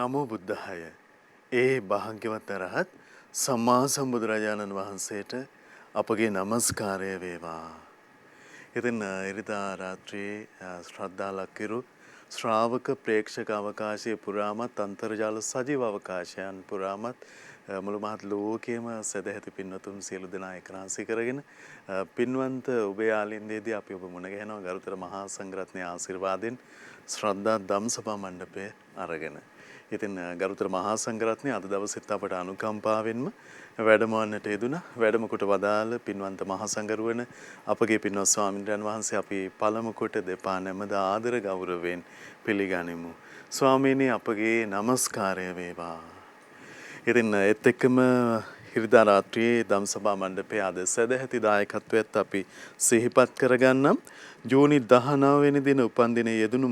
නමෝ බුද්ධාය. ඒ භාග්‍යවත් අරහත් සම්මා සම්බුදුරජාණන් වහන්සේට අපගේ নমස්කාරය වේවා. ඉතින් ඉරිදා රාත්‍රියේ ශ්‍රද්ධාලක්කිරු ශ්‍රාවක ප්‍රේක්ෂක අවකාශයේ පුරාමත් අන්තර්ජාල සජීව අවකාශයන් පුරාමත් මුළු මහත් ලෝකයේම සදැහැති පින්වතුන් සියලු දෙනා එක්රාශී කරගෙන පින්වන්ත ඔබේ ආලින්දයේදී අපි ඔබ මුණ ගැහෙනවා ගරුතර මහා සංඝරත්නයේ ආශිර්වාදයෙන් ශ්‍රද්ධා ධම්සභා මණ්ඩපය අරගෙන. ඉතින් ගරුතර මහා සංඝරත්නය අද දවසෙත් අපට අනුකම්පාවෙන්ම වැඩමවන්නට යෙදුණා. වැඩම කොට වදාළ පින්වන්ත මහා සංඝරුවන අපගේ පින්වත් ස්වාමීන් වහන්සේ අපි පළමු කොට දෙපා නැමද ආදර ගෞරවයෙන් පිළිගනිමු. ස්වාමීනි අපගේ নমස්කාරය වේවා. ඉතින් ඒත් එක්කම ඉරිදා රාත්‍රියේ ධම්සභා මණ්ඩපයේ අද සදැහැති දායකත්වයත් අපි සිහිපත් කරගන්නම්. ජූනි 19 වෙනි දින උපන්දිනයේ යෙදුණු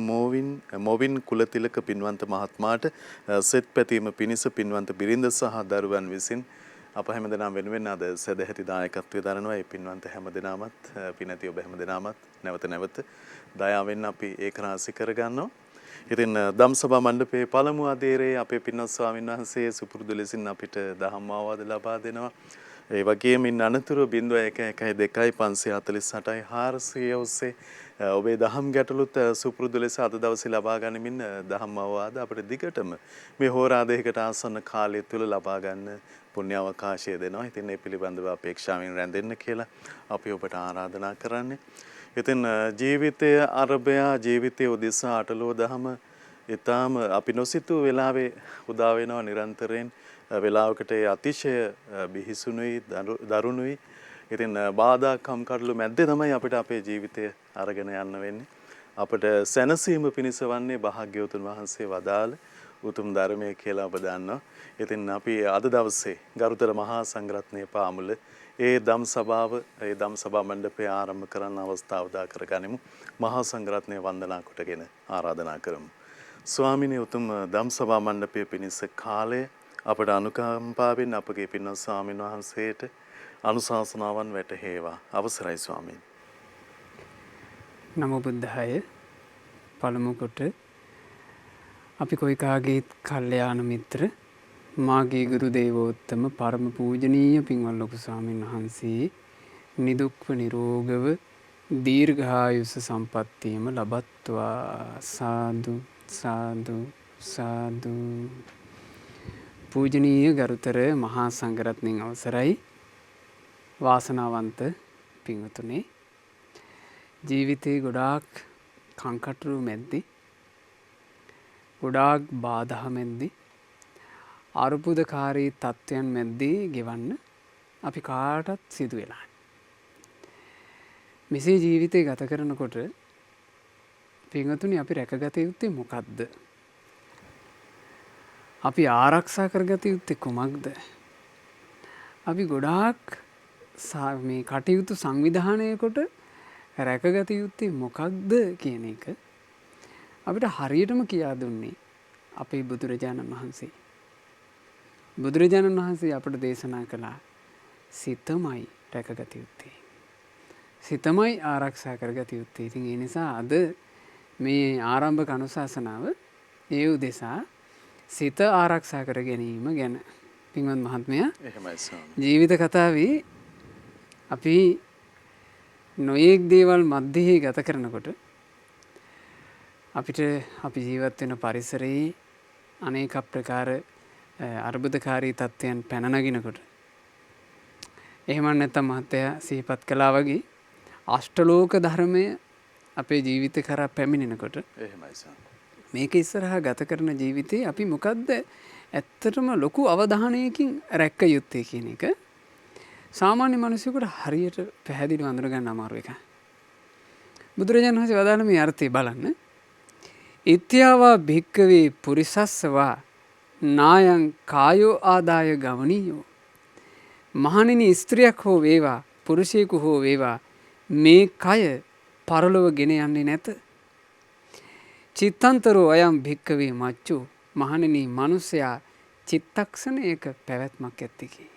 මොවින් කුලතිලක පින්වන්ත මහත්මයාට සෙත් පැතීම පිණිස පින්වන්ත බිරිඳ සහ දරුවන් විසින් අප හැමදෙනාම වෙනුවෙන් අද සදැහැති දායකත්වයේ දරනවා. ඒ පින්වන්ත හැමදෙනාමත් පිනැති ඔබ හැමදෙනාමත් නැවත දයාවෙන් අපි ඒක රාශි කරගන්නවා. ඉතින් ධම්සභා මණ්ඩපයේ පළමු අධීරයේ අපේ පින්වත් ස්වාමීන් වහන්සේ සුපුරුදු ලෙසින් අපිට දහම් අවවාද ලබා දෙනවා. ඒ වගේම ඉන් අනතුරු 0112 548 ඔස්සේ ඔබේ දහම් ගැටලුත් සුපුරුදු ලෙස අද දවසේ ලබා ගනිමින් දහම් අවවාද අපිට දිගටම මේ හෝරා දෙකකට ආසන්න කාලය තුල ලබා ගන්න පුණ්‍ය අවකාශය දෙනවා. ඉතින් මේ පිළිබඳව අපේක්ෂාවෙන් රැඳෙන්න කියලා අපි ඔබට ආරාධනා කරන්නේ. ඉතින් ජීවිතයේ අරබයා ජීවිතයේ උදෙසා අටලෝ දහම ඊටාම අපි නොසිතූ වෙලාවේ උදා වෙනවා නිරන්තරයෙන්. වෙලාවකට අතිශය බිහිසුණුයි දරුණුයි. ඉතින් බාධා කම්කටොළු මැද්දේ තමයි අපිට අපේ ජීවිතය අරගෙන යන්න වෙන්නේ. අපිට සැනසීම පිණිස වන්නේ භාග්‍යවතුන් වහන්සේ වදාළ උතුම් ධර්මය කියලා ඔබ දන්නවා. ඉතින් අපි අද දවසේ ගරුතර මහා සංඝරත්නයේ පාමුල ඒ ධම් සභා මණ්ඩපය ආරම්භ කරන්න අවස්ථාව දා කරගනිමු. මහා සංඝරත්නය වන්දනා කොටගෙන ආරාධනා කරමු. ස්වාමිනේ උතුම් ධම් සභා මණ්ඩපය පිණිස කාලය අපට අනුකම්පාවෙන් අපගේ පින්වත් ස්වාමීන් වහන්සේට අනුශාසනාවන් වැටහේවා. අවසරයි ස්වාමීන්. නමෝ බුද්ධාය. පළමු කොට අපි කොයිකාගේ කල්යාණ මිත්‍ර මාගේ ගුරු දේවෝත්තම පරම පූජනීය පින්වත් ලොකු ස්වාමීන් වහන්සේ නිදුක්ව නිරෝගව දීර්ඝායුෂ සම්පන්නියම ලබත්වා. සාදු සාදු සාදු. පූජනීය ගරුතර මහා සංඝරත්නයන් අවසරයි. වාසනාවන්ත පින්වතුනි, ජීවිතේ ගොඩාක් කංකටොළු මැද්දේ, ගොඩාක් බාධා මැද්දේ, අරුබුදකාරී තත්ත්වයන් මැද්දේ ගෙවන්න අපි කාටත් සිදු වෙලා. මෙසේ ජීවිතේ ගත කරනකොට පින්වතුනි අපි රැකගත යුත්තේ මොකක්ද? අපි ආරක්ෂා කරගත යුත්තේ කුමක්ද? අපි ගොඩාක් මේ කටයුතු සංවිධානය කොට රැකගත යුත්තේ මොකක්ද කියන එක අපිට හරියටම කියා දුන්නේ අපේ බුදුරජාණන් වහන්සේ. බුදුරජාණන් වහන්සේ අපට දේශනා කළා සිතමයි රැකගත යුත්තේ. සිතමයි ආරක්ෂා කරගත යුත්තේ. ඉතින් ඒ නිසා අද මේ ආරම්භක අනුශාසනාව ඒ උදෙසා සිත ආරක්ෂා කර ගැනීම ගැන පින්වත් මහත්මයා ජීවිත කතාවේ අපි නොයෙක් දේවල් මැද්දේ ගත කරනකොට අපිට අපි ජීවත් වෙන පරිසරයේ අනේක ප්‍රකාර අර්බුදකාරී තත්ත්වයන් පැන නගිනකොට එහෙම නැත්නම් මහත්තයා සිහිපත් කළා වගේ අෂ්ටලෝක ධර්මය අපේ ජීවිත කරා පැමිණෙනකොට මේක ඉස්සරහා ගත කරන ජීවිතේ අපි මොකද්ද ඇත්තටම ලොකු අවධානයකින් රැක්ක යුත්තේ කියන එක සාමාන්‍ය මිනිසෙකුට හරියට පැහැදිලිව අඳුර ගන්න අමාරු එකක්. බුදුරජාණන් වහන්සේ වදාළ මේ අර්ථය බලන්න. ඉත්‍යාවා භික්කවේ පුරිසස්සවා නායං කායෝ ආදාය ගමනීයෝ. මහණෙනි, ස්ත්‍රියක් හෝ වේවා පුරුෂයෙකු හෝ වේවා මේ කය පරලොව ගෙන යන්නේ නැත. චිත්තන්තරෝ අයම් භික්කවේ මච්චු. මහණෙනි, මිනිසයා චිත්තක්ෂණයක පැවැත්මක් ඇත්තකි.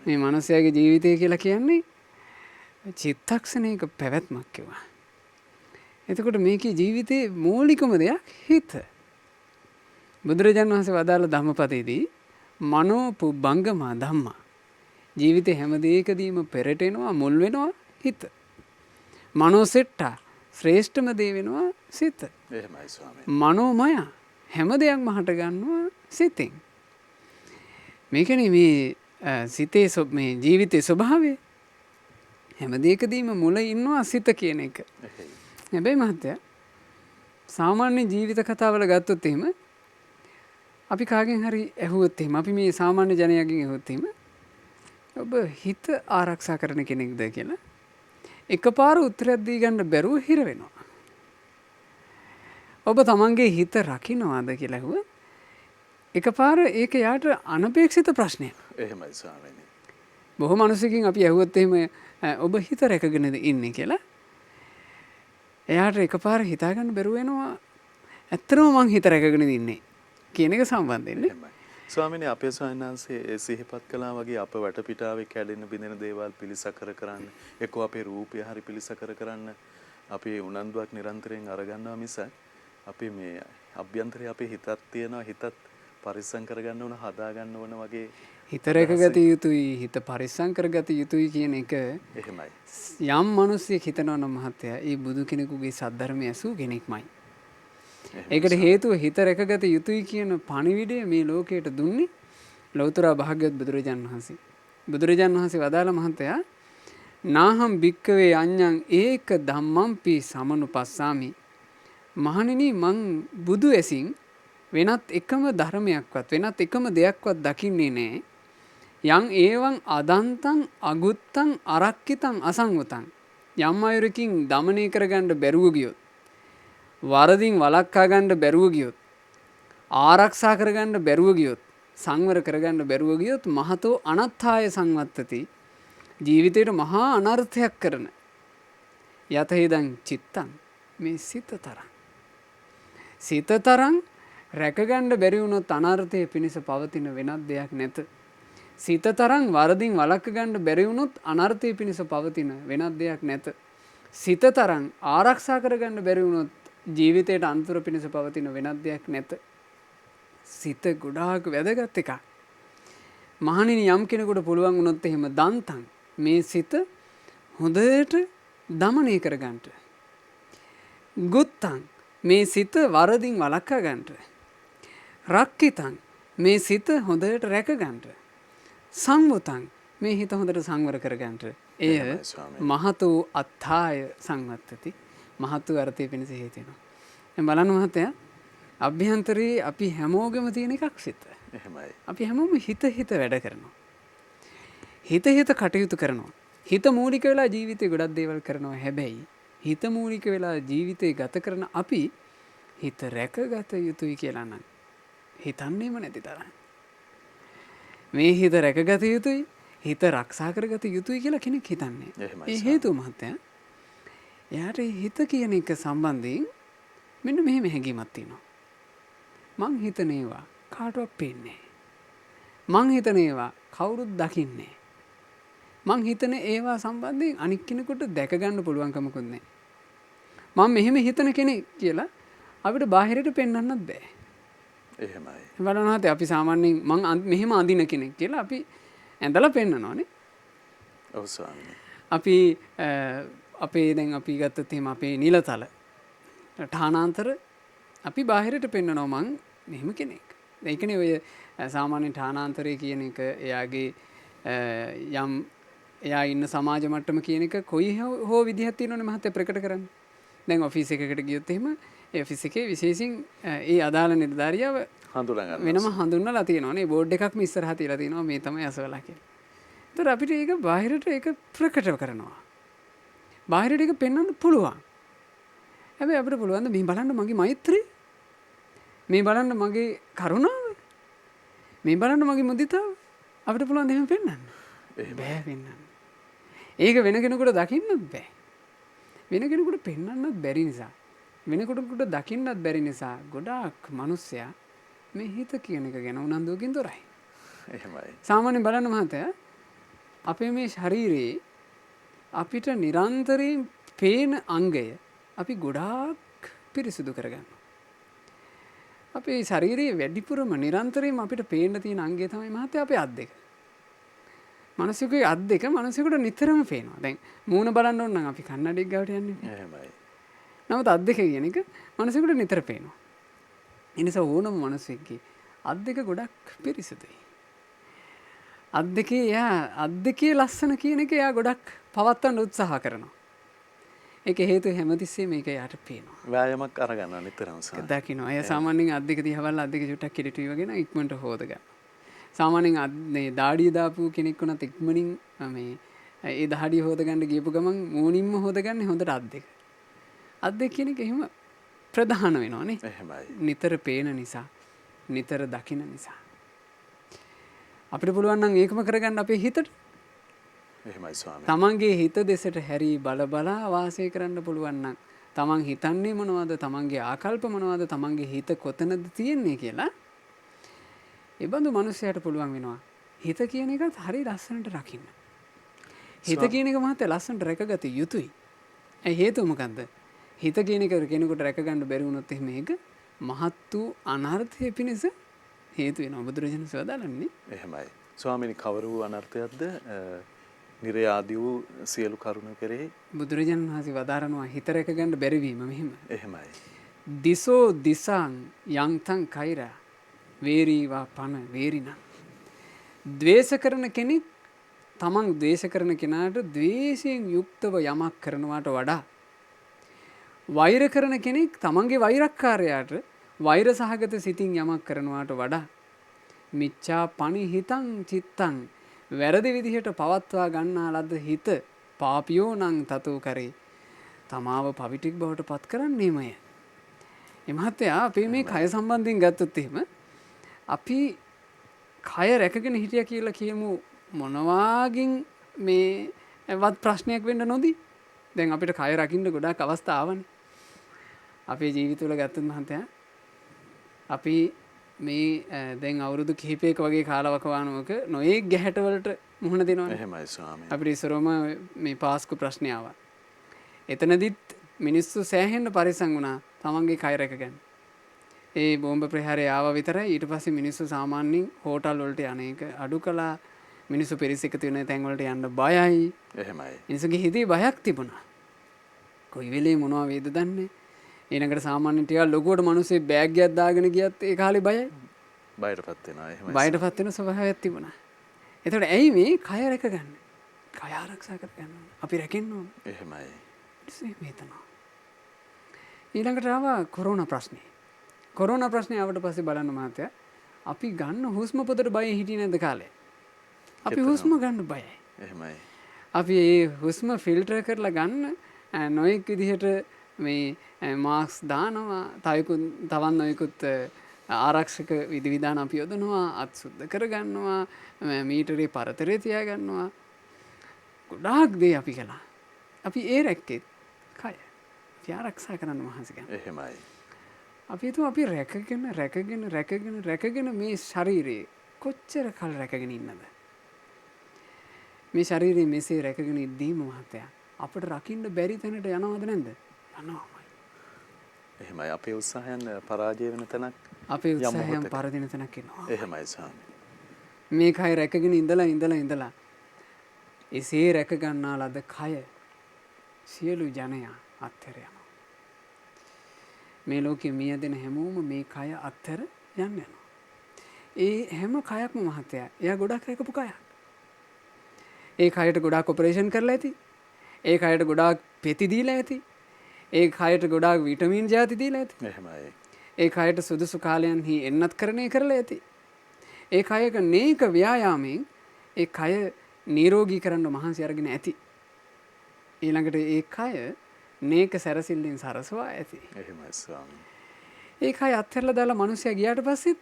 මේ මිනිසයාගේ ජීවිතය කියලා කියන්නේ චිත්තක්ෂණයක පැවැත්මක් කිව්වා. එතකොට මේකේ ජීවිතේ මූලිකම දෙයක් හිත. බුදුරජාණන් වහන්සේ වදාළ ධම්මපදයේදී මනෝ පුබ්බංගමා ධම්මා. ජීවිතේ හැම දෙයකදීම පෙරට එනවා මුල් වෙනවා හිත. මනෝ සෙට්ටා ශ්‍රේෂ්ඨම දේ වෙනවා සිත. එහෙමයි ස්වාමීනි. මනෝමය හැම දෙයක්ම හට ගන්නවා සිතෙන්. මේකනේ මේ සිතේ මේ ජීවිතේ ස්වභාවය. හැම දෙයකදීම මුල ඉන්නවා සිත කියන එක. හැබැයි මහත්තයා සාමාන්‍ය ජීවිත කතාවල ගත්තොත් එහෙම අපි කාගෙන් හරි ඇහුවොත් එහෙම අපි මේ සාමාන්‍ය ජනයාගෙන් ඇහුවොත් එහෙම ඔබ හිත ආරක්ෂා කරන කෙනෙක්ද කියලා එකපාර උත්තරයක් දී ගන්න බැරුව හිර වෙනවා. ඔබ තමන්ගේ හිත රකින්නවාද කියලා ඇහුවොත් එකපාර ඒක යාට අනපේක්ෂිත ප්‍රශ්නයක්. එහෙමයි ස්වාමීනි. බොහෝ මිනිස්සුකින් අපි ඇහුවොත් එහෙම ඔබ හිත රැකගෙනද ඉන්නේ කියලා එයාට එකපාර හිතා ගන්න බැරුව වෙනවා. ඇත්තටම මං හිත රැකගෙන ඉන්නේ කියන එක සම්බන්ධයෙන්. ස්වාමීනි අපේ ස්වාමීන් වහන්සේ සිහිපත් කළා වගේ අප වටපිටාවේ කැඩෙන බිඳෙන දේවල් පිළිසකර කරන්න එක්ක අපේ රූපය හරි පිළිසකර කරන්න අපි උනන්දුවක් නිරන්තරයෙන් අරගන්නවා මිස අපි මේ අභ්‍යන්තරයේ අපේ හිතක් තියෙනවා හිතත් පරිස්සම් කරගන්න ඕන හදා ගන්න ඕන වගේ හිත රැකගත යුතුයි හිත පරිස්සම් කරගත යුතුයි කියන එක එහෙමයි. යම් මිනිස්සෙක් හිතනවා නම් මහත්තයා ඒ බුදු කෙනෙකුගේ සද්ධර්මය ඇසූ කෙනෙක්මයි. ඒකට හේතුව හිත රැකගත යුතුයි කියන පණිවිඩය මේ ලෝකයට දුන්නේ ලෞතර භාග්‍යවත් බුදුරජාණන් වහන්සේ. බුදුරජාණන් වහන්සේ වදාළ මහත්තයා නාහම් භික්කවේ අඤ්ඤං ඒක ධම්මම්පි සමනුපස්සාමි. මහණෙනි මං බුදු ඇසින් වෙනත් එකම ධර්මයක්වත් වෙනත් එකම දෙයක්වත් දකින්නේ නැහැ. යං ඒවං අදන්තං අගුත්තං අරක්කිතං අසංවතං. යම් අයුරකින් দমনය කරගන්න බැරුව ගියොත් වරදින් වළක්වා ගන්න බැරුව ගියොත් ආරක්ෂා කරගන්න බැරුව ගියොත් සංවර කරගන්න බැරුව ගියොත් මහතෝ අනත්ථාය සංවත්තති ජීවිතේට මහා අනර්ථයක් කරන යතහිදං චිත්තං මේ සිත තරම් රැකගන්න බැරි වුණොත් අනර්ථයේ පිණිස පවතින වෙනත් දෙයක් නැත. සිත තරම් වරදින් වළක්ව ගන්න බැරි වුණොත් අනර්ථයේ පිණිස පවතින වෙනත් දෙයක් නැත. සිත තරම් ආරක්ෂා කරගන්න බැරි වුණොත් ජීවිතයට අන්තර පිණිස පවතින වෙනත් දෙයක් නැත. සිත ගොඩාක් වැදගත් එකක්. මහණෙනි යම් කෙනෙකුට පුළුවන් වුණොත් එහෙම දන්තං මේ සිත හොඳට দমনය කරගන්න. ගුත්තං මේ සිත වරදින් වළක්වා ගන්නට. රක්කිතං මේ සිත හොඳට රැක ගන්නට. සංවතං මේ හිත හොඳට සංවර කර ගන්නට. එය මහතු අත්ථාය සංවත්තති. මහතු අර්ථය පිණිස හේතු වෙනවා. දැන් බලන්න මහත්තයා අභ්‍යන්තරයේ අපි හැමෝගෙම තියෙන එකක් සිත. එහෙමයි. අපි හැමෝම හිත වැඩ කරනවා. හිත කටයුතු කරනවා. හිත මූලික වෙලා ජීවිතේ ගොඩක් දේවල් කරනවා. හැබැයි හිත මූලික වෙලා ජීවිතේ ගත කරන අපි හිත රැකගත යුතුයි කියලා නම් හිතන්නේම නැති තරම්. මේ හිත රැකගත යුතුයි හිත රක්ෂා කරගත යුතුයි කියලා කෙනෙක් හිතන්නේ. ඒ හේතුව මහත්තයා එයාට හිත කියන එක සම්බන්ධයෙන් මෙන්න මෙහෙම හැඟීමක් තියෙනවා. මං හිතන ඒවා කාටවත් පේන්නේ නැහැ. මං හිතන ඒවා කවුරුත් දකින්නේ නැහැ. මං හිතන ඒවා සම්බන්ධයෙන් අනික් කෙනෙකුට දැක ගන්න පුළුවන්කමකුත් නැහැ. මම මෙහෙම හිතන කෙනෙක් කියලා අපිට බාහිරට පෙන්වන්නත් බෑ. එහෙමයි. බලනවාත් අපි සාමාන්‍යයෙන් මං මෙහෙම අඳින කෙනෙක් කියලා අපි ඇඳලා පෙන්නනවානේ. ඔව් ස්වාමීනි. අපි අපේ දැන් අපි ගත්තොත් එහෙම අපේ නිලතල ඨානාන්තර අපි බාහිරට පෙන්නනවා මං මෙහෙම කෙනෙක්. ඒකනේ ඔය සාමාන්‍ය ඨානාන්තරය කියන එක එයාගේ යම් එයා ඉන්න සමාජ මට්ටම කියන එක කොයි හෝ විදිහක් තියෙනවනේ මහත්තයා ප්‍රකට කරන්න. දැන් ඔෆිස් එකකට ගියොත් එහෙම ඒ ඔෆිස් එකේ විශේෂයෙන් ඒ අදාළ නිලධාරියව වෙනම හඳුන්වලා තියෙනවානේ. බෝඩ් එකක්ම ඉස්සරහා තියලා තියෙනවා මේ තමයි අසවලා කියලා. ඒතර අපිට ඒක බාහිරට ඒක ප්‍රකට කරනවා. බාහිරට ඒක පෙන්වන්න පුළුවන්. හැබැයි අපිට පුළුවන් ද මේ බලන්න මගේ මෛත්‍රිය? මේ බලන්න මගේ කරුණාව? මේ බලන්න මගේ මුදිතාව? අපිට පුළුවන් දෙහෙම පෙන්වන්න. බෑ පෙන්වන්න. ඒක වෙන කෙනෙකුට දකින්නත් බෑ. වෙන කෙනෙකුට පෙන්වන්නත් බැරි නිසා. වෙන කෙනෙකුට දකින්නත් බැරි නිසා ගොඩාක් මිනිස්සයා මේ හිත කියන එක ගැන උනන්දුවකින් තොරයි. එහෙමයි. සාමාන්‍යයෙන් බලන්න මහත්තයා අපේ මේ ශරීරයේ අපිට නිරන්තරයෙන් පේන අංගය අපි ගොඩාක් පිරිසිදු කරගන්නවා. අපේ ශරීරයේ වැඩිපුරම නිරන්තරයෙන්ම අපිට පේන්න තියෙන අංගය තමයි මහත්තයා අපේ අත් දෙක. මනුස්සයෙකුගේ අත් දෙක මනුස්සයෙකුට නිතරම පේනවා. දැන් මූණ බලන්න ඕන නම් අපි කන්නඩියක් ගාවට යන්නේ. එහෙමයි. නමුත් අත් දෙක කියන එක මනුස්සයෙකුට නිතර පේනවා. ඒ නිසා ඕනම මනුස්සයෙක්ගේ අත් දෙක ගොඩක් පිරිසිදුයි. අත් දෙකේ ලස්සන කියන එක එයා ගොඩක් පවත්වන්න උත්සාහ කරනවා. ඒක හේතුව හැමතිස්සේ මේක යාට පේනවා. ව්‍යායාමයක් අරගන්නවා නිතරම ස්වාමී. දකින්න. අය සාමාන්‍යයෙන් අත් දෙක දිහා බලලා අත් දෙක චුට්ටක් කිලිටි වගෙන ඉක්මනට හොද ගන්න. සාමාන්‍යයෙන් මේ දාඩිය දාපු කෙනෙක් වුණත් ඉක්මනින් මේ ඒ දාඩිය හොද ගන්න ගියපු ගමන් මූණින්ම හොද ගන්න හොඳට අත් දෙක. අත් දෙක කියන එක එහෙම ප්‍රධාන වෙනවනේ. එහෙමයි. නිතර පේන නිසා, නිතර දකින නිසා. අපිට පුළුවන් නම් ඒකම කරගන්න අපේ හිතට. එහෙමයි ස්වාමී. තමන්ගේ හිත දෙසට හැරී බලා වාසය කරන්න පුළුවන් නම් තමන් හිතන්නේ මොනවද, තමන්ගේ ආකල්ප මොනවද, තමන්ගේ හිත කොතනද තියෙන්නේ කියලා ඒ බඳු මනුස්සයාට පුළුවන් වෙනවා හිත කියන එකත් හරි ලස්සනට රකින්න. හිත කියන එක මහත්තයා ලස්සනට රැකගත යුතුයි. ඒ හේතුව මොකද්ද? හිත කියන එක කෙනෙකුට රැකගන්න බැරි වුණොත් එහෙම ඒක මහත් වූ අනර්ථය පිණිස හේතු වෙනවා. බුදුරජාණන් වදාළන්නේ. එහෙමයි. ස්වාමීනි කවර වූ අනර්ථයක්ද? නිර්යාදී වූ සියලු කරුණ කෙරෙහි බුදුරජාණන් වහන්සේ වදාරනවා හිත රැකගන්න බැරි වීම මෙහෙම. එහෙමයි. දිසෝ දිසං යන්තං කෛරා වේරීවා පන වේරිනම්. ද්වේෂ කරන කෙනෙක් තමන් ද්වේෂ කරන කෙනාට ද්වේෂයෙන් යුක්තව යමක් කරනවාට වඩා වෛර කරන කෙනෙක් තමන්ගේ වෛරක්කාරයාට වෛර සහගත සිතින් යමක් කරනවාට වඩා මිච්ඡා පනිහිතං චිත්තං වැරදි විදිහට පවත්වා ගන්නා ලද හිත පාපියෝ නං තතෝ කරේ තමාව පවිටික් බවට පත් කරන්නේමය. එමහත්තයා අපි මේ කය සම්බන්ධයෙන් ගත්තොත් එහෙම අපි කය රැකගෙන හිටිය කියලා කියමු මොනවාගින් මේ වත් ප්‍රශ්නයක් වෙන්න නොදී. දැන් අපිට කය රකින්න ගොඩාක් අවස්ථා ආවනේ. අපේ ජීවිතවල ගත්තොත් මහත්තයා අපි මේ දැන් අවුරුදු කිහිපයක වගේ කාලවකවානුවක නොයෙක් ගැහැටවලට මුහුණ දෙනවා. එහෙමයි ස්වාමී. අපිට ඉස්සරෝම මේ පාස්කු ප්‍රශ්නය ආවා. එතනදිත් මිනිස්සු සෑහෙන්න පරිස්සම් වුණා තමන්ගේ කය රැකගන්න. ඒ බෝම්බ ප්‍රහාරය ආව විතරයි ඊට පස්සේ මිනිස්සු සාමාන්‍යයෙන් හෝටල් වලට යන්නේක අඩු කළා. මිනිස්සු පිරිස එකතු වෙන තැන් වලට යන්න බයයි. එහෙමයි. මිනිස්සුගේ හිතේ බයක් තිබුණා. කොයි වෙලේ මොනවා වේද දන්නේ. ඊළඟට සාමාන්‍යයෙන් ටිකක් ලොකුවට මිනිස්සේ බෑග් එකක් දාගෙන ගියත් ඒ කාලේ බයයි. බයටපත් වෙනවා. එහෙමයි. බයටපත් වෙන ස්වභාවයක් තිබුණා. එතකොට ඇයි මේ කය රැකගන්න? කය ආරක්ෂා කරගන්න ඕන. අපි රැකෙන්න ඕන. එහෙමයි. ඊළඟට ආවා කොරෝනා ප්‍රශ්නේ. කොරෝනා ප්‍රශ්නේ ආවට පස්සේ බලන්න මහත්තයා අපි ගන්න හුස්ම පොතට බය හිටියේ නැද්ද කාලේ? අපි හුස්ම ගන්න බයයි. එහෙමයි. අපි ඒ හුස්ම ෆිල්ටර් කරලා ගන්න නොයෙක් විදිහට මේ මාස්ක් දානවා, තවන් නොයෙකුත් ආරක්ෂක විධිවිධාන අපි යොදනවා, අත් සුද්ධ කරගන්නවා, මීටරේ පරතරේ තියාගන්නවා. ගොඩාක් දේ අපි කළා. අපි ඒ රැක්කේ කය. අපි ආරක්ෂා කරන්න මහන්සි ගන්න. එහෙමයි. අපි හිතුවා අපි රැකගෙන මේ ශරීරයේ කොච්චර කල් රැකගෙන ඉන්නද? මේ ශරීරයේ මෙසේ රැකගෙන ඉද්දීම මහත්තයා අපිට රකින්න බැරි තැනට යනවද නැද්ද? යනවාමයි. එහෙමයි. අපේ උත්සාහයන් පරාජය වෙන තැනක් අපේ උත්සාහයන් පරදින තැනක් එනවා. එහෙමයි ස්වාමී. මේ කය රැකගෙන ඉඳලා එසේ රැක ගන්නා ලද කය සියලු ජනයා අත්හැර යනවා. මේ ලෝකෙ මියදෙන හැමෝම මේ කය අත්හැර යනවා. ඒ හැම කයක්ම මහත්තයා එයා ගොඩක් රැකපු කයක්. ඒ කයට ගොඩාක් ඔපරේෂන් කරලා ඇති. ඒ කයට ගොඩාක් පෙති දීලා ඇති. ඒ කයට ගොඩාක් විටමින් ජාති දීලා ඇති. එහෙමයි. ඒ කයට සුදුසු කාලයන්හි එන්නත් කරණය කරලා ඇති. ඒ කයක නේක ව්‍යායාමයෙන් ඒ කය නිරෝගී කරන්න මහන්සි අරගෙන ඇති. ඊළඟට ඒ කය නේක සැරසිල්ලෙන් සරසවා ඇති. එහෙමයි ස්වාමී. ඒ කය අත්හැරලා දාලා මිනිස්සයා ගියාට පස්සෙත්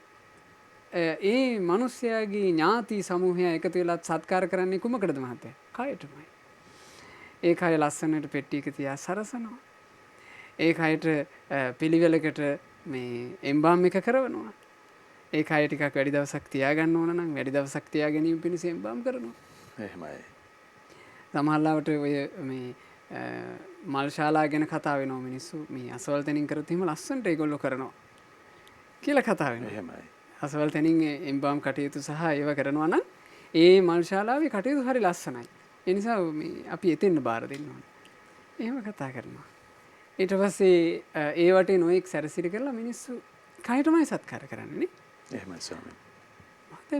ඒ මිනිස්යාගේ ඥාති සමූහය එකතු වෙලා සත්කාර කරන්නේ කුමකටද මහත්තයා? කයටමයි. ඒ කය ලස්සනට පෙට්ටියක තියා සරසනවා. ඒ කයට පිළිවෙලකට මේ එම්බාම් එක කරනවා. ඒ කය ටිකක් වැඩි දවසක් තියාගන්න ඕන නම් වැඩි දවසක් තියා ගැනීම පිණිස එම්බාම් කරනවා. එහෙමයි. සමහරවිට ඔය මේ මල් ශාලා ගැන කතා වෙනවා මිනිස්සු මේ අසවල් තැනින් කරත් එහෙම ලස්සනට ඒගොල්ලෝ කරනවා. කියලා කතා වෙනවා. එහෙමයි. අසවල් තැනින් එම්බාම් කටයුතු සහ ඒව කරනවා නම් ඒ මල් ශාලාවේ කටයුතු හරි ලස්සනයි. ඒ නිසා අපි එතෙන්න බාර දෙන්න ඕනේ. එහෙම කතා කරනවා. ඊට පස්සේ ඒ වටේ නොඑක් සැරසිලි කරලා මිනිස්සු කයටමයි සත්කාර කරන්නේ නේ. එහෙමයි ස්වාමීන්.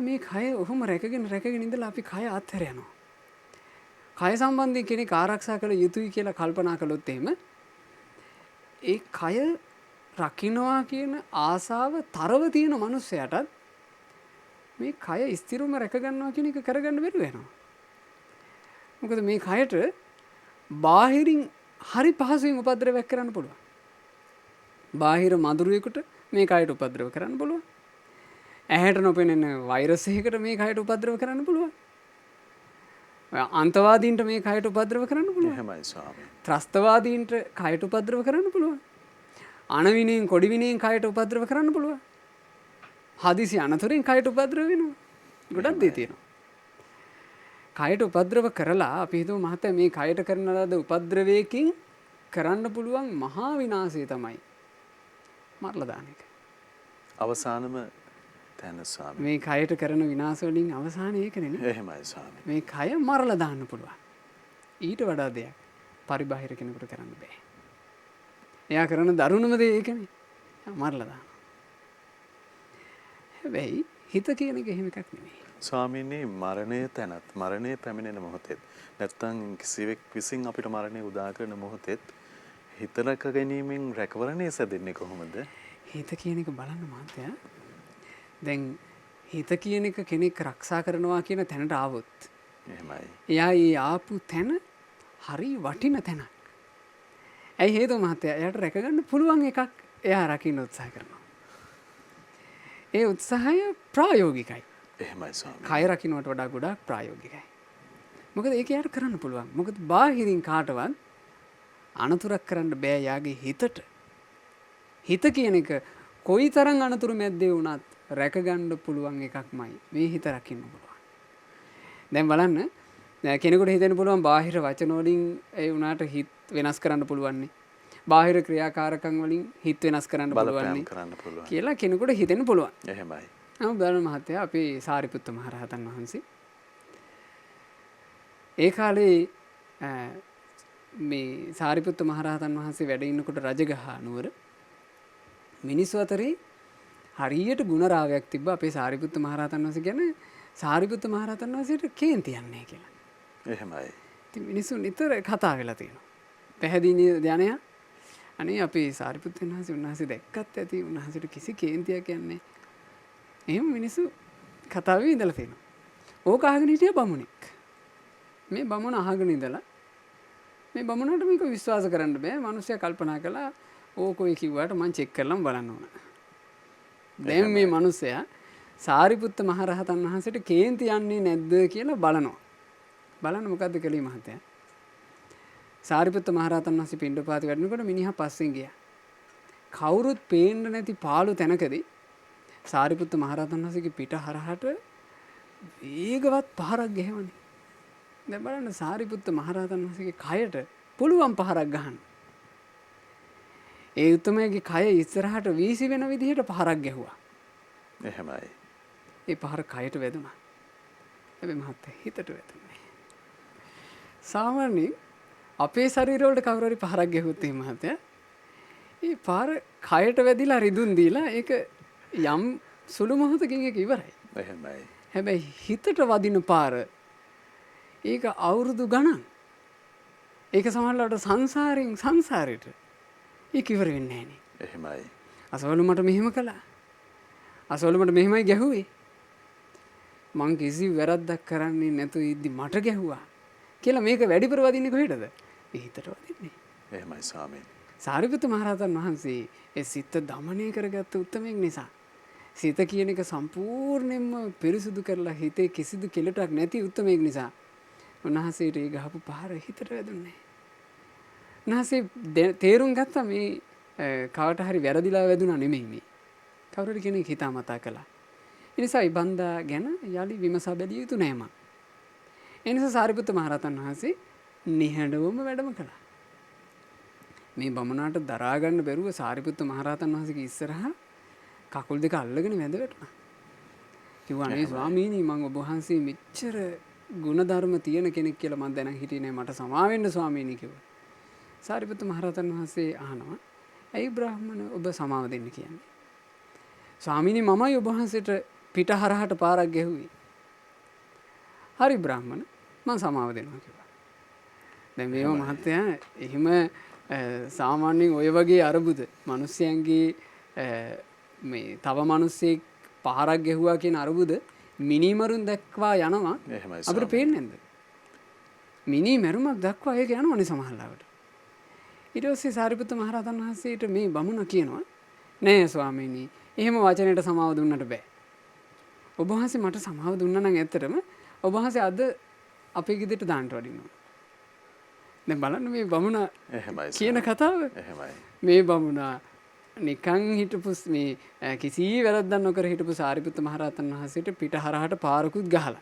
මේ කය ඔහොම රැකගෙන ඉඳලා අපි කය අත්හැර යනවා. කය සම්බන්ධයෙන් කෙනෙක් ආරක්ෂා කළ යුතුයි කියලා කල්පනා කළොත් එහෙම ඒ කය රකින්නවා කියන ආසාව තරව තියෙන මනුස්සයාටත් මේ කය ස්ථිරවම රැක ගන්නවා කියන එක කරගන්න බැරුව යනවා. මොකද මේ කයට බාහිරින් හරි පහසුවෙන් උපද්‍රවයක් කරන්න පුළුවන්. බාහිර මදුරුවෙකුට මේ කයට උපද්‍රව කරන්න පුළුවන්. ඇහැට නොපෙනෙන වෛරස් එකකට මේ කයට උපද්‍රව කරන්න පුළුවන්. අන්තවාදීන්ට මේ කයට උපද්‍රව කරන්න පුළුවන්. එහෙමයි ස්වාමීන්. ත්‍රස්තවාදීන්ට කයට උපද්‍රව කරන්න පුළුවන්. අනවිනයෙන් කොඩි විනයෙන් කයට උපද්‍රව කරන්න පුළුවන්. හදිසි අනතුරෙන් කයට උපද්‍රව වෙනවා. ගොඩක් දේ තියෙනවා. කයට උපද්‍රව කරලා අපි හිතුව මහත්තයා මේ කයට කරන ලද උපද්‍රවයකින් කරන්න පුළුවන් මහා විනාශය තමයි මරලා දාන එක. අවසානම තැන ස්වාමීන්. මේ කයට කරන විනාශ වලින් අවසානය ඒකනේ නේ. එහෙමයි ස්වාමීන්. මේ කය මරලා දාන්න පුළුවන්. ඊට වඩා දෙයක් පරිබාහිර කෙනෙකුට කරන්න බෑ. එයා කරන දරුණුම දේ ඒකනේ. මරලා දානවා. හැබැයි හිත කියන එක එහෙම එකක් නෙමෙයි. ස්වාමීනි මරණය තැනත් මරණය පැමිණෙන මොහොතෙත් නැත්තම් කිසිවෙක් විසින් අපිට මරණය උදා කරන මොහොතෙත් හිත රැක ගැනීමෙන් රැකවරණය සැදෙන්නේ කොහොමද? හිත කියන එක බලන්න මහත්තයා. දැන් හිත කියන එක කෙනෙක් ආරක්ෂා කරනවා කියන තැනට ආවොත් එහෙමයි. එයා ඒ ආපු තැන හරි වටින තැනක්. ඇයි හේතුව මහත්තයා? එයාට රැකගන්න පුළුවන් එකක් එයා රකින්න උත්සාහ කරනවා. ඒ උත්සාහය ප්‍රායෝගිකයි. එහෙමයි ස්වාමීනි. කය රකින්නට වඩා ගොඩාක් ප්‍රායෝගිකයි. මොකද ඒක එයාට කරන්න පුළුවන්. මොකද බාහිරින් කාටවත් අනතුරක් කරන්න බෑ යාගේ හිතට. හිත කියන එක කොයිතරම් අනතුරු මැද්දේ වුණත් රැකගන්න පුළුවන් එකක්මයි. මේ හිත රකින්න පුළුවන්. දැන් බලන්න කෙනෙකුට හිතෙන්න පුළුවන් බාහිර වචන වලින් ඒ උනාට හිත වෙනස් කරන්න පුළුවන් නේ. බාහිර ක්‍රියාකාරකම් වලින් හිත වෙනස් කරන්න පුළුවන් බලපෑම් නේ කරන්න පුළුවන්. කියලා කෙනෙකුට හිතෙන්න පුළුවන්. එහෙමයි. නමුත් බලන්න මහත්තයා අපේ සාරිපුත්ත මහරහතන් වහන්සේ ඒ කාලේ මේ සාරිපුත්ත මහරහතන් වහන්සේ වැඩ ඉන්නකොට රජගහ නුවර මිනිස්සු අතරේ හරියට ගුණරාවයක් තිබ්බ අපේ සාරිපුත්ත මහරහතන් වහන්සේ කියන්නේ සාරිපුත්ත මහරහතන් වහන්සේට කේන්ති යන්නේ කියලා. එහෙමයි. ඉතින් මිනිස්සු නිතර කතා වෙලා තියෙනවා. පැහැදිලි ධානය අනේ අපේ සාරිපුත්ත වහන්සේ දැක්කත් ඇති උන්වහන්සේට කිසි කේන්තියක් යන්නේ. එහෙම මිනිස්සු කතාවේ ඉඳලා තියෙනවා. ඕක අහගෙන හිටිය බමුණෙක්. මේ බමුණ අහගෙන ඉඳලා මේ බමුණට මේක විශ්වාස කරන්න බෑ. මිනිස්සයා කල්පනා කළා ඕකෝයි කිව්වට මම චෙක් කරලම බලන්න ඕන. දැන් මේ මිනිස්සයා සාරිපුත්ත මහරහතන් වහන්සේට කේන්ති යන්නේ නැද්ද කියලා බලනවා. බලන්න මොකද්ද කළේ මහත්තයා? සාරිපුත්ත මහරහතන් වහන්සේ පිණ්ඩපාතේ වැඩනකොට මිනිහා පස්සෙන් ගියා. කවුරුත් පේන්න නැති පාළු තැනකදී සාරිපුත්ත මහරහතන් වහන්සේගේ පිට හරහට වේගවත් පහරක් ගැහුවනේ. දැන් බලන්න සාරිපුත්ත මහරහතන් වහන්සේගේ කයට පුළුවන් පහරක් ගහන්න. ඒ උත්තමයාගේ කය ඉස්සරහට වීසි වෙන විදිහට පහරක් ගැහුවා. එහෙමයි. ඒ පහර කයට වැදුනා. හැබැයි මහත්තයා හිතට වැදුනේ. සාමාන්‍යයෙන් අපේ ශරීරවලට කවුරු හරි පහරක් ගැහුවොත් එහෙම මහත්තයා ඒ පාර කයට වැදිලා රිදුන් දීලා ඒක යම් සුළු මොහොතකින් ඒක ඉවරයි. එහෙමයි. හැබැයි හිතට වදින පාර ඒක අවුරුදු ගණන්. ඒක සමහරවිට සංසාරෙට ඒක ඉවර වෙන්නේ නැහනේ. එහෙමයි. අසවලු මට මෙහෙම කළා. අසවලු මට මෙහෙමයි ගැහුවේ. මං කිසි වැරද්දක් කරන්නේ නැතුව ඉද්දි මට ගැහුවා කියලා මේක වැඩිපුර වදින්නේ කොහෙටද? ඒ හිතට වදින්නේ. එහෙමයි ස්වාමීනි. සාරිපුත්ත මහරහතන් වහන්සේ ඒ සිත දමනය කරගත්ත උත්මයෙක් නිසා සිත කියන එක සම්පූර්ණයෙන්ම පිරිසුදු කරලා හිතේ කිසිදු කෙලෙටක් නැති උත්මයෙක් නිසා උන්වහන්සේට ඒ ගහපු පහර හිතට වැදුන්නේ. උන්වහන්සේ තේරුම් ගත්තා මේ කවට හරි වැරදිලා වැදුනා නෙමෙයි මේ. කවුරුද කෙනෙක් හිතාමතා කළා. ඒ නිසා ඉබන්දා ගැන යලි විමසා බැලිය යුතු නෑ මං. ඒ නිසා සාරිපුත්ත මහරහතන් වහන්සේ නිහඬවම වැඩම කළා. මේ බමුණාට දරා ගන්න බැරුව සාරිපුත්ත මහරහතන් වහන්සේගේ ඉස්සරහා කකුල් දෙක අල්ලගෙන වැඳ වැටුණා. කිව්වා අනේ ස්වාමීනි මම ඔබ වහන්සේ මෙච්චර ගුණධර්ම තියෙන කෙනෙක් කියලා මම දැනන් හිටියේ නෑ මට සමා වෙන්න ස්වාමීනි කිව්වා. සාරිපුත්ත මහරහතන් වහන්සේ අහනවා ඇයි බ්‍රාහ්මණ ඔබ සමාව දෙන්න කියන්නේ? ස්වාමීනි මමයි ඔබ වහන්සේට පිට හරහට පාරක් ගැහුවේ. හරි බ්‍රාහ්මණ මම සමාව දෙනවා කිව්වා. දැන් මේව මහත්තයා එහෙම සාමාන්‍යයෙන් ඔය වගේ අරබුද මිනිස්යන්ගේ මේ තව මිනිස්සෙක් පහරක් ගැහුවා කියන අරබුද මිනිමරුන් දක්වා යනවා අපිට පේන්නේ නැද්ද? මිනිමරුමක් දක්වා ඒක යනවනේ සමහරවිට. ඊට පස්සේ සාරිපුත්ත මහරහතන් වහන්සේට මේ බමුණ කියනවා නෑ ස්වාමීනි එහෙම වචනයට සමාව දුන්නට බෑ. ඔබ වහන්සේ මට සමාව දුන්නා නම් ඇත්තටම ඔබ වහන්සේ අද අපේ ගෙදරට දාන්න වඩිනවා. දැන් බලන්න මේ බමුණ කියන කතාව. මේ බමුණ නිකන් හිටපු මේ කිසි වැරද්දක් නොකර හිටපු සාරිපුත්ත මහරහතන් වහන්සේට පිට හරහට පාරකුත් ගහලා.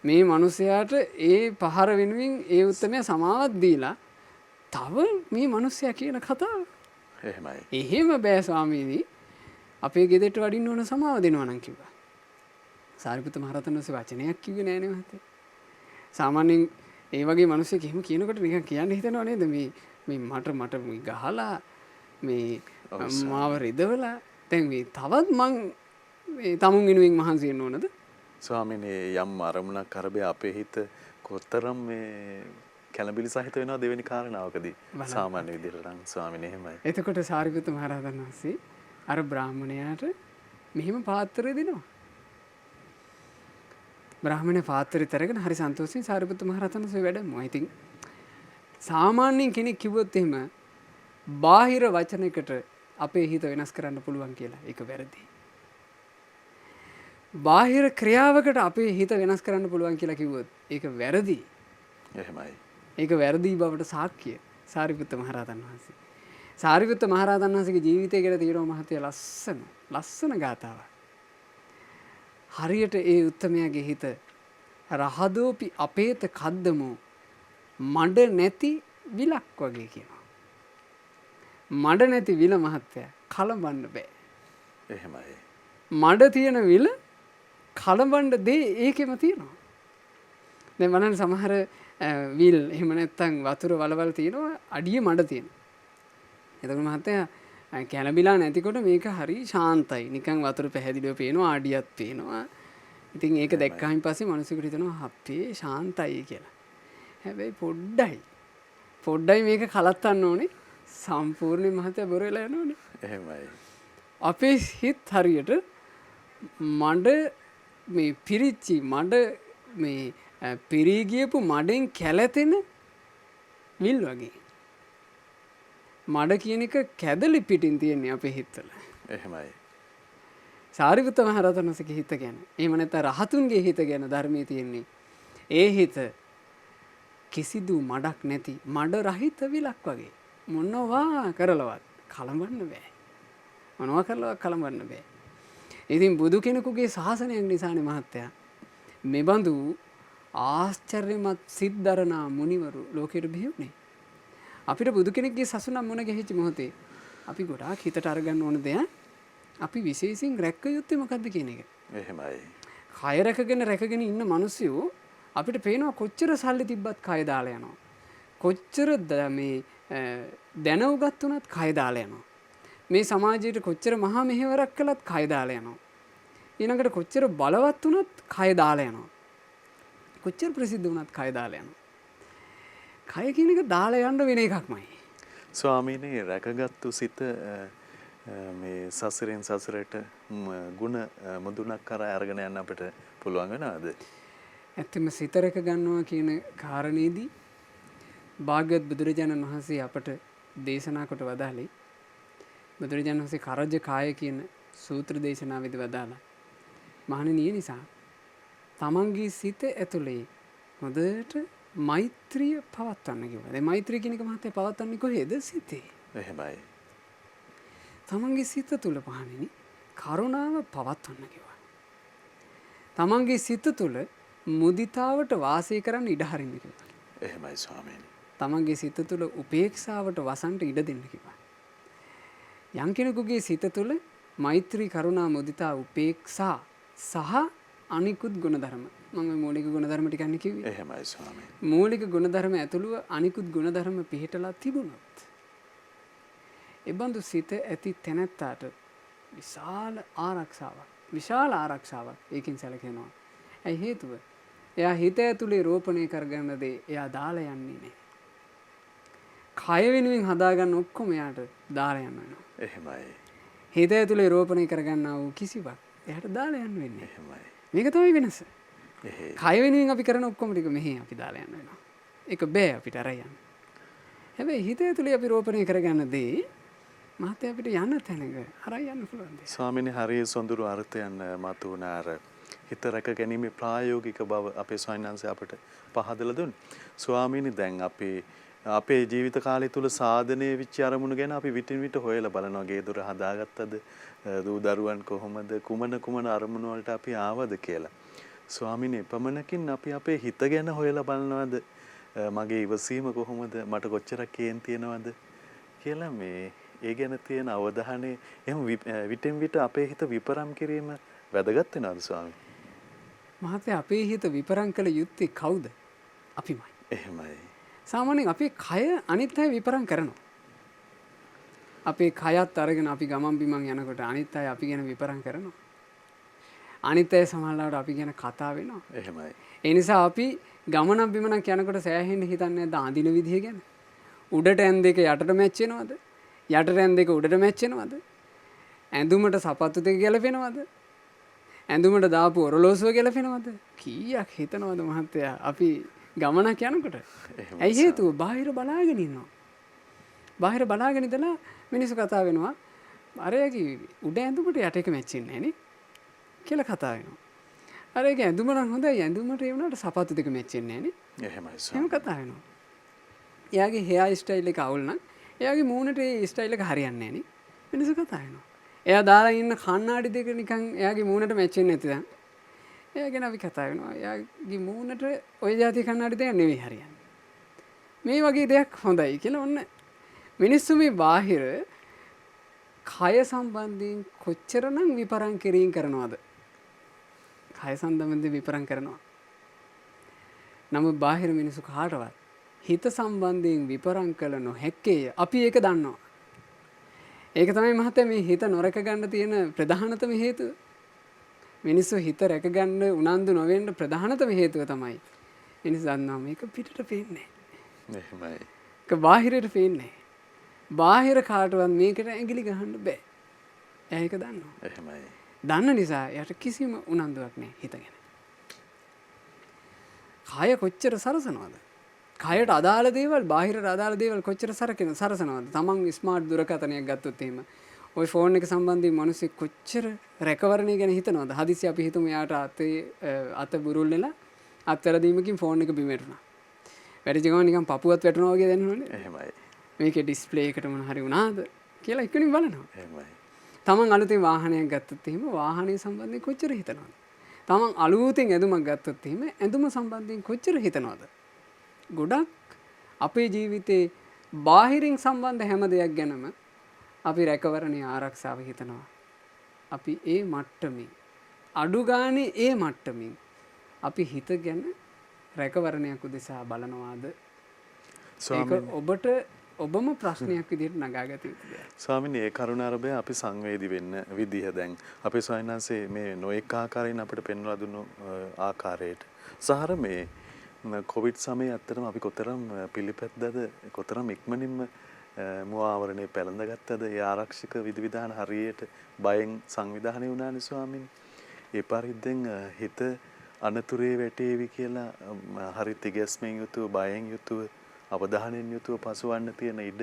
මේ මිනිසයාට ඒ පහර වෙනුවෙන් ඒ උත්තරමයා සමාවක් දීලා තව මේ මිනිසයා කියන කතාව. එහෙම බෑ ස්වාමීනි. අපේ ගෙදරට වඩින්න ඕන සමාව දෙනවා නම් කිව්වා. සාරිපුත්ත මහරහතන් වහන්සේ වචනයක් කිව්වේ නෑනේ මහත්තයා. සාමාන්‍යයෙන් ඒ වගේ මිනිස්සෙක් එහෙම කියනකොට නිකන් කියන්න හිතනවා නේද මේ මට මේ ගහලා මේ මාව රිදවලා දැන් මේ තවත් මං මේ තමුන් වෙනුවෙන් මහන්සි වෙන්න ඕනද? ස්වාමීනි යම් අරමුණක් කරබේ අපේ හිත කොතරම් මේ කැළඹිලි සහිත වෙනවා දෙවෙනි කාරණාවකදී සාමාන්‍ය විදිහට නම් ස්වාමීනි එහෙමයි. එතකොට සාරිපුත්ත මහරහතන් වහන්සේ අර බ්‍රාහ්මණයාට මෙහිම පාත්‍රය දෙනවා. බ්‍රාහ්මණය පාත්‍රය තරගෙන හරි සන්තෝෂයෙන් සාරිපුත්ත මහරහතන් වහන්සේ වැඩමුවා. ඉතින් සාමාන්‍යයෙන් කෙනෙක් කිව්වොත් එහෙම බාහිර වචනයකට අපේ හිත වෙනස් කරන්න පුළුවන් කියලා ඒක වැරදි. බාහිර ක්‍රියාවකට අපේ හිත වෙනස් කරන්න පුළුවන් කියලා කිව්වොත් ඒක වැරදි. එහෙමයි. ඒක වැරදි බවට සාක්ෂිය සාරිපුත්ත මහරහතන් වහන්සේ. සාරිපුත්ත මහරහතන් වහන්සේගේ ජීවිතය ගැන තියෙනවා මහත්තයා ලස්සන ගාථාවක්. හරියට ඒ උත්තමයාගේ හිත රහදෝපි අපේත කද්දමෝ මඩ නැති විලක් වගේ කියනවා. මඩ නැති විල මහත්තයා කලඹන්න බෑ. එහෙමයි. මඩ තියෙන විල කලඹන්න දේ ඒකෙම තියෙනවා. දැන් බලන්න සමහර විල් එහෙම නැත්තම් වතුර වලවල් තියෙනවා අඩිය මඩ තියෙනවා. එතකොට මහත්තයා කැළඹිලා නැතිකොට මේක හරි ශාන්තයි. නිකන් වතුර පැහැදිලිව පේනවා අඩියක් පේනවා. ඉතින් ඒක දැක්කයින් පස්සේ මිනිස්සුන්ට හිතෙනවා අපේ ශාන්තයි කියලා. හැබැයි පොඩ්ඩයි මේක කලත්තන්න ඕනේ. සම්පූර්ණයෙන් මහත්තයා බොර වෙලා යනෝනේ. එහෙමයි. අපේ හිත හරියට මඩ මේ පිරිච්චි මඩ මේ පිරී ගියපු මඩෙන් කැළතෙන විල් වගේ. මඩ කියන එක කැදලි පිටින් තියෙන්නේ අපේ හිතවල. එහෙමයි. සාරිපුත්ත මහරහතන් වහන්සේගේ හිත ගැන. එහෙම නැත්නම් රහතුන්ගේ හිත ගැන ධර්මයේ තියෙන්නේ. ඒ හිත කිසිදු මඩක් නැති මඩ රහිත විලක් වගේ. මොනවා කරලවත් කලඹන්න බෑ. මොනවා කරලවත් කලඹන්න බෑ. ඉතින් බුදු කෙනෙකුගේ ශාසනයක් නිසානේ මහත්තයා මෙබඳු ආශ්චර්යමත් සිද්දරණා මුනිවරු ලෝකෙට බිහි වුණේ. අපිට බුදු කෙනෙක්ගේ සසුනක් මුණ ගැහිච්ච මොහොතේ අපි ගොඩාක් හිතට අරගන්න ඕන දෙයක් අපි විශේෂයෙන් රැක්ක යුත්තේ මොකද්ද කියන එක. එහෙමයි. කය රැකගෙන ඉන්න මිනිස්සු අපිට පේනවා කොච්චර සල්ලි තිබ්බත් කය දාලා යනවා. කොච්චර මේ දැනුගත් උනත් කය දාලා යනවා. මේ සමාජයට කොච්චර මහා මෙහෙවරක් කළත් කය දාලා යනවා. ඊළඟට කොච්චර බලවත් උනත් කය දාලා යනවා. කොච්චර ප්‍රසිද්ධ වුණත් කය දාලා යනවා. කය කියන එක දාලා යන්න වෙන එකක්මයි. ස්වාමීනි රැකගත්තු සිත මේ සසරෙන් සසරට ಗುಣ මුදුනක් කරා අරගෙන යන්න අපිට පුළුවන් වෙනවද? ඇත්තම සිත රැක ගන්නවා කියන කාරණේදී භාග්‍යවත් බුදුරජාණන් වහන්සේ අපට දේශනා කොට වදාළේ බුදුරජාණන් වහන්සේ කරජ කාය කියන සූත්‍ර දේශනාවේදී වදාළා. මහණෙනි නිසා තමන්ගේ සිත ඇතුලේ හොඳට මෛත්‍රිය පවත්වන්න කිව්වා. දැන් මෛත්‍රිය කියන එක මහත්තයා පවත්වන්නේ කොහේද? සිතේ. එහෙමයි. තමන්ගේ සිත තුල පහණෙනි කරුණාව පවත්වන්න කිව්වා. තමන්ගේ සිත තුල මුදිතාවට වාසය කරන්න ඉඩ හරින්න කිව්වා. එහෙමයි ස්වාමීනි. තමන්ගේ සිත තුල උපේක්ෂාවට වසන්ට ඉඩ දෙන්න කිව්වා. යම් කෙනෙකුගේ සිත තුල මෛත්‍රී කරුණා මුදිතා උපේක්ෂා සහ අනිකුත් ගුණධර්ම. මම මූලික ගුණධර්ම ටිකක් කිව්වේ. එහෙමයි ස්වාමීනි. මූලික ගුණධර්ම ඇතුළුව අනිකුත් ගුණධර්ම පිහිටලා තිබුණොත් එබඳු සිත ඇති තැනැත්තාට විශාල ආරක්ෂාවක් ඒකින් සැලකෙනවා. ඇයි හේතුව? එයා හිත ඇතුලේ රෝපණය කරගන්න දේ එයා දාලා යන්නේ නැහැ. කය වෙනුවෙන් හදාගන්න ඔක්කොම එයාට දාලා යන්න වෙනවා. එහෙමයි. හිත ඇතුලේ රෝපණය කරගන්නා වූ කිසිවක් එයාට දාලා යන්න වෙන්නේ නැහැ. එහෙමයි. මේක තමයි වෙනස. එහෙ. කය වෙනුවෙන් අපි කරන ඔක්කොම ටික මෙහි අපි දාලා යන්න වෙනවා. ඒක බෑ අපිට අරන් යන්න. හැබැයි හිත ඇතුලේ අපි රෝපණය කරගන්න දේ මහත්තයා අපිට යන්න තැනක අරන් යන්න පුළුවන් දෙයක්. ස්වාමීනි හරිය සොඳුරු අර්ථයන් මතු වුණ අර හිත රැක ගැනීම ප්‍රායෝගික බව අපේ ස්වාමීන් අපිට පහදලා දුන්නේ. ස්වාමීනි දැන් අපේ ජීවිත කාලය තුල සාධනයේ විච අරමුණු ගැන අපි විටින් විට හොයලා බලනවා. ගේ දොර හදාගත්තද, දූ දරුවන් කොහොමද, කුමන අරමුණු වලට අපි ආවද කියලා. ස්වාමීනි එපමණකින් අපි අපේ හිත ගැන හොයලා බලනවද? මගේ ඉවසීම කොහොමද? මට කොච්චරක් කේන් තියනවද කියලා මේ ඒ ගැන තියෙන අවධානය එහෙම විටින් විට අපේ හිත විපරම් කිරීම වැදගත් වෙනවද ස්වාමී? මහත්තයා අපේ හිත විපරම් කළ යුත්තේ කවුද? අපිමයි. එහෙමයි. සාමාන්‍යයෙන් අපේ කය අනිත් අය විපරම් කරනවා. අපේ කයත් අරගෙන අපි ගමන් බිමන් යනකොට අනිත් අය අපි ගැන විපරම් කරනවා. අනිත් අය සමහරවිට අපි ගැන කතා වෙනවා. එහෙමයි. ඒ නිසා අපි ගමනක් බිමනක් යනකොට සෑහෙන්න හිතන්නේ නැද්ද අඳින විදිය ගැන? උඩට ඇන් දෙක යටට මැච් වෙනවද? යටට ඇන් දෙක උඩට මැච් වෙනවද? ඇඳුමට සපත්තු දෙක ගැලපෙනවද? ඇඳුමට දාපු ඔරලෝසුව ගැලපෙනවද? කීයක් හිතනවද මහත්තයා අපි ගමනක් යනකොට? ඇයි හේතුව? බාහිර බලාගෙන ඉන්නවා. බාහිර බලාගෙන ඉඳලා මිනිස්සු කතා වෙනවා. අරයාගේ උඩ ඇඳුමට යට එක මැච් වෙන්නේ නැහැ නේ කියලා කතා වෙනවා. අරයාගේ ඇඳුම නම් හොඳයි, ඇඳුමට ඒ වුණාට සපත්තු දෙක මැච් වෙන්නේ නැහැ නේ. එහෙමයි සර්. එහෙම කතා වෙනවා. එයාගේ හෙයා ස්ටයිල් එක අවුල් නම් එයාගේ මූණට ඒ ස්ටයිල් එක හරියන්නේ නැහැ නේ. මිනිස්සු කතා වෙනවා. එයා දාලා ඉන්න කණ්ණාඩි දෙක නිකන් එයාගේ මූණට මැච් වෙන්නේ නැති දැන්. එයා ගැන අපි කතා වෙනවා. එයාගේ මූණට ওই જાති කණ්ණාඩි දෙක නෙවෙයි හරියන්නේ. මේ වගේ දෙයක් හොඳයි කියලා ඔන්න මිනිස්සු මේ බාහිර කය සම්බන්ධයෙන් කොච්චරනම් විපරම් කිරීම කරනවද? කය සම්බන්ධයෙන් විපරම් කරනවා. නමුත් බාහිර මිනිස්සු කාටවත් හිත සම්බන්ධයෙන් විපරම් කළ නොහැක්කේය. අපි ඒක දන්නවා. ඒක තමයි මහත්තයා මේ හිත නොරක ගන්න තියෙන ප්‍රධානතම හේතුව. මිනිස්සු හිත රැක ගන්න උනන්දු නොවෙන්න ප්‍රධානතම හේතුව තමයි මිනිස්සු දන්නවා මේක පිටට පේන්නේ නැහැ. එහෙමයි. ඒක බාහිරට පේන්නේ නැහැ. බාහිර කාටවත් මේකට ඇඟිලි ගහන්න බෑ. එයා ඒක දන්නවා. එහෙමයි. දන්න නිසා එයාට කිසිම උනන්දුවක් නැහැ හිත ගැන. කය කොච්චර සරසනවද? කයට අදාළ දේවල් බාහිරට අදාළ දේවල් කොච්චර සරසනවද? තමන් ස්මාර්ට් දුරකථනයක් ගත්තොත් එහෙම ওই ෆෝන් එක සම්බන්ධයෙන් මිනිස්සු කොච්චර රැකවරණය ගැන හිතනවද? හදිස්සි අපි හිතමු එයාට අත බුරුල් වෙලා අත්වැරදීමකින් ෆෝන් එක බිම වැටුණා. වැටිච්ච ගමන් නිකන් පපුවත් වැටෙනවා වගේ දැනෙනවනේ. එහෙමයි. මේකේ ඩිස්ප්ලේ එකට මොන හරි වුණාද කියලා ඉක්මනින් බලනවා. එහෙමයි. තමන් අලුතෙන් වාහනයක් ගත්තොත් එහෙම වාහනේ සම්බන්ධයෙන් කොච්චර හිතනවද? තමන් අලුතෙන් ඇඳුමක් ගත්තොත් එහෙම ඇඳුම සම්බන්ධයෙන් කොච්චර හිතනවද? ගොඩක් අපේ ජීවිතේ බාහිරින් සම්බන්ධ හැම දෙයක් ගැනම අපි රැකවරණයේ ආරක්ෂාව හිතනවා. අපි ඒ මට්ටමින් අඩු ගානේ ඒ මට්ටමින් අපි හිත ගැන රැකවරණයක් උදෙසා බලනවාද? ඒක ඔබට ඔබම ප්‍රශ්නයක් විදිහට නගාගත යුතු දෙයක්. ස්වාමීනි ඒ කරුණාරබය අපි සංවේදී වෙන්න විදිහ දැන් අපේ ස්වාමීන්වහන්සේ මේ නොඑක ආකාරයෙන් අපිට පෙන්වලා දුන්නු ආකාරයට සහර මේ කොවිඩ් සමයේ ඇත්තටම අපි කොතරම් පිළිපැද්දද කොතරම් ඉක්මනින්ම මුවාවරණේ පැලඳගත්තද ඒ ආරක්ෂක විධිවිධාන හරියට බයෙන් සංවිධානය වුණානේ ස්වාමීනි. ඒ පරිද්දෙන් හිත අනතුරේ වැටේවි කියලා හරි තිගැස්මෙන් යුතුව බයෙන් යුතුව අවධානයෙන් යුතුව පසුවන්න තියෙන ඉඩ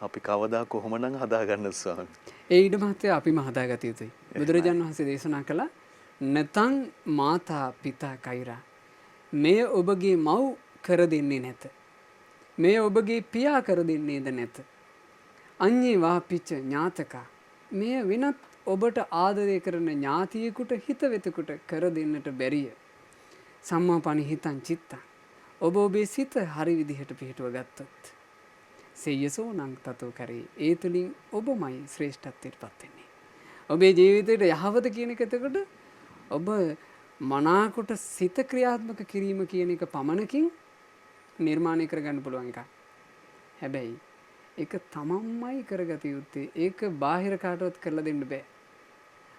අපි කවදා කොහොමනම් හදාගන්න ස්වාමී. ඒ ඉඩ මහත්තයා අපිම හදාගත යුතුයි. බුදුරජාණන් වහන්සේ දේශනා කළා නතං මාතා පිතා කෛරා මේ ඔබගේ මව් කර දෙන්නේ නැත. මේ ඔබගේ පියා කර දෙන්නේද නැත. අඤ්ඤේ වාපිච්ච ඥාතකා මේ වෙනත් ඔබට ආදරය කරන ඥාතියෙකුට හිතවෙතෙකුට කර දෙන්නට බැරිය. සම්මාපනි හිතං චිත්තං ඔබ ඔබේ සිත හරි විදිහට පිහිටුව ගත්තොත් සෙය්‍යසෝ නං තතෝ කරේ ඒ තුලින් ඔබමයි ශ්‍රේෂ්ඨත්වයට පත් වෙන්නේ. ඔබේ ජීවිතයට යහපත කියන එක එතකොට ඔබ මනාකොට සිත ක්‍රියාත්මක කිරීම කියන එක පමණකින් නිර්මාණය කරගන්න පුළුවන් එකක්. හැබැයි ඒක තමන්මයි කරගත යුත්තේ. ඒක බාහිර කාටවත් කරලා දෙන්න බෑ.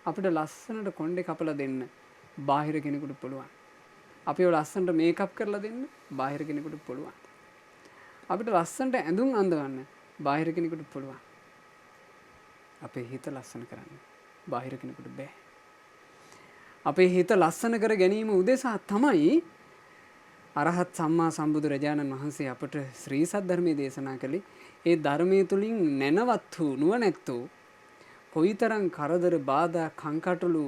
අපිට ලස්සනට කොණ්ඩේ කපලා දෙන්න බාහිර කෙනෙකුට පුළුවන්. අපිව ලස්සනට මේකප් කරලා දෙන්න බාහිර කෙනෙකුට පුළුවන්. අපිට ලස්සනට ඇඳුම් අඳවන්න බාහිර කෙනෙකුට පුළුවන්. අපේ හිත ලස්සන කරන්න බාහිර කෙනෙකුට බෑ. අපේ හිත ලස්සන කර ගැනීම උදෙසා තමයි අරහත් සම්මා සම්බුදුරජාණන් වහන්සේ අපට ශ්‍රී සද්ධර්මයේ දේශනා කළේ. ඒ ධර්මයේ තුලින් නැනවත් වූ නුවණැත්තෝ කොයිතරම් කරදර බාධා කංකටොළු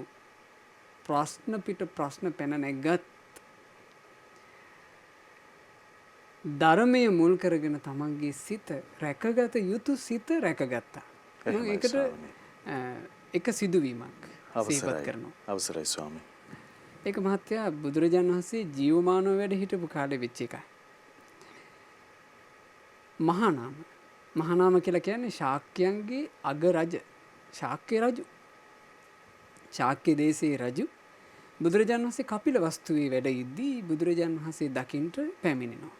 ප්‍රශ්න පිට ප්‍රශ්න පැන නැගත් ධර්මයේ මුල් කරගෙන තමන්ගේ සිත රැකගත යුතු සිත රැකගත්තා. ඒකට එක සිදුවීමක් සිහිපත් කරනවා. අවසරයි ස්වාමී. ඒක මහත්තයා බුදුරජාණන් වහන්සේ ජීවමානව වැඩ හිටපු කාලේ වෙච්ච එකයි. මහානාම මහානාම කියලා කියන්නේ ශාක්‍යයන්ගේ අග රජ. ශාක්‍ය රජු. ශාක්‍ය දේශයේ රජු බුදුරජාණන් වහන්සේ කපිලවස්තුවේ වැඩ ඉද්දී බුදුරජාණන් වහන්සේ දකින්ට පැමිණෙනවා.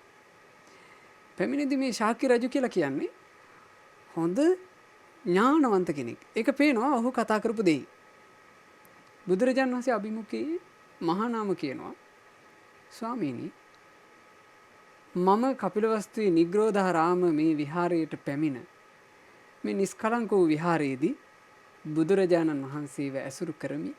පැමිණෙද්දී මේ ශාක්‍ය රජු කියලා කියන්නේ හොඳ ඥානවන්ත කෙනෙක්. ඒක පේනවා ඔහු කතා කරපු දෙයි. බුදුරජාණන් වහන්සේ අභිමුඛයේ මහානාම කියනවා ස්වාමීනි මම කපිලවස්තුවේ නිග්‍රෝධාරාම මේ විහාරයට පැමිණ මේ නිස්කලංක වූ විහාරයේදී බුදුරජාණන් වහන්සේව ඇසුරු කරමි.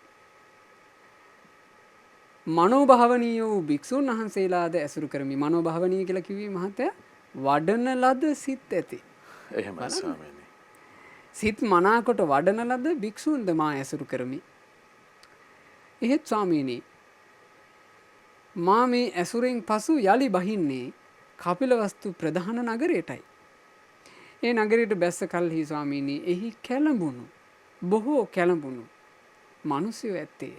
මනෝභාවනීය වූ භික්ෂුන් වහන්සේලාද ඇසුරු කරමි. මනෝභාවනීය කියලා කිව්වේ මහත්තයා වඩන ලද සිත් ඇති. එහෙමයි ස්වාමීනි. සිත් මනාකොට වඩන ලද භික්ෂුන්ද මා ඇසුරු කරමි. එහෙත් ස්වාමීනි මා මේ ඇසුරෙන් පසු යලි බහින්නේ කපිලවස්තු ප්‍රධාන නගරයටයි. ඒ නගරයට බැස්ස කල්හි ස්වාමීනි එහි කැළඹුණු බොහෝ කැළඹුණු මිනිස්සු ඇත්තේ.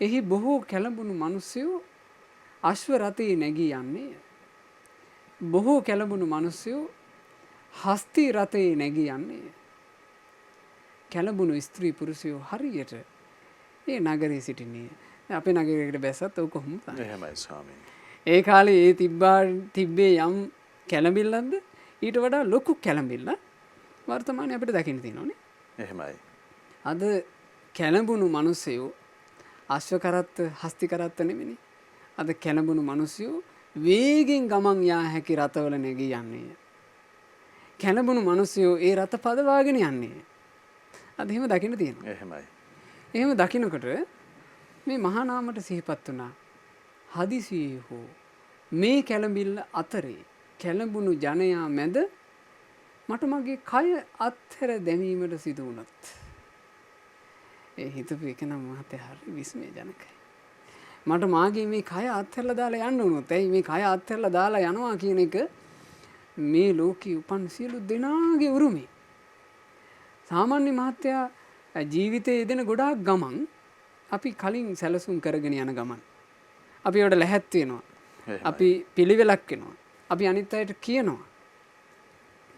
එහි බොහෝ කැළඹුණු මිනිස්සු අශ්ව රථයේ නැගී යන්නේ. බොහෝ කැළඹුණු මිනිස්සු හස්ති රථයේ නැගී යන්නේ. කැළඹුණු ස්ත්‍රී පුරුෂයෝ හරියට ඒ නගරේ සිටින්නේ. අපේ නගරයකට බැස්සත් ඔව් කොහොමද? එහෙමයි ස්වාමීනි. ඒ කාලේ ඒ තිබ්බේ යම් කැළඹිල්ලක්ද ඊට වඩා ලොකු කැළඹිල්ල වර්තමානයේ අපිට දකින්න තියෙනවානේ. එහෙමයි. අද කැළඹුණු මිනිස්සයෝ අශ්ව කරත්ත හස්ති කරත්ත නෙමෙයි. අද කැළඹුණු මිනිස්සයෝ වේගෙන් ගමන් යා හැකි රථවල නැගී යන්නේ. කැළඹුණු මිනිස්සයෝ ඒ රථ පදවාගෙන යන්නේ. අද එහෙම දකින්න තියෙනවා. එහෙමයි. එහෙම දකින්නකොට මේ මහා නාමයට සිහිපත් වුණා. හදිසියේ හෝ මේ කැළඹිල්ල අතරේ කැළඹුණු ජනයා මැද මට මගේ කය අත්හැර දැමීමට සිදු වුණත් ඒ හිතපු එක නම් මහත්තයා හරි විස්මයජනකයි. මට මාගේ මේ කය අත්හැරලා දාලා යන්න වුණොත් ඇයි මේ කය අත්හැරලා දාලා යනවා කියන එක මේ ලෝකේ උපන් සියලු දෙනාගේ උරුමේ. සාමාන්‍ය මහත්තයා ජීවිතයේ යෙදෙන ගොඩාක් ගමන් අපි කලින් සැලසුම් කරගෙන යන ගමන්. අපි ඒවට ලැහැත් වෙනවා. අපි පිළිවෙලක් වෙනවා. අපි අනිත් අයට කියනවා.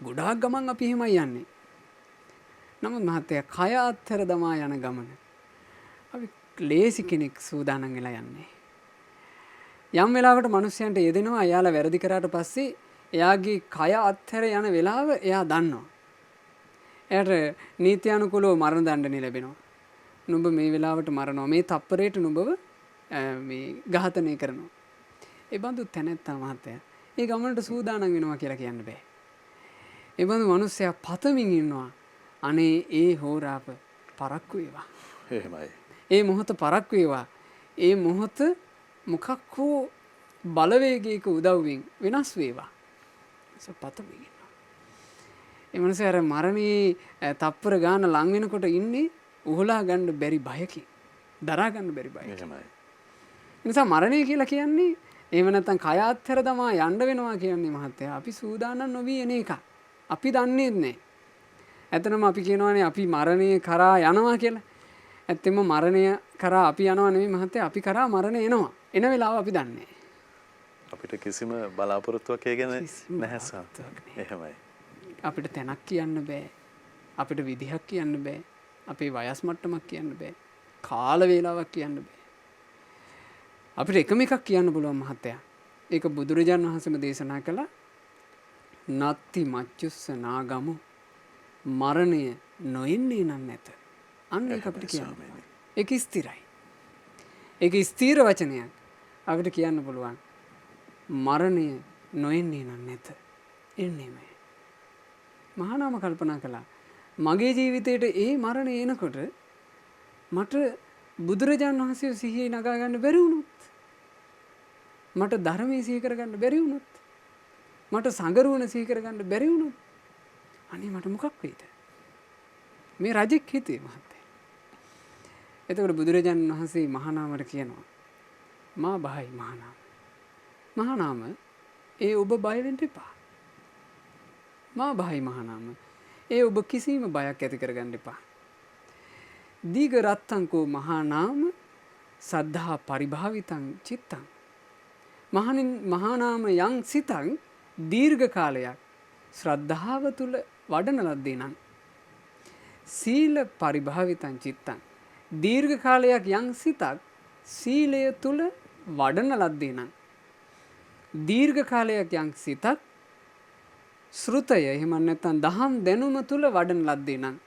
ගොඩාක් ගමන් අපි එහෙමයි යන්නේ. නමුත් මහත්තයා කය අත්හැර දමා යන ගමන අපි ලේසි කෙනෙක් සූදානම් වෙලා යන්නේ. යම් වෙලාවකට මිනිස්සුන්ට යෙදෙනවා එයාලා වැරදි කරාට පස්සේ එයාගේ කය අත්හැර යන වෙලාව එයා දන්නවා. එයාට නීත්‍යානුකූලව මරණ දඬුවම් ලැබෙනවා. නුඹ මේ වෙලාවට මරනවා. මේ තප්පරයට නුඹව මේ ඝාතනය කරනවා. ඒ බඳු තැනැත්තා මහත්තයා ඒ ගමනට සූදානම් වෙනවා කියලා කියන්න බෑ. ඒ බඳු මිනිස්සයා පතමින් ඉන්නවා. අනේ ඒ හෝරාප පරක්කු වේවා. එහෙමයි. ඒ මොහොත පරක්කු වේවා. ඒ මොහොත මොකක් හෝ බලවේගයක උදව්වෙන් වෙනස් වේවා. පතමින් ඉන්නවා. ඒ මිනිස්සයා අර මරණේ තප්පර ගාන ලං වෙනකොට ඉන්නේ උහුලා ගන්න බැරි බයකින්. දරා ගන්න බැරි බයකින්. එහෙමයි. ඒ නිසා මරණය කියලා කියන්නේ එහෙම නැත්නම් කය අත්හැර දමා යන්න වෙනවා කියන්නේ මහත්තයා අපි සූදානම් නොවී එන එක. අපි දන්නේ නැහැ. ඇත්තටම අපි කියනවානේ අපි මරණය කරා යනවා කියලා. ඇත්තෙම මරණය කරා අපි යනවා නෙමෙයි මහත්තයා අපි කරා මරණය එනවා. එන වෙලාව අපි දන්නේ අපිට කිසිම බලාපොරොත්තුවක් ඒ ගැන නැහැ සාත්. එහෙමයි. අපිට තැනක් කියන්න බෑ. අපිට විදිහක් කියන්න බෑ. අපේ වයස් මට්ටමක් කියන්න බෑ. කාල වේලාවක් කියන්න බෑ. අපිට එකම එකක් කියන්න පුළුවන් මහත්තයා. ඒක බුදුරජාණන් වහන්සේම දේශනා කළා. නත්ති මච්චුස්ස නාගමු මරණය නොෙන්නේ නම් නැත. අන්න ඒක අපිට කියන්න පුළුවන්. ඒක ස්ථිරයි. ඒක ස්ථීර වචනයක්. අපිට කියන්න පුළුවන් මරණය නොෙන්නේ නම් නැත. එන්නේම. මහානාම කල්පනා කළා. මගේ ජීවිතේට ඒ මරණය එනකොට මට බුදුරජාණන් වහන්සේ සිහියේ නගා ගන්න බැරි වුණොත්, මට ධර්මයේ සිහි කරගන්න බැරි වුණොත්, මට සංගරුවන සිහි කරගන්න බැරි වුණොත්, අනේ මට මොකක් වෙයිද? මේ රජෙක් හිතේ මහත්තයා. එතකොට බුදුරජාණන් වහන්සේ මහානාමට කියනවා මා බහයි මහානාම. මහානාම ඒ ඔබ බය වෙන්න එපා. මා බහයි මහානාම ඒ ඔබ කිසිම බයක් ඇති කරගන්න එපා. දීඝ රත්තංකෝ මහානාම සද්ධා පරිභාවිතං චිත්තං. මහානාම යං සිතං දීර්ඝ කාලයක් ශ්‍රද්ධාව තුල වඩන ලද්දේ නම් සීල පරිභාවිතං චිත්තං. දීර්ඝ කාලයක් යං සිතක් සීලය තුල වඩන ලද්දේ නම් දීර්ඝ කාලයක් යං සිතක් ශ්‍රුතය එහෙම නැත්නම් දහම් දැනුම තුල වඩන ලද්දේ නම්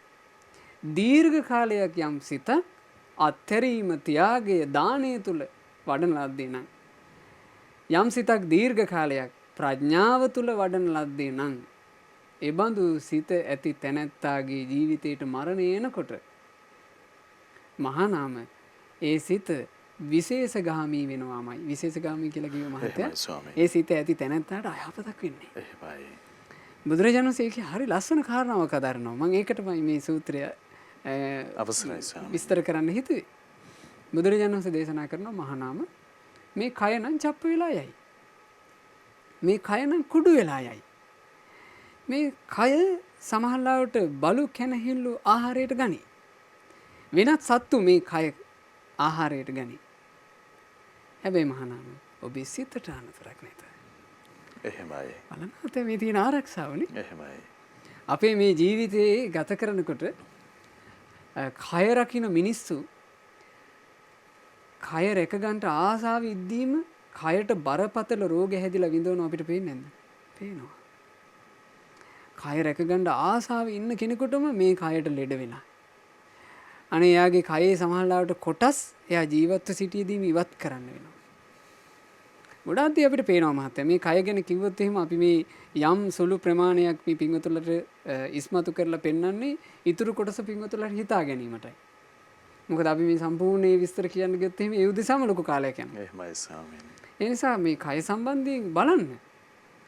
දීර්ඝ කාලයක් යම් සිතක් අත්හැරීම ත්‍යාගය දානය තුල වඩන ලද්දේ නම් යම් සිතක් දීර්ඝ කාලයක් ප්‍රඥාව තුල වඩන ලද්දේ නම් ඒ බඳු සිත ඇති තැනැත්තාගේ ජීවිතයට මරණය එනකොට මහානාම ඒ සිත විශේෂගාමී වෙනවාමයි. විශේෂගාමී කියලා කියව මහත්තයා ඒ සිත ඇති තැනැත්තාට අයහපතක් වෙන්නේ. එහෙමයි. බුදුරජාණන් වහන්සේ හරි ලස්සන කාරණාවක් අදාරනවා. මම ඒකටමයි මේ සූත්‍රය අවසරයි ස්වාමී. විස්තර කරන්න හිතුවේ. බුදුරජාණන් වහන්සේ දේශනා කරනවා මහානාම මේ කය නම් චප්ප වෙලා යයි. මේ කය නම් කුඩු වෙලා යයි. මේ කය සමහරවිට බලු කැනහිල්ලු ආහාරයට ගනි. වෙනත් සත්තු මේ කය ආහාරයට ගනි. හැබැයි මහානාම ඔබේ සිතට අනතුරක් නැත. එහෙමයි. බලන්න මේ තියෙන ආරක්ෂාවනේ. එහෙමයි. අපේ මේ ජීවිතේ ගත කරනකොට කය රකින්න මිනිස්සු කය රැක ගන්නට ආසාව ඉද්දීම කයට බරපතල රෝග හැදිලා විඳවන අපිට පේන්නේ නැද්ද? පේනවා. කය රැක ගන්න ආසාව ඉන්න කෙනෙකුටම මේ කයට ලෙඩ වෙලා. අනේ එයාගේ කයේ සමහරවිට කොටස් එයා ජීවත්ව සිටියේදීම ඉවත් කරන්න වෙනවා. ගොඩාක් දේ අපිට පේනවා මහත්තයා. මේ කය ගැන කිව්වොත් එහෙම අපි මේ යම් සුළු ප්‍රමාණයක් මේ පින්වතුන්ලට ඉස්මතු කරලා පෙන්වන්නේ ඊතුරු කොටස පින්වතුන්ලට හිතා ගැනීමටයි. මොකද අපි මේ සම්පූර්ණ විස්තර කියන්න ගියොත් එහෙම ඒ උදෙසාම ලොකු කාලයක් යනවා. එහෙමයි ස්වාමීනි. ඒ නිසා මේ කය සම්බන්ධයෙන් බලන්න.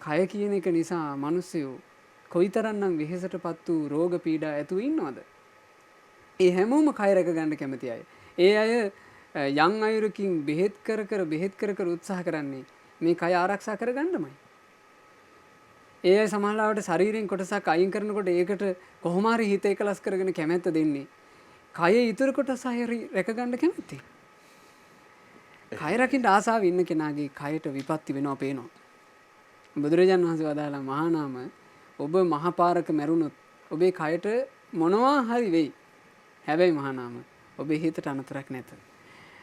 කය කියන එක නිසා මිනිස්සු කොයිතරම්නම් වෙහෙසටපත් වූ රෝග පීඩා ඇතුව ඉන්නවද? ඒ හැමෝම කය රැක ගන්න කැමති අය. ඒ අය යම් අයුරකින් බෙහෙත් කර උත්සාහ කරන්නේ මේ කය ආරක්ෂා කරගන්නමයි. ඒ අය සමහරවිට ශරීරයෙන් කොටසක් අයින් කරනකොට ඒකට කොහොම හරි හිත එකලස් කරගෙන කැමැත්ත දෙන්නේ. කයේ ඉතුරු කොටස රැක ගන්න කැමැති. කය රකින්න ආසාව ඉන්න කෙනාගේ කයට විපත්ති වෙනවා පේනවා. බුදුරජාණන් වහන්සේ වදාළා මහානාම ඔබ මහපාරක මැරුණොත් ඔබේ කයට මොනවා හරි වෙයි. හැබැයි මහානාම ඔබේ හිතට අනතුරක් නැත.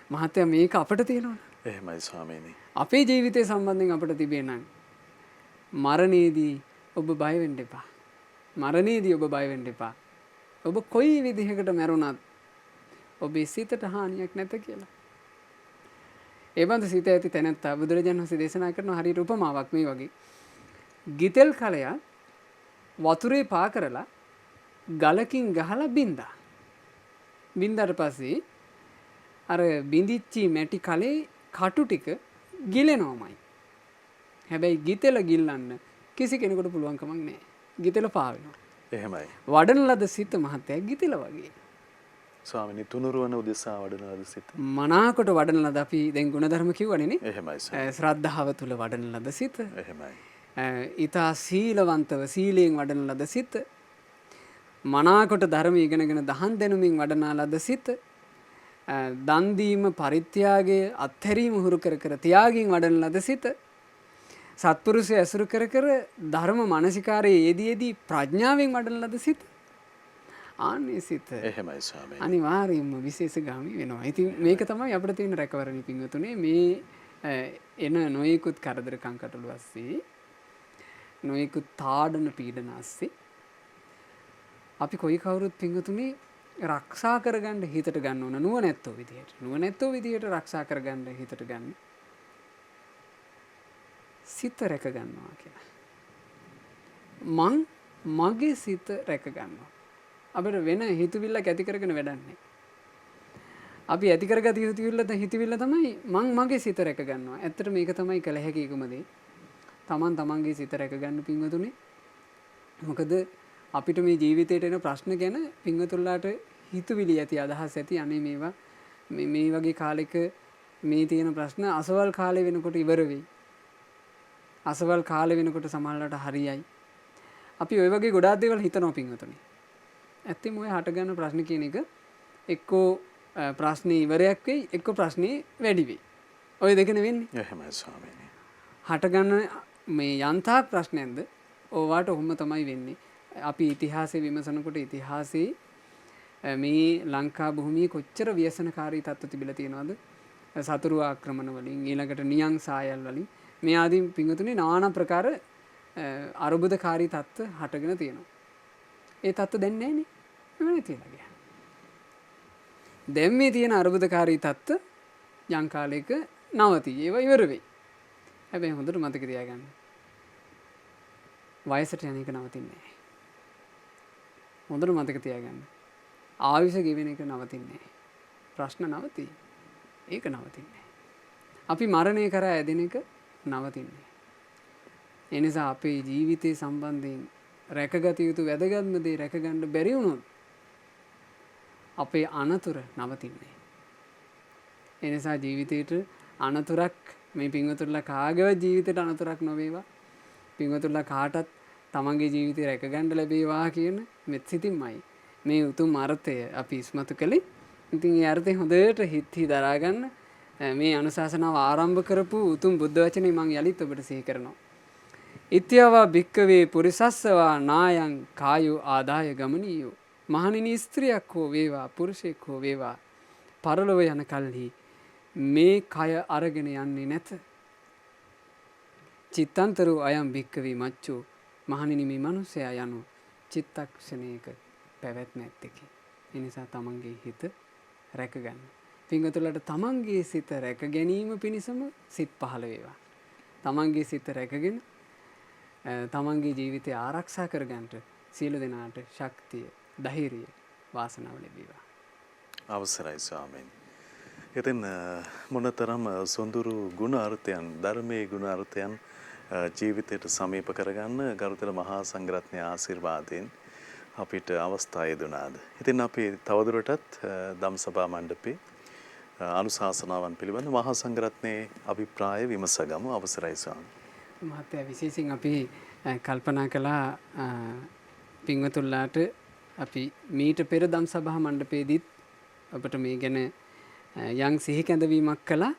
මහත්තයා මේක අපට තියෙනවනේ. එහෙමයි ස්වාමීනි. අපේ ජීවිතය සම්බන්ධයෙන් අපට තිබේ නම් මරණයේදී ඔබ බය වෙන්න එපා. මරණයේදී ඔබ බය වෙන්න එපා. ඔබ කොයි විදිහකට මැරුණත් ඔබේ සිතට හානියක් නැත කියලා. ඒ බඳු සිත ඇති තැනැත්තා බුදුරජාණන් වහන්සේ දේශනා කරන හරියට උපමාවක් මේ වගේ. ගිතෙල් කලයක් වතුරේ පා කරලා ගලකින් ගහලා බින්දා. බින්දාට පස්සේ අර බින්දිච්චි මැටි කලේ කටු ටික ගිලෙනවමයි. හැබැයි ගිතෙල ගිල්ලන්න කිසි කෙනෙකුට පුළුවන් කමක් නැහැ. ගිතෙල පාවෙනවා. එහෙමයි. වඩන ලද සිත මහත්තයා ගිතෙල වගේ. ස්වාමීනි තුනුරුවන උදෙසා වඩන ලද සිත. මනාකොට වඩන ලද අපි දැන් ගුණධර්ම කිව්වනේ නේ. එහෙමයි. ශ්‍රද්ධාව තුල වඩන ලද සිත. එහෙමයි. ඊතා සීලවන්තව සීලයෙන් වඩන ලද සිත. මනාකොට ධර්ම ඉගෙනගෙන දහම් දැනුමින් වඩනා ලද සිත. දන් දීම පරිත්‍යාගය අත්හැරීම හුරු කර ත්‍යාගයෙන් වඩන ලද සිත. සත්පුරුෂය ඇසුරු කර ධර්ම මානසිකාරයේ යෙදී ප්‍රඥාවෙන් වඩන ලද සිත. ආන්නේ සිත එහෙමයි ස්වාමීනි. අනිවාර්යයෙන්ම විශේෂගාමී වෙනවා. ඉතින් මේක තමයි අපිට තියෙන රැකවරණය පින්වතුනේ. මේ එන නොයෙකුත් කරදර කංකටොළු ඇස්සේ නොයෙකුත් තාඩන පීඩන ඇස්සේ අපි කොයි කවුරුත් පින්වතුනේ රක්ෂා කරගන්න හිතට ගන්න ඕන නුවණැත්තෝ විදියට. නුවණැත්තෝ විදියට රක්ෂා කරගන්න හිතට ගන්න. සිත රැක ගන්නවා කියලා. මගේ සිත රැක ගන්නවා. අපිට වෙන හිතවිල්ලක් ඇති කරගෙන වැඩක් නැහැ. අපි ඇති කරගත යුතු හිතවිල්ල තමයි මගේ සිත රැක ගන්නවා. ඇත්තට මේක තමයි කළ හැකි එකම දේ. තමන්ගේ සිත රැක ගන්න පින්වතුනේ. මොකද අපිට මේ ජීවිතේට එන ප්‍රශ්න ගැන පින්වතුන්ලාට හිතවිලි ඇති අදහස් ඇති අනේ මේවා මේ වගේ කාලෙක මේ තියෙන ප්‍රශ්න අසවල් කාලේ වෙනකොට ඉවර වෙයි. අසවල් කාලේ වෙනකොට සමහරවිට හරියයි. අපි ওই වගේ ගොඩාක් දේවල් හිතනවා පින්වතුනි. ඇත්තම ඔය හට ගන්න ප්‍රශ්න කියන එක එක්කෝ ප්‍රශ්නේ ඉවරයක් වෙයි එක්කෝ ප්‍රශ්නේ වැඩි වෙයි. ඔය දෙක නෙවෙන්නේ. එහෙමයි ස්වාමීනි. හට ගන්න මේ යන්තාක් ප්‍රශ්නයක්ද ඕවාට ඔහොම තමයි වෙන්නේ. අපි ඉතිහාසය විමසනකොට ඉතිහාසයේ මේ ලංකා භූමියේ කොච්චර ව්‍යසනකාරී තත්ත්ව තිබිලා තියෙනවද? සතුරු ආක්‍රමණ වලින් ඊළඟට නියං සායල් වලින් මේ ආදී පිංගුතුනේ নানা ප්‍රකාර අරුබුදකාරී තත්ත්ව හටගෙන තියෙනවා. ඒ තත්ත්ව දැන් නැහැනේ. එමනේ තියලා ගියා. දැන් මේ තියෙන අරුබුදකාරී තත්ත්ව යම් කාලයක නවතී. ඒව ඉවර වෙයි. හැබැයි හොඳට මතක තියාගන්න. වයසට යන එක නවතින්නේ නැහැ. හොඳට මතක තියාගන්න. ආයුෂ ගෙවෙන එක නවතින්නේ නැහැ. ප්‍රශ්න නවතී. ඒක නවතින්නේ නැහැ. අපි මරණය කරා ඇදෙන එක නවතින්නේ. ඒ නිසා අපේ ජීවිතේ සම්බන්ධයෙන් රැකගත යුතු වැදගත්ම දේ රැකගන්න බැරි වුණොත් අපේ අනතුර නවතින්නේ. ඒ නිසා ජීවිතේට අනතුරක් මේ පින්වතුන්ලා කාගේවත් ජීවිතේට අනතුරක් නොවේවා. පින්වතුන්ලා කාටත් තමන්ගේ ජීවිතේ රැකගන්න ලැබේවා කියන මෙත් සිතින්මයි මේ උතුම් අර්ථය අපි ඉස්මතු කළේ. ඉතින් ඒ අර්ථය හොඳට හිතෙහි දරා ගන්න මේ අනුශාසනාව ආරම්භ කරපු උතුම් බුද්ධ වචනේ මම යලිත් ඔබට සිහි කරනවා. ඉත්‍යවා භික්කවේ පුරිසස්සවා නායං කායෝ ආදාය ගමනීයෝ. මහණෙනි ස්ත්‍රියක් හෝ වේවා පුරුෂයෙක් හෝ වේවා පරලොව යන කල්හි මේ කය අරගෙන යන්නේ නැත. චිත්තන්තරෝ අයම් භික්කවේ මච්චෝ. මහණෙනි මේ මිනිසයා යනු චිත්තක්ෂණයක පැවැත්ම ඇත්තකි. ඒ නිසා තමන්ගේ හිත රැකගන්න. පින්වතුන්ලාට තමන්ගේ සිත රැක ගැනීම පිණිසම සිත් පහළ වේවා. තමන්ගේ සිත රැකගෙන තමන්ගේ ජීවිතය ආරක්ෂා කරගන්නට සියලු දෙනාට ශක්තිය, ධෛර්යය, වාසනාව ලැබේවා. අවසරයි ස්වාමීනි. ඉතින් මොනතරම් සොඳුරු ගුණ අර්ථයන් ධර්මයේ ගුණ අර්ථයන් ජීවිතයට සමීප කරගන්න ගරුතර මහා සංඝරත්නයේ ආශිර්වාදයෙන් අපිට අවස්ථාව ලැබුණාද. ඉතින් අපි තවදුරටත් ධම්සභා මණ්ඩපේ අනුශාසනාවන් පිළිබඳ මහා සංඝරත්නයේ අභිප්‍රාය විමසගමු. අවසරයි ස්වාමී. මහත්තයා විශේෂයෙන් අපි කල්පනා කළා පින්වතුන්ලාට අපි මීට පෙර ධම්සභා මණ්ඩපයේදීත් අපිට මේ ගැන යම් සිහි කැඳවීමක් කළා.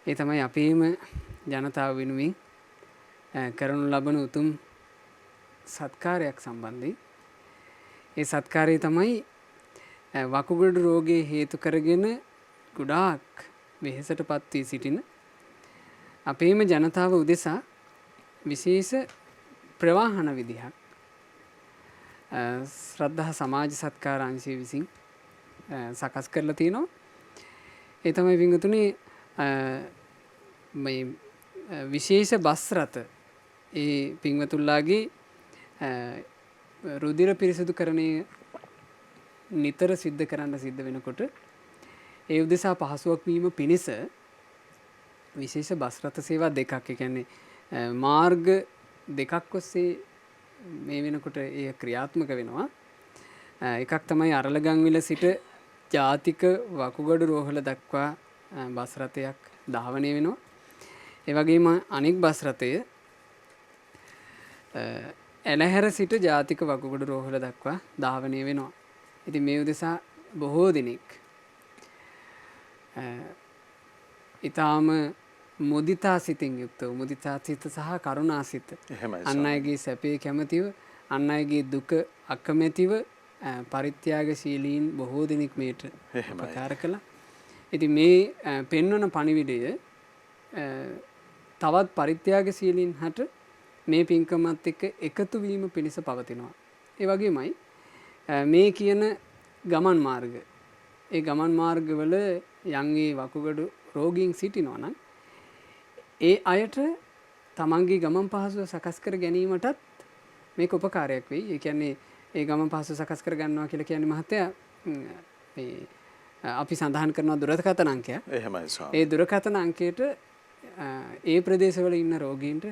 ඒ තමයි අපේම ජනතාව වෙනුවෙන් කරනු ලබන උතුම් සත්කාරයක් සම්බන්ධයි. ඒ සත්කාරය තමයි වකුගඩු රෝගයේ හේතු කරගෙන ගොඩාක් වෙහෙසටපත් වී සිටින අපේම ජනතාව උදෙසා විශේෂ ප්‍රවාහන විදිහක් ශ්‍රද්ධා සමාජ සත්කාර අංශය විසින් සකස් කරලා තිනවා. ඒ තමයි වින්තුනේ මේ විශේෂ බස් රථ ඒ පින්වතුන්ලාගේ රුධිර පිරිසිදු කරණය නිතර සිද්ධ කරන්න සිද්ධ වෙනකොට ඒ උදෙසා පහසුවක් වීම පිණිස විශේෂ බස් රථ සේවා දෙකක්, ඒ කියන්නේ මාර්ග දෙකක් ඔස්සේ මේ වෙනකොට ඒ ක්‍රියාත්මක වෙනවා. එකක් තමයි අරලගංවිල සිට ජාතික වකුගඩු රෝහල දක්වා බස් රථයක් ධාවනය වෙනවා. ඒ වගේම අනෙක් බස් රථය ඇලහැර සිට ජාතික වකුගඩු රෝහල දක්වා ධාවනය වෙනවා. ඉතින් මේ උදෙසා බොහෝ දෙනෙක් ඊටාම මුදිතා සිතින් යුක්තව, මුදිතා සිත සහ කරුණා සිත, අන් අයගේ සැපේ කැමැතිව, අන් අයගේ දුක අකමැතිව පරිත්‍යාගශීලීන් බොහෝ දෙනෙක් මේට උපකාර කළා. ඉතින් මේ පෙන්වන පණිවිඩය තවත් පරිත්‍යාගශීලීන් හට මේ පින්කමත් එක්ක එකතු වීම පිණිස පවතිනවා. ඒ වගේමයි මේ කියන ගමන් මාර්ග. ඒ ගමන් මාර්ගවල යන්ගේ වකුගඩු රෝගීන් සිටිනවා නම් ඒ අයට තමන්ගේ ගමන් පහසුව සකස් කර ගැනීමටත් මේක උපකාරයක් වෙයි. ඒ කියන්නේ ඒ ගමන් පහසුව සකස් කර ගන්නවා කියලා කියන්නේ මහත්තයා අපි සඳහන් කරනවා දුරකථන අංකයක්. එහෙමයි ස්වාමී. ඒ දුරකථන අංකයට ඒ ප්‍රදේශවල ඉන්න රෝගීන්ට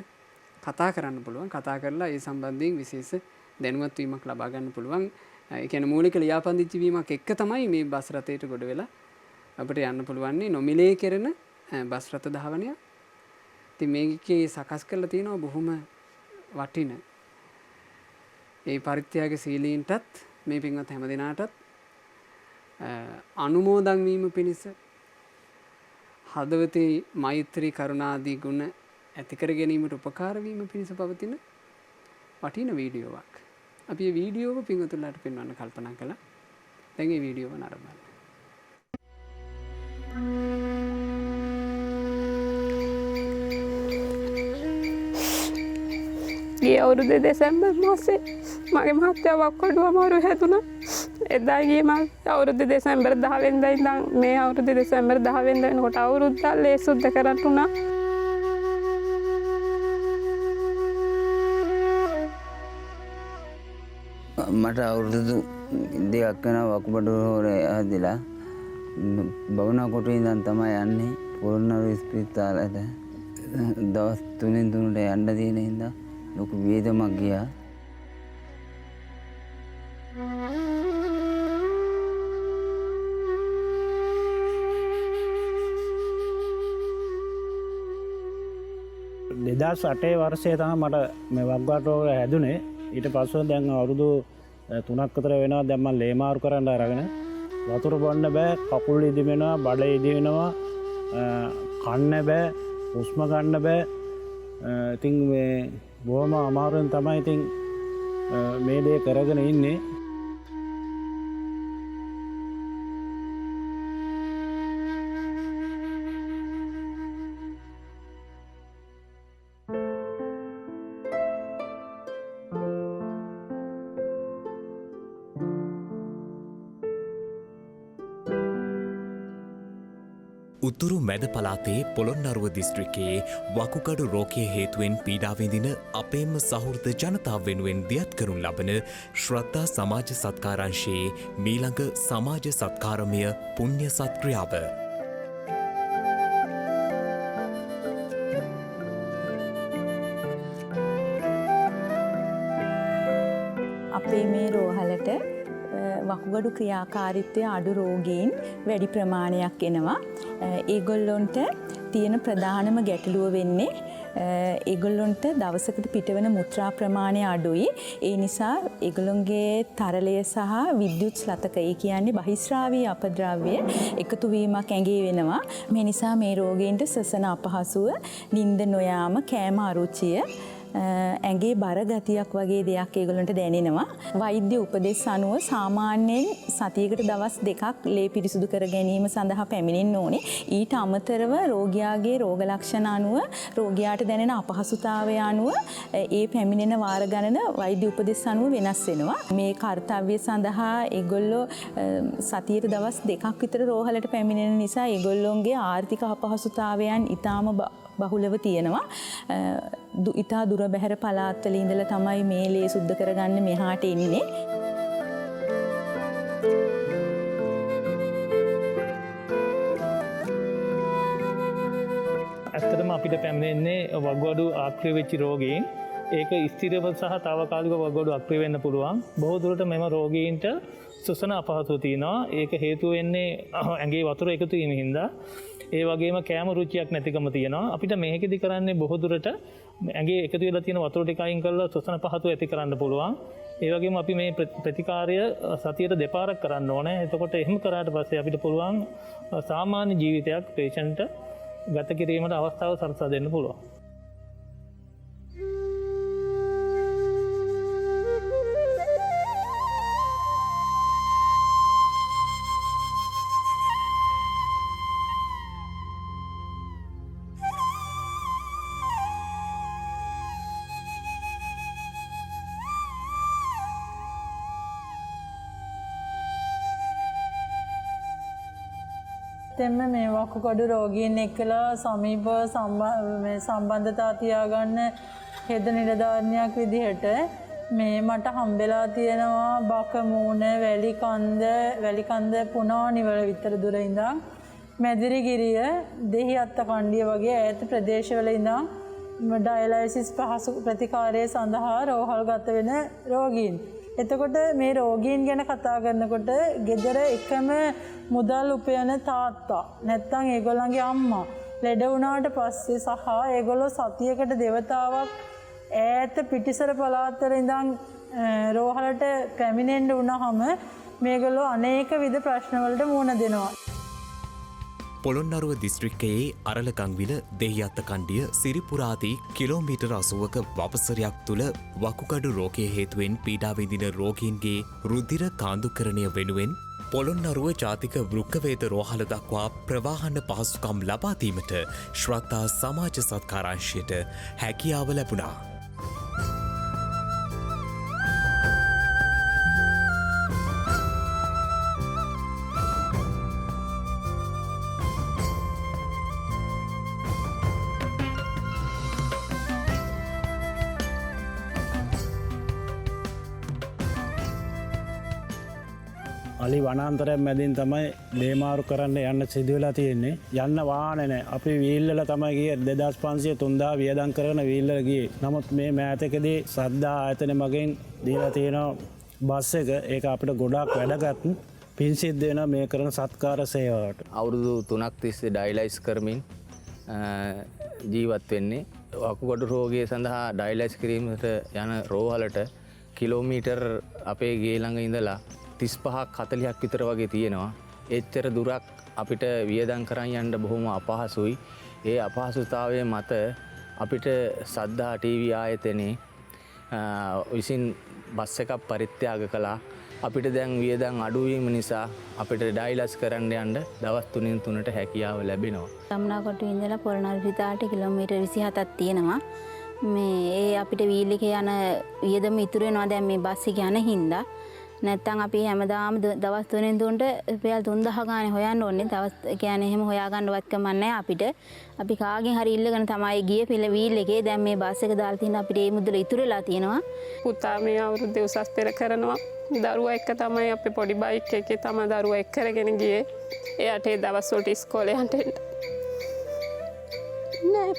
කතා කරන්න පුළුවන්. කතා කරලා ඒ සම්බන්ධයෙන් විශේෂ දැනුවත් වීමක් ලබා ගන්න පුළුවන්. ඒ කියන්නේ මූලික ලියාපදිංචි වීමක් එක්ක තමයි මේ බස් රථයට ගොඩ වෙලා අපිට යන්න පුළුවන් නොමිලේ කෙරෙන බස් රථ ධාවනය. ඉතින් මේකේ සකස් කරලා තියෙනවා බොහොම වටින ඒ පරිත්‍යාගශීලීන්ටත් මේ පින්වත් හැම දිනාටත් අනුමෝදන් වීම පිණිස හදවතේ මෛත්‍රී කරුණාදී ගුණ ඇති කර ගැනීමට උපකාර වීම පිණිස පවතින වටින වීඩියෝවක්. අපි මේ වීඩියෝව පින්වතුන්ලාට පෙන්වන්න කල්පනා කළා. දැන් මේ වීඩියෝව නරඹන්න. ගිය අවුරුදු දෙසැම්බර් මාසේ මගේ මහත්තයා වක්කඩුව අමාරු හැදුණා. එදා ගියේ මම අවුරුදු දෙසැම්බර් 10 වෙනිදා ඉඳන් මේ අවුරුදු දෙසැම්බර් 10 වෙනිදා වෙනකොට අවුරුද්දක් ලේ සුද්ධ කරන්න උනා. මට අවුරුදු 2ක් වෙනවා වකුගඩු රෝගය හැදිලා. බවුනා කොටුවේ ඉඳන් තමයි යන්නේ පොළොන්නරු ස්පිතාලයට. දවස් 3න් 3ට යන්න තියෙන හින්දා ලොකු වේදමක් ගියා. දෙදස් 8 වර්ෂයේ තමයි මට මේ වකුගඩු රෝගය හැදුනේ. ඊට පස්සේ දැන් අවුරුදු 3ක් විතර වෙනවා. දැන් මම ලේ මාරු කරන්න අරගෙන වතුර බොන්න බෑ, කකුල් ඉදිමෙනවා, බඩ ඉදිමෙනවා, කන්න බෑ, හුස්ම ගන්න බෑ. ඉතින් මේ බොහොම අමාරුවෙන් තමයි ඉතින් මේ දේ කරගෙන ඉන්නේ. උතුරු මැද පළාතේ පොළොන්නරුව දිස්ත්‍රික්කයේ වකුගඩු රෝගය හේතුවෙන් පීඩා විඳින අපේම සහෘද ජනතාව වෙනුවෙන් දියත් කරනු ලබන ශ්‍රද්ධා සමාජ සත්කාරංශයේ මීළඟ සමාජ සත්කාරමය පුණ්‍ය සත්ක්‍රියාව. අපේ මේ රෝහලට වකුගඩු ක්‍රියාකාරීත්වය අඩු රෝගීන් වැඩි ප්‍රමාණයක් එනවා. ඒගොල්ලොන්ට තියෙන ප්‍රධානම ගැටලුව වෙන්නේ ඒගොල්ලොන්ට දවසකට පිටවන මුත්‍රා ප්‍රමාණය අඩුයි. ඒ නිසා ඒගොල්ලොන්ගේ තරලය සහ විද්‍යුත් ශ්ලතක ඒ කියන්නේ බහිස්රාවී අපද්‍රව්‍ය එකතු වීමක් ඇඟේ වෙනවා. මේ නිසා මේ රෝගීන්ට සසන අපහසුව, නිින්ද නොයාම, කෑම අරුචිය, ඇඟේ බර ගතියක් වගේ දෙයක් ඒගොල්ලන්ට දැනෙනවා. වෛද්‍ය උපදෙස් අනුව සාමාන්‍යයෙන් සතියකට දවස් 2ක් ලේ පිරිසුදු කර ගැනීම සඳහා පැමිණෙන්න ඕනේ. ඊට අමතරව රෝගියාගේ රෝග ලක්ෂණ අනුව, රෝගියාට දැනෙන අපහසුතාවය අනුව ඒ පැමිණෙන වාර ගණන වෛද්‍ය උපදෙස් අනුව වෙනස් වෙනවා. මේ කාර්යය සඳහා ඒගොල්ලෝ සතියට දවස් 2ක් විතර රෝහලට පැමිණෙන නිසා ඒගොල්ලොන්ගේ ආර්ථික අපහසුතාවයන් ඊටාම බහුලව තියෙනවා. ඉතා දුර බැහැර පළාත්වල ඉඳලා තමයි මේ ලේ සුද්ධ කරගන්න මෙහාට එන්නේ. ඇත්තටම අපිට පැමිණෙන්නේ වකුගඩු ආක්‍රිය වෙච්ච රෝගීන්. ඒක ස්ථිරව සහ తాවකාලික වකුගඩු ආක්‍රිය වෙන්න පුළුවන්. බොහෝ දුරට මෙම රෝගීන්ට ශ්වසන අපහසුතාව තියෙනවා. ඒක හේතුව වෙන්නේ ඇඟේ වතුර එකතු වීම හින්දා. ඒ වගේම කෑම රුචියක් නැතිකම තියෙනවා. අපිට මේකෙදි කරන්නේ බොහෝ දුරට ඇඟේ එකතු වෙලා තියෙන වතුර ටික අයින් කරලා ශ්වසන පහසුව ඇති කරන්න පුළුවන්. ඒ වගේම අපි මේ ප්‍රතිකාරය සතියට දෙපාරක් කරන්න ඕනේ. එතකොට එහෙම කරාට පස්සේ අපිට පුළුවන් සාමාන්‍ය ජීවිතයක් පේෂන්ට් ගත කිරීමට අවස්ථාව සලසා දෙන්න පුළුවන්. ඇත්තෙන්ම මේ වකුගඩු රෝගීන් එක්කලා සමීප සම්බන්ධතා තියාගන්න හෙද නිලධාරණයක් විදිහට මේ මට හම්බෙලා තියෙනවා බකමූණ වැලිකන්ද පුනානිවල විතර දුර ඉඳන් මැදිරිගිරිය දෙහිඅත්ත කණ්ඩිය වගේ ඈත ප්‍රදේශවල ඉඳන් ඩයලයිසිස් පහසු ප්‍රතිකාරය සඳහා රෝහල් ගත වෙන රෝගීන්. එතකොට මේ රෝගීන් ගැන කතා කරනකොට ගෙදර එකම මුදල් උපයන තාත්තා නැත්තම් ඒගොල්ලන්ගේ අම්මා ලෙඩ වුණාට පස්සේ සහ ඒගොල්ලෝ සතියකට දෙවතාවක් ඈත පිටිසර පළාත්වල ඉඳන් රෝහලට පැමිණෙන්න වුණාම මේගොල්ලෝ අනේක විද ප්‍රශ්නවලට මුහුණ දෙනවා. පොළොන්නරුව දිස්ත්‍රික්කයේ අරලකංවිල දෙහිඅත්ත කණ්ඩිය සිරිපුරාදී කිලෝමීටර් 80ක වපසරයක් තුළ වකුගඩු රෝගය හේතුවෙන් පීඩා විඳින රෝගීන්ගේ රුධිර කාන්දුකරණය වෙනුවෙන් පොළොන්නරුව ජාතික වෘක්කවේද රෝහල දක්වා ප්‍රවාහන පහසුකම් ලබා දීමට ශ්‍රද්ධා සමාජ සත්කාරංශයට හැකියාව ලැබුණා. අලි වනාන්තරයක් මැදින් තමයි ලේමාරු කරන්න යන්න සිදුවෙලා තියෙන්නේ. යන්න වාහනේ නැහැ. අපි වීල්වල තමයි ගියේ 2500 3000 වියදම් කරගෙන වීල්වල ගියේ. නමුත් මේ මෑතකදී සද්දා ආයතන මගෙන් දීලා තියෙන බස් එක ඒක අපිට ගොඩාක් වැදගත්. පින් සිද්ධ වෙන මේ කරන සත්කාර සේවාවට. අවුරුදු 3ක් තිස්සේ ඩයලයිස් කරමින් ජීවත් වෙන්නේ. වකුගඩු රෝගය සඳහා ඩයලයිස් කිරීමට යන රෝහලට කිලෝමීටර් අපේ ගේ ළඟ ඉඳලා 35ක් 40ක් විතර වගේ තියෙනවා. එච්චර දුරක් අපිට වියදම් කරන් යන්න බොහොම අපහසුයි. ඒ අපහසුතාවයේ මත අපිට සද්ධා ටීවී ආයතනයේ විසින් බස් එකක් පරිත්‍යාග කළා. අපිට දැන් වියදම් අඩු වීම නිසා අපිට ඩයලයිස් කරන්න යන්න දවස් 3න් 3ට හැකියාව ලැබෙනවා. සම්නාකොටු ඉඳලා පොළොන්නරු පිටාට කිලෝමීටර් 27ක් තියෙනවා. මේ අපිට වීල් එකේ යන වියදම ඉතුරු වෙනවා දැන් මේ බස් එක යන හින්දා. නැත්තම් අපි හැමදාම දවස් 3න් 3ට රුපියල් 3000 ගානේ හොයන්න ඕනේ. දවස් කියන්නේ එහෙම හොයාගන්නවත් කමක් නැහැ අපිට. අපි කාගෙන් හරි ඉල්ලගෙන තමයි ගියේ පිළ වීල් එකේ. දැන් මේ බස් එක දාලා තියෙන අපිට මේ මුදල ඉතුරු වෙලා තියෙනවා. පුතා මේ අවුරුද්දේ උසස් පෙර කරනවා. දරුවා එක්ක තමයි අපි පොඩි බයික් එකේ තමයි දරුවා එක්ක කරගෙන ගියේ. එයාට ඒ දවස් වලට ඉස්කෝලේ යන්න නෑ.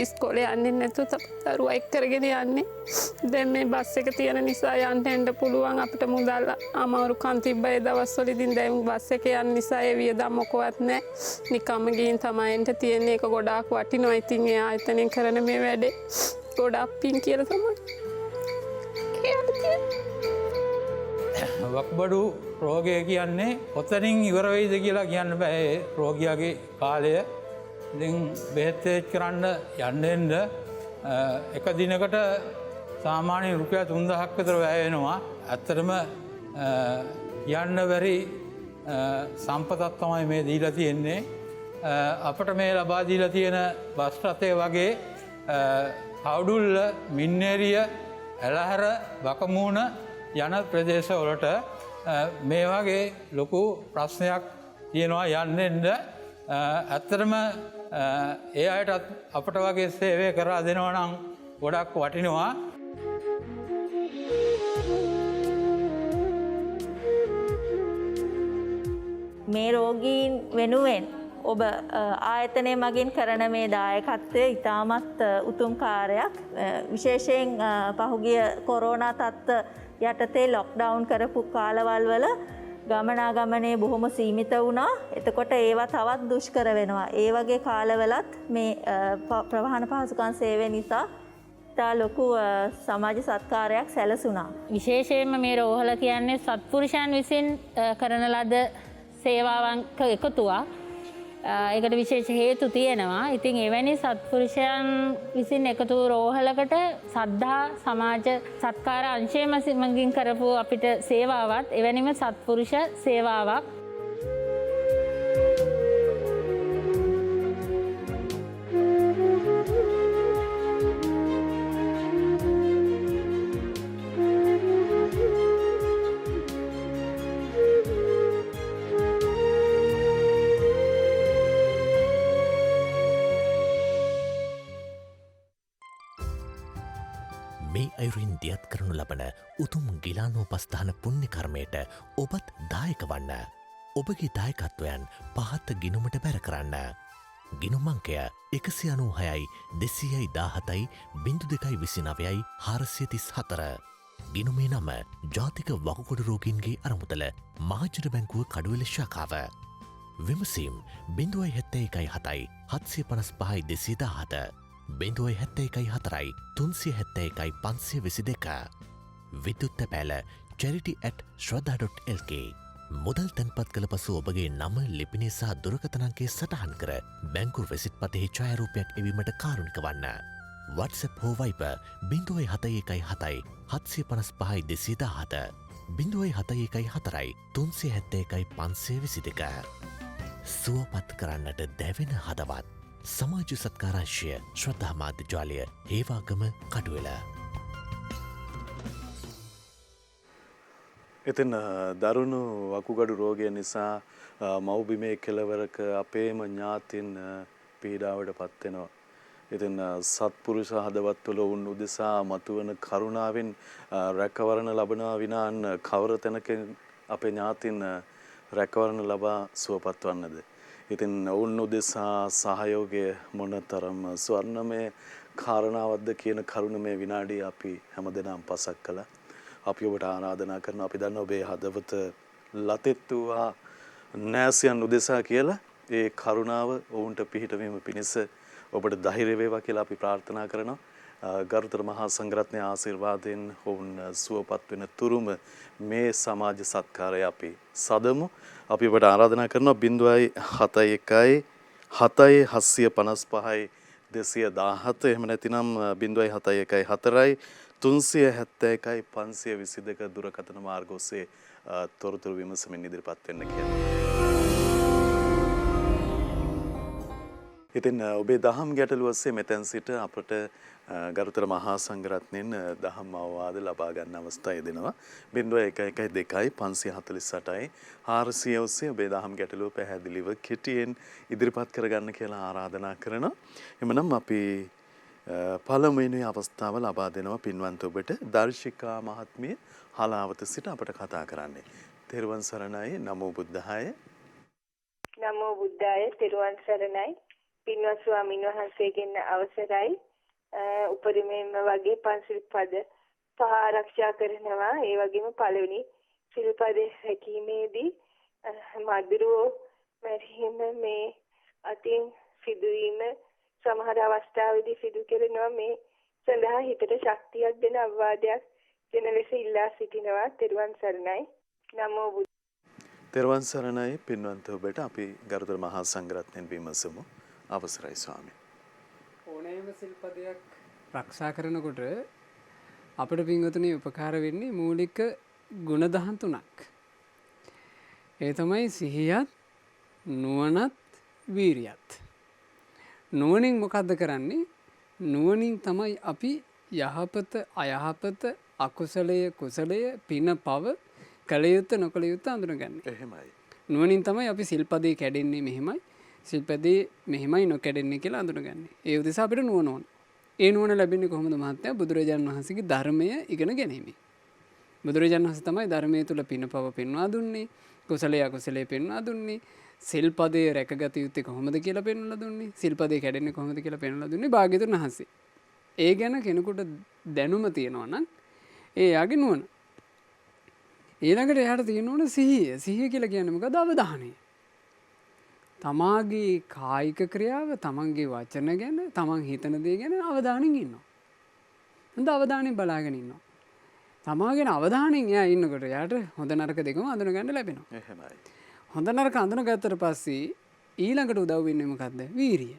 ඉස්කෝලේ යන්නේ නැතුව දරුවා එක්ක කරගෙන යන්නේ. දැන් මේ බස් එක තියෙන නිසා යන්න පුළුවන් අපිට මුදල් අමාරුකම් තිබ්බ ඒ දවස්වලදී. දැන් බස් එක යන නිසා ඒ වියදම් මොකවත් නැහැ. නිකම්ම ගිහින් තමයි එන්න තියෙන්නේ. ඒක ගොඩාක් වටිනවා. ඉතින් ඒ ආයතනයෙන් කරන මේ වැඩේ ගොඩාක් පින් කියලා තමයි කියන්නේ. වකුගඩු රෝගය කියන්නේ ඔතනින් ඉවර වෙයිද කියලා කියන්න බෑ. ඒ රෝගියාගේ කාලය ඉතින් බෙහෙත් කරන්න යන්න එක දිනකට සාමාන්‍ය රුපියල් 3000ක් විතර වැය වෙනවා. ඇත්තටම යන්න බැරි සම්පතක් තමයි මේ දීලා තියෙන්නේ. අපට මේ ලබා දීලා තියෙන බස් රථය වගේ කවුඩුල්ල, මින්නේරිය, ඇලහැර, බකමූණ යන ප්‍රදේශවලට මේ වගේ ලොකු ප්‍රශ්නයක් තියෙනවා යන්නෙන්ද. ඇත්තටම ඒ අයටත් අපට වගේ සේවය කරා දෙනවා නම් ගොඩක් වටිනවා. මේ රෝගීන් වෙනුවෙන් ඔබ ආයතනය මගින් කරන මේ දායකත්වය ඉතාමත් උතුම් කාර්යයක්. විශේෂයෙන් පහුගිය කොරෝනා තත්ත්ව යටතේ ලොක්ඩවුන් කරපු කාලවල් වල ගමනාගමනයේ බොහොම සීමිත වුණා. එතකොට ඒවා තවත් දුෂ්කර වෙනවා. ඒ වගේ කාලවලත් මේ ප්‍රවාහන පහසුකම් සේවය නිසා තා ලොකු සමාජ සත්කාරයක් සැලසුණා. විශේෂයෙන්ම මේ රෝහල කියන්නේ සත්පුරුෂයන් විසින් කරන ලද සේවාවන්ක එකතුවක්. ඒකට විශේෂ හේතු තියෙනවා. ඉතින් එවැනි සත්පුරුෂයන් විසින් එකතු රෝහලකට සද්ධා සමාජ සත්කාර අංශය මගින් කරපු අපිට සේවාවත් එවැනිම සත්පුරුෂ සේවාවක්. මේ අයුරින් දියත් කරනු ලබන උතුම් ගිලානෝපස්ථාන පුණ්‍ය කර්මයට ඔබත් දායක වන්න. ඔබගේ දායකත්වයන් පහත් ගිනුමට බැර කරන්න. ගිනුමංකය 196යි 217යි 0229යි 434. ගිනුමේ නම ජාතික වකුගොඩු රෝගීන්ගේ අරමුදල මහජන බැංකුව කඩුවෙල ශාඛාව. විමසීම් 071 755 217 071 4 371 522. විදුත් තැපෑල charity@shraddha.lk. මුදල් තැන්පත් කළ පසු ඔබගේ නම ලිපිනය සහ දුරකථනංකය සටහන් කර බැංකු රෙසිට් පතෙහි ඡායාරූපයක් එවීමට කාරුණික වන්න. WhatsApp හෝ Viber 071 755 217 071 4 371 522. සුවපත් කරන්නට දැවෙන හදවත් සමාජ සත්කාරංශය ශ්‍රද්ධා මාධ්‍ය ජාලය හේවාගම කඩුවෙල. ඉතින් දරුණු වකුගඩු රෝගය නිසා මව්බිමේ කෙළවරක අපේම ඥාතින් පීඩාවට පත් වෙනවා. ඉතින් සත්පුරුෂ හදවත් තුළ වුන් උදෙසා මතුවන කරුණාවෙන් රැකවරණ ලබනවා විනාන් කවර තැනකින් අපේ ඥාතින් රැකවරණ ලබා සුවපත් වන්නද. ඉතින් ඔවුන් උදෙසා සහයෝගය මොනතරම් ස්වර්ණමය කාරණාවක්ද කියන කරුණ මේ විනාඩිය අපි හැමදෙනාම පසක් කළා. අපි ඔබට ආරාධනා කරනවා අපි දන්න ඔබේ හදවත ලතෙත් වූවා නෑසියන් උදෙසා කියලා ඒ කරුණාව ඔවුන්ට පිහිටවීම පිණිස ඔබට ධෛර්ය වේවා කියලා අපි ප්‍රාර්ථනා කරනවා. ගරුතර මහා සංඝරත්නයේ ආශිර්වාදයෙන් ඔවුන් සුවපත් වෙන තුරුම මේ සමාජ සත්කාරය අපි සදමු. අපි ඔබට ආරාධනා කරනවා 071 755 217 එහෙම නැතිනම් 071 4 371 522 දුරකථන මාර්ග ඔස්සේ තොරතුරු විමසමින් ඉදිරිපත් වෙන්න කියලා. ඉතින් ඔබේ දහම් ගැටළු ඔස්සේ මෙතෙන් සිට අපට ගරුතර මහා සංඝරත්නයෙන් දහම් අවවාද ලබා ගන්න අවස්ථාව දෙනවා. 0112 548යි 400 ඔස්සේ ඔබේ දහම් ගැටළු පැහැදිලිව කෙටියෙන් ඉදිරිපත් කරගන්න කියලා ආරාධනා කරනවා. එමනම් අපි පළමුවෙනි අවස්ථාව ලබා දෙනවා පින්වන්ත ඔබට දර්ශිකා මහත්මිය හලාවත සිට අපට කතා කරන්නේ. තෙරුවන් සරණයි. නමෝ බුද්ධාය. නමෝ බුද්ධාය. තෙරුවන් සරණයි. පින්වත් ස්වාමීන් වහන්සේගෙන් අවසරයි. උපරිමයෙන්ම වගේ පන්සිල් පද පහ ආරක්ෂා කරනවා. ඒ වගේම පළවෙනි සිල්පදේ හැකීමේදී මధుරෝ මැරීම මේ අතින් සිදුවීම සමහර අවස්ථාවේදී සිදු කරනවා. මේ සඳහා හිතට ශක්තියක් දෙන අවවාදයක් දෙන ලෙස ඉල්ලා සිටිනවා. තෙරුවන් සරණයි. නමෝ බුද්ධ. තෙරුවන් සරණයි පින්වන්ත ඔබට අපි ගරුතර මහා සංඝරත්නයෙන් විමසමු. අවසරයි ස්වාමී. ඕනෑම සිල්පදයක් ආරක්ෂා කරනකොට අපිට පින්වතුනි උපකාර වෙන්නේ මූලික ගුණධම් තුනක්. ඒ තමයි සිහියත්, නුවණත්, වීරියත්. නුවණින් මොකද්ද කරන්නේ? නුවණින් තමයි අපි යහපත, අයහපත, අකුසලය, කුසලය, පින, පව, කළ යුත්ත, නොකළ යුත්ත අඳුනගන්නේ. එහෙමයි. නුවණින් තමයි අපි සිල්පදේ කැඩෙන්නේ මෙහෙමයි, සිල්පදේ මෙහෙමයි නොකැඩෙන්නේ කියලා අඳුනගන්නේ. ඒ උදෙසා අපිට නුවණ ඕන. ඒ නුවණ ලැබෙන්නේ කොහොමද මහත්තයා? බුදුරජාණන් වහන්සේගේ ධර්මය ඉගෙන ගැනීමෙන්. බුදුරජාණන් වහන්සේ තමයි ධර්මයේ තුල පින, පව පෙන්වා දුන්නේ, කුසලය, අකුසලය පෙන්වා දුන්නේ. සිල්පදේ රැකගත යුත්තේ කොහොමද කියලා පෙන්වලා දුන්නේ. සිල්පදේ කැඩෙන්නේ කොහොමද කියලා පෙන්වලා දුන්නේ භාග්‍යවතුන් වහන්සේ. ඒ ගැන කෙනෙකුට දැනුම තියෙනවා නම් ඒ යාගේ නුවණ. ඊළඟට එයාට තියෙන ඕන සිහිය. සිහිය කියලා කියන්නේ මොකද? අවධානය. තමාගේ කායික ක්‍රියාව, තමන්ගේ වචන ගැන, තමන් හිතන දේ ගැන අවධානයෙන් ඉන්නවා. හොඳ අවධානයෙන් බලාගෙන ඉන්නවා. තමාගෙන අවධානයෙන් එයා ඉන්නකොට එයාට හොඳ නරක දෙකම අඳුනගන්න ලැබෙනවා. එහෙමයි. හොඳ නරක අඳුනගත්තට පස්සේ ඊළඟට උදව් වෙන්නේ මොකද්ද? වීරිය.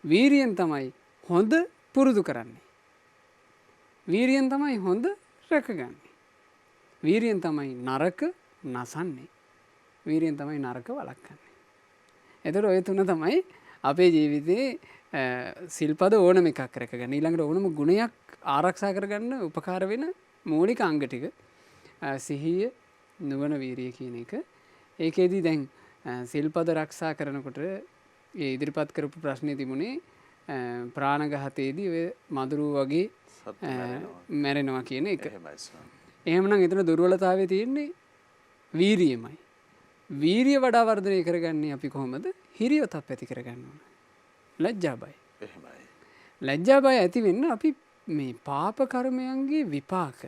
වීරියෙන් තමයි හොඳ පුරුදු කරන්නේ. වීරියෙන් තමයි හොඳ රැකගන්නේ. වීරියෙන් තමයි නරක නසන්නේ. වීරියෙන් තමයි නරක වළක්වන්නේ. එතකොට ඔය තුන තමයි අපේ ජීවිතේ සිල්පද ඕනම එකක් රැකගන්න. ඊළඟට ඕනම ගුණයක් ආරක්ෂා කරගන්න උපකාර වෙන මූලික අංග ටික සිහිය, නුවණ, වීරිය කියන එක. ඒකෙදි දැන් සිල්පද ආරක්ෂා කරනකොට ඒ ඉදිරිපත් කරපු ප්‍රශ්නේ තිබුණේ ප්‍රාණඝාතයේදී ඔය මදුරු වගේ මැරෙනවා කියන එක. එහෙමයි ස්වාමී. එහෙමනම් එතන දුර්වලතාවය තියෙන්නේ වීරියමයි. වීරිය වඩා වර්ධනය කරගන්නේ අපි කොහොමද? හිරියොතප් ඇති කරගන්න ඕන. ලැජ්ජා බය. එහෙමයි. ලැජ්ජා බය ඇති වෙන්න අපි මේ පාප කර්මයන්ගේ විපාක,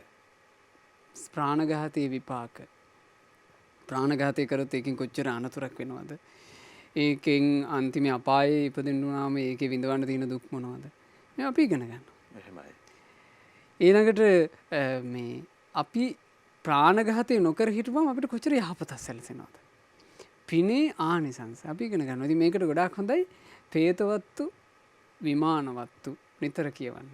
ප්‍රාණඝාතයේ විපාක, ප්‍රාණඝාතය කරොත් ඒකෙන් කොච්චර අනතුරක් වෙනවද? ඒකෙන් අන්තිම අපායේ ඉපදෙන්න උනාම ඒකේ විඳවන්න තියෙන දුක් මොනවද? මේ අපි ඉගෙන ගන්නවා. එහෙමයි. ඊළඟට මේ අපි ප්‍රාණඝාතය නොකර හිටපුවම අපිට කොච්චර යහපතක් සැලසෙනවද? පිනේ ආනිසංස අපි ඉගෙන ගන්නවා. ඉතින් මේකට ගොඩාක් හොඳයි පේතවත්තු විමානවත්තු නිතර කියවන්න.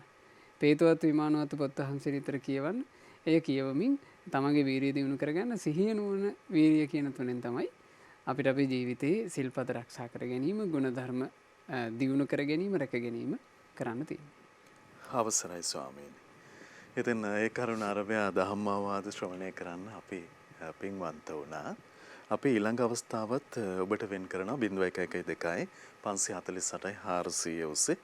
පේතවත්තු විමානවත්තු පොත් වහන්සේ නිතර කියවන්න. එය කියවමින් තමන්ගේ වීරිය දියුණු කරගන්න. සිහිය නුවණ වීරිය කියන තුනෙන් තමයි අපිට අපේ ජීවිතයේ සිල්පද ආරක්ෂා කර ගැනීම, ගුණධර්ම දියුණු කර ගැනීම, රැක ගැනීම කරන්න තියෙන්නේ. අවසරයි ස්වාමීනි. ඉතින් ඒ කරුණ අරබයා ධම්මාවාද ශ්‍රවණය කරන්න අපි පින්වන්ත වුණා. අපි ඊළඟ අවස්ථාවත් ඔබට වෙන් කරනවා 0112 548 400 ඔස්සේ.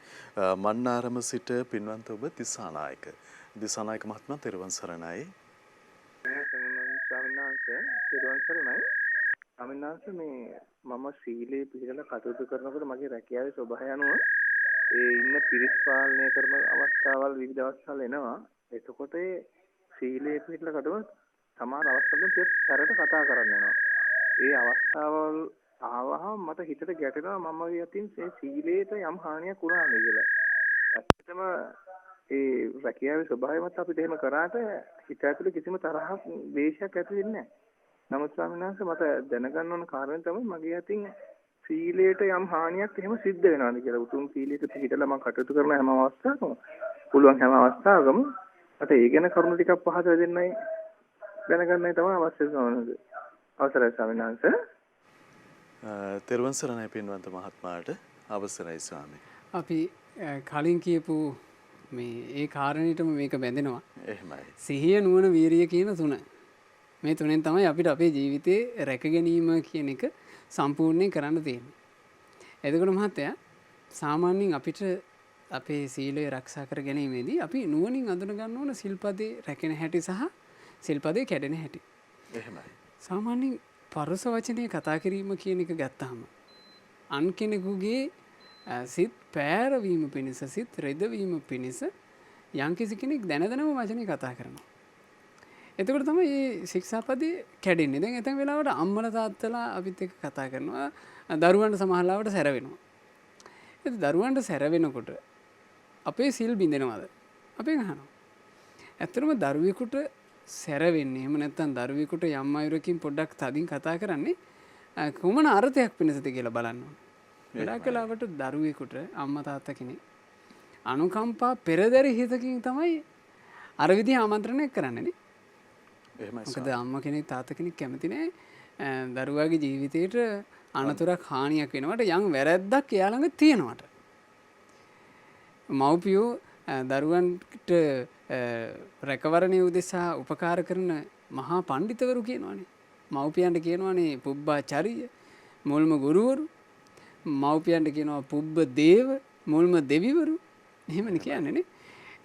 මන්නාරම සිට පින්වන්ත ඔබ දිසානායක මහත්මයා තෙරුවන් සරණයි. ස්වාමීන් වහන්සේ මේ මම සීලේ පිළිගලා කටයුතු කරනකොට මගේ රැකියාවේ ස්වභාවය අනුව ඒ ඉන්න පිරිස් පාලනය කරන අවස්ථාවල් විවිධ අවස්ථාවල් එනවා. එතකොට ඒ සීලේ පිළිගලා කටුව සමහර අවස්ථාවල සැරට කතා කරන්න වෙනවා. ඒ අවස්ථාවල් ආවහම මට හිතට ගැටෙනවා මම යතින් මේ සීලේට යම් හානියක් වුණාද කියලා. ඇත්තටම ඒ රැකියාවේ ස්වභාවය මත අපිට එහෙම කරාට හිත ඇතුලේ කිසිම තරහක් ද්වේෂයක් ඇති වෙන්නේ නැහැ. නමුත් ස්වාමීන් වහන්සේ මට දැනගන්න ඕන කාරණේ තමයි මගේ අතින් සීලයට යම් හානියක් එහෙම සිද්ධ වෙනවාද කියලා. උතුම් සීලයක පිළිපදලා මම කටයුතු කරන හැම අවස්ථාවකම පුළුවන් හැම අවස්ථාවකම මට ඒ ගැන කරුණු ටිකක් පහදලා දෙන්නයි දැනගන්නයි තමයි අවශ්‍ය වෙන්නේ. අවසරයි ස්වාමීන් වහන්සේ. තෙරුවන් සරණයි පින්වන්ත මහත්මයාට. අවසරයි ස්වාමී. අපි කලින් කියපු මේ ඒ කාරණේටම මේක බැඳෙනවා. එහෙමයි. සිහිය නුවණ වීරිය කියන තුන. මේ තුනෙන් තමයි අපිට අපේ ජීවිතේ රැක ගැනීම කියන එක සම්පූර්ණයෙන් කරන්න තියෙන්නේ. එතකොට මහත්තයා සාමාන්‍යයෙන් අපිට අපේ සීලය ආරක්ෂා කර ගැනීමේදී අපි නුවණින් අඳුන ගන්න ඕන සිල්පදේ රැකෙන හැටි සහ සිල්පදේ කැඩෙන හැටි. එහෙමයි. සාමාන්‍යයෙන් පරුස වචනේ කතා කිරීම කියන එක ගත්තාම අන් කෙනෙකුගේ සිත් පෑරවීම පිණිස, සිත් රෙදවීම පිණිස යම්කිසි කෙනෙක් දැනදැනම වචනේ කතා කරනවා. එතකොට තමයි මේ ශික්ෂාපදේ කැඩෙන්නේ. දැන් එතන වෙලාවට අම්මලා තාත්තලා අපිත් එක්ක කතා කරනවා. දරුවන්ට සමහරවිට සැර වෙනවා. ඒ දරුවන්ට සැර වෙනකොට අපේ සිල් බින්දෙනවද? අපෙන් අහනවා. ඇත්තටම දරුවෙකුට සැර වෙන්නේ එහෙම නැත්නම් දරුවෙකුට යම් අයුරකින් පොඩ්ඩක් තදින් කතා කරන්නේ කොමන අර්ථයක් පිණිසද කියලා බලන්න ඕනේ. ගොඩාක් වෙලාවට දරුවෙකුට අම්මා තාත්තා කෙනෙක් අනුකම්පා පෙරදරි හිතකින් තමයි අර විදිහ ආමන්ත්‍රණයක් කරන්නේ නේ. මොකද අම්මා කෙනෙක් තාත්තා කෙනෙක් කැමති නෑ දරුවාගේ ජීවිතේට අනතුරක් හානියක් වෙනවට යම් වැරැද්දක් එයා ළඟ තියෙනවට. මව්පියෝ දරුවන්ට රැකවරණය උදෙසා උපකාර කරන මහා පණ්ඩිතවරු කියනවානේ. මව්පියන්ට කියනවානේ පුබ්බාචාරිය මුල්ම ගුරුවරු. මව්පියන්ට කියනවා පුබ්බ දේව මුල්ම දෙවිවරු. එහෙමනේ කියන්නේ නේ.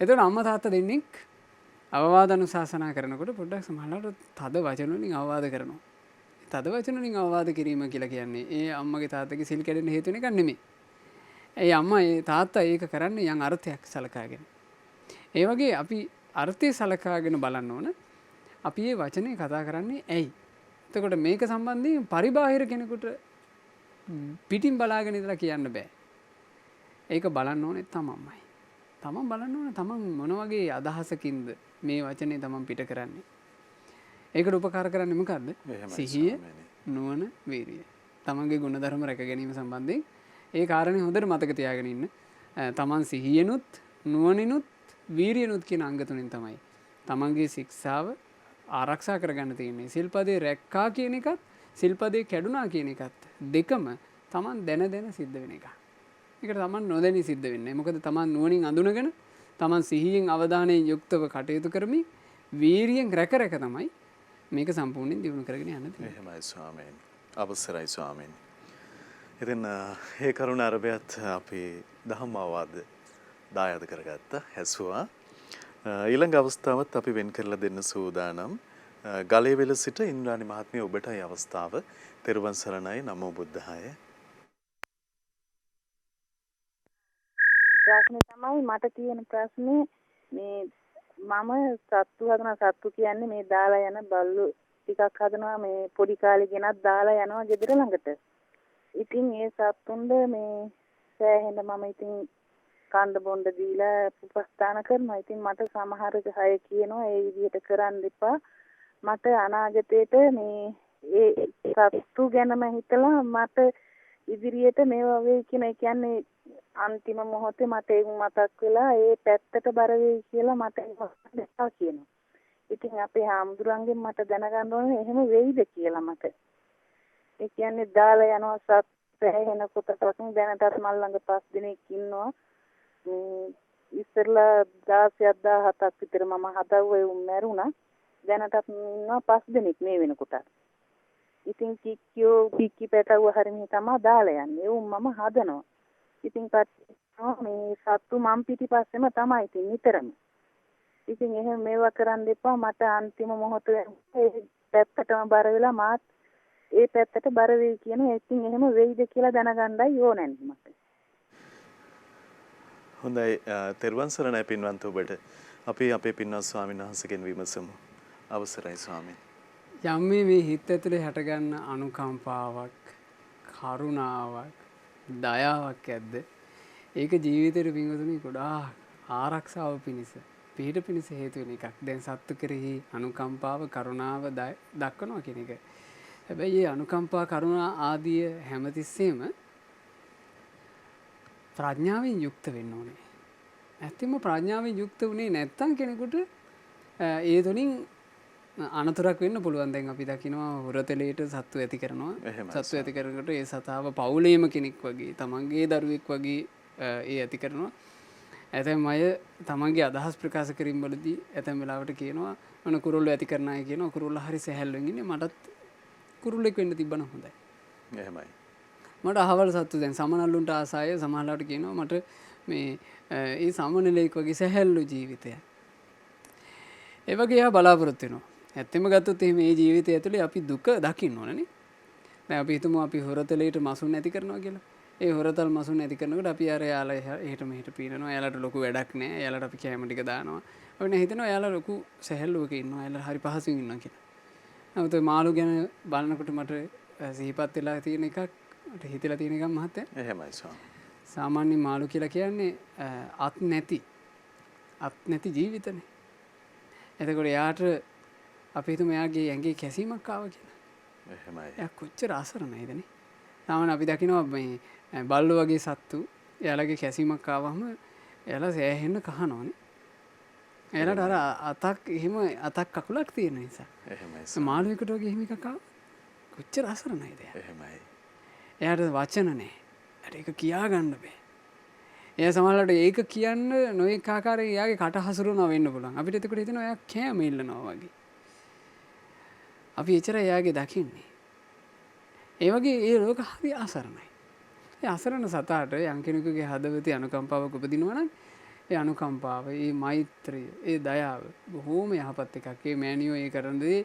එතකොට අම්මා තාත්තා දෙන්නෙක් අවවාද අනුශාසනා කරනකොට පොඩ්ඩක් සමහරවිට තද වචන වලින් අවවාද කරනවා. තද වචන වලින් අවවාද කිරීම කියලා කියන්නේ ඒ අම්මගේ තාත්තගේ සිල් කැඩෙන්න හේතු වෙන එකක් නෙමෙයි. ඒ අම්මා ඒ තාත්තා ඒක කරන්නේ යම් අර්ථයක් සලකාගෙන. ඒ වගේ අපි අර්ථය සලකාගෙන බලන්න ඕන. අපි මේ වචනේ කතා කරන්නේ ඇයි? එතකොට මේක සම්බන්ධයෙන් පරිබාහිර කෙනෙකුට පිටින් බලාගෙන ඉඳලා කියන්න බෑ. ඒක බලන්න ඕනේ තමන්මයි. තමන් බලන්න ඕනේ තමන් මොන වගේ අදහසකින්ද මේ වචනේ තමන් පිට කරන්නේ. ඒකට උපකාර කරන්නේ මොකද්ද? සිහිය, නුවණ, වීරිය. තමන්ගේ ගුණධර්ම රැක ගැනීම සම්බන්ධයෙන් ඒ කාරණේ හොඳට මතක තියාගෙන ඉන්න. තමන් සිහියනුත්, නුවණිනුත්, වීරියනුත් කියන අංග තුනෙන් තමයි තමන්ගේ ශික්ෂාව ආරක්ෂා කරගන්න තියෙන්නේ. සිල්පදේ රැක්කා කියන එකත්, සිල්පදේ කැඩුනා කියන එකත් දෙකම තමන් දැන සිද්ධ වෙන එකක්. ඒකට තමන් නොදැනී සිද්ධ වෙන්නේ. මොකද තමන් නුවණින් අඳුනගෙන, තමන් සිහියෙන් අවධානයෙන් යුක්තව කටයුතු කරමින් වීරියෙන් රැක තමයි මේක සම්පූර්ණයෙන් දියුණු කරගෙන යන්න තියෙන්නේ. එහෙමයි ස්වාමීනි. අවසරයි ස්වාමීනි. ඉතින් ඒ කරුණ අරබයත් අපි දහම් අවවාද දායාද කරගත්තා හැසුවා. ඊළඟ අවස්ථාවත් අපි වෙන් කරලා දෙන්න සූදානම්. ගලේවෙල සිට ඉන්ද්‍රාණි මහත්මිය ඔබටයි අවස්ථාව. තෙරුවන් සරණයි. නමෝ බුද්ධාය. ප්‍රශ්නේ තමයි මට තියෙන ප්‍රශ්නේ මේ මම සත්තු හදන සත්තු කියන්නේ මේ දාලා යන බල්ලු ටිකක් හදනවා මේ පොඩි කාලේ ගෙනත් දාලා යනවා ගෙදර ළඟට. ඉතින් ඒ සත්තුන්ද මේ සෑහෙන මම ඉතින් කණ්ඩ බොණ්ඩ දීලා උපස්ථාන කරනවා. ඉතින් මට සමහර අය කියනවා ඒ විදිහට කරන්න එපා. මට අනාගතේට මේ ඒ සත්තු ගැනම හිතලා මට ඉදිරියට මේවා වෙයි කියන ඒ කියන්නේ අන්තිම මොහොතේ මට ඒක මතක් වෙලා ඒ පැත්තට බර වෙයි කියලා මට ඒක කියනවා. ඉතින් අපේ හාමුදුරන්ගෙන් මට දැනගන්න ඕනේ එහෙම වෙයිද කියලා මට. ඒ කියන්නේ දාලා යනවා සත්ත්වයන කොටසක් දැනටත් මල් ළඟ 5 දිනක් ඉන්නවා. ඉස්සෙල්ලා 16,000ක් විතර මම හදවුවේ මැරුණා. දැනටත් ඉන්නවා 5 දිනක් මේ වෙනකොට. ඉතින් කික්කි පැටව හරිනේ තමයි දාලා යන්නේ. ඒ මම හදනවා. ඉතින් මේ සත්තු මම් පිටිපස්සෙම තමයි ඉතින් නිතරම. ඉතින් එහෙම මේවා කරන්න එපා. මට අන්තිම මොහොතේ ඒ පැත්තටම බර වෙලා මාත් ඒ පැත්තට බර වෙයි කියන ඉතින් එහෙම වෙයිද කියලා දැනගන්නයි ඕනෑ මට. හොඳයි. තෙරුවන් සරණයි පින්වන්ත ඔබට. අපි අපේ පින්වත් ස්වාමීන් වහන්සේගෙන් විමසමු. අවසරයි ස්වාමීන්. යම් මේ හිත ඇතුලේ හටගන්න අනුකම්පාවක්, කරුණාවක්, දයාවක් ඇද්ද? ඒක ජීවිතේට පිංගුතුනි ගොඩාක් ආරක්ෂාව පිණිස, පිහිට පිණිස හේතු වෙන එකක්. දැන් සත්තු කෙරෙහි අනුකම්පාව, කරුණාව දක්වනවා කියන එක. හැබැයි මේ අනුකම්පා, කරුණා ආදිය හැමතිස්සෙම ප්‍රඥාවෙන් යුක්ත වෙන්න ඕනේ. ඇත්තම ප්‍රඥාවෙන් යුක්ත වුණේ නැත්නම් කෙනෙකුට ඒ තුලින් අනතුරක් වෙන්න පුළුවන්. දැන් අපි දකිනවා හොරතලයට සත්තු ඇති කරනවා. සත්තු ඇති කරනකොට ඒ සතාව පවුලේම කෙනෙක් වගේ, තමන්ගේ දරුවෙක් වගේ ඒ ඇති කරනවා. ඇතැම් අය තමන්ගේ අදහස් ප්‍රකාශ කිරීම වලදී ඇතැම් වෙලාවට කියනවා මොන කුරුල්ලෝ ඇති කරන අය කියනවා කුරුල්ලා හරි සැහැල්ලුවෙන් ඉන්නේ, මටත් කුරුල්ලෙක් වෙන්න තිබ්බනම් හොඳයි. එහෙමයි. මට අහවල් සත්තු දැන් සමනල්ලුන්ට ආසාය සමහරවිට කියනවා මට මේ ඒ සමනලෙක් වගේ සැහැල්ලු ජීවිතයක්. ඒ වගේ එයා බලාපොරොත්තු වෙනවා. ඇත්තම ගත්තොත් එහෙම මේ ජීවිතය ඇතුලේ අපි දුක දකින්න ඕනනේ. දැන් අපි හිතමු අපි හොරතලයට මසුන් නැති කරනවා කියලා. ඒ හොරතල් මසුන් නැති කරනකොට අපි අර යාලා එහෙට මෙහෙට පීනනවා. එයාලට ලොකු වැඩක් නැහැ. එයාලට අපි කැම ටික දානවා. අපි නේ හිතනවා එයාලා ලොකු සැහැල්ලුවක ඉන්නවා. එයාලා හරි පහසුවෙන් ඉන්නවා කියලා. නමුත් මාළු ගැන බලනකොට මට සිහිපත් වෙලා තියෙන එකක්, මට හිතලා තියෙන එකක් මහත්තයා. එහෙමයි ස්වාමී. සාමාන්‍ය මාළු කියලා කියන්නේ අත් නැති ජීවිතනේ. එතකොට එයාට අපි හිතමු එයාගේ ඇඟේ කැසීමක් ආවා කියලා. එහෙමයි. එයා කොච්චර අසරණයිදනේ. සාමාන්‍ය අපි දකිනවා මේ බල්ලෝ වගේ සත්තු එයාලගේ කැසීමක් ආවම එයාලා සෑහෙන්න කහනවනේ. එයාලට අර අතක් කකුලක් තියෙන නිසා. එහෙමයි. මාළුවෙකුට වගේ එහෙම එකක් ආව කොච්චර අසරණයිද එයා. එහෙමයි. එයාට වචන නැහැ. එයාට ඒක කියා ගන්න බෑ. එයා සමහරවිට ඒක කියන්න නොඑක ආකාරයෙන් එයාගේ කට හසුරුවනවා වෙන්න පුළුවන්. අපිට එතකොට හිතෙනවා එයා කෑම ඉල්ලනවා වගේ. අපි එච්චර එයාගේ දකින්නේ. ඒ වගේ ඒ ලෝක හරි අසරණයි. ඒ අසරණ සතාට යම් කෙනෙකුගේ හදවතේ අනුකම්පාවක් උපදිනවා නම් ඒ අනුකම්පාව, ඒ මෛත්‍රිය, ඒ දයාව බොහෝම යහපත් එකක්. ඒ මෑණියෝ ඒ කරන දේ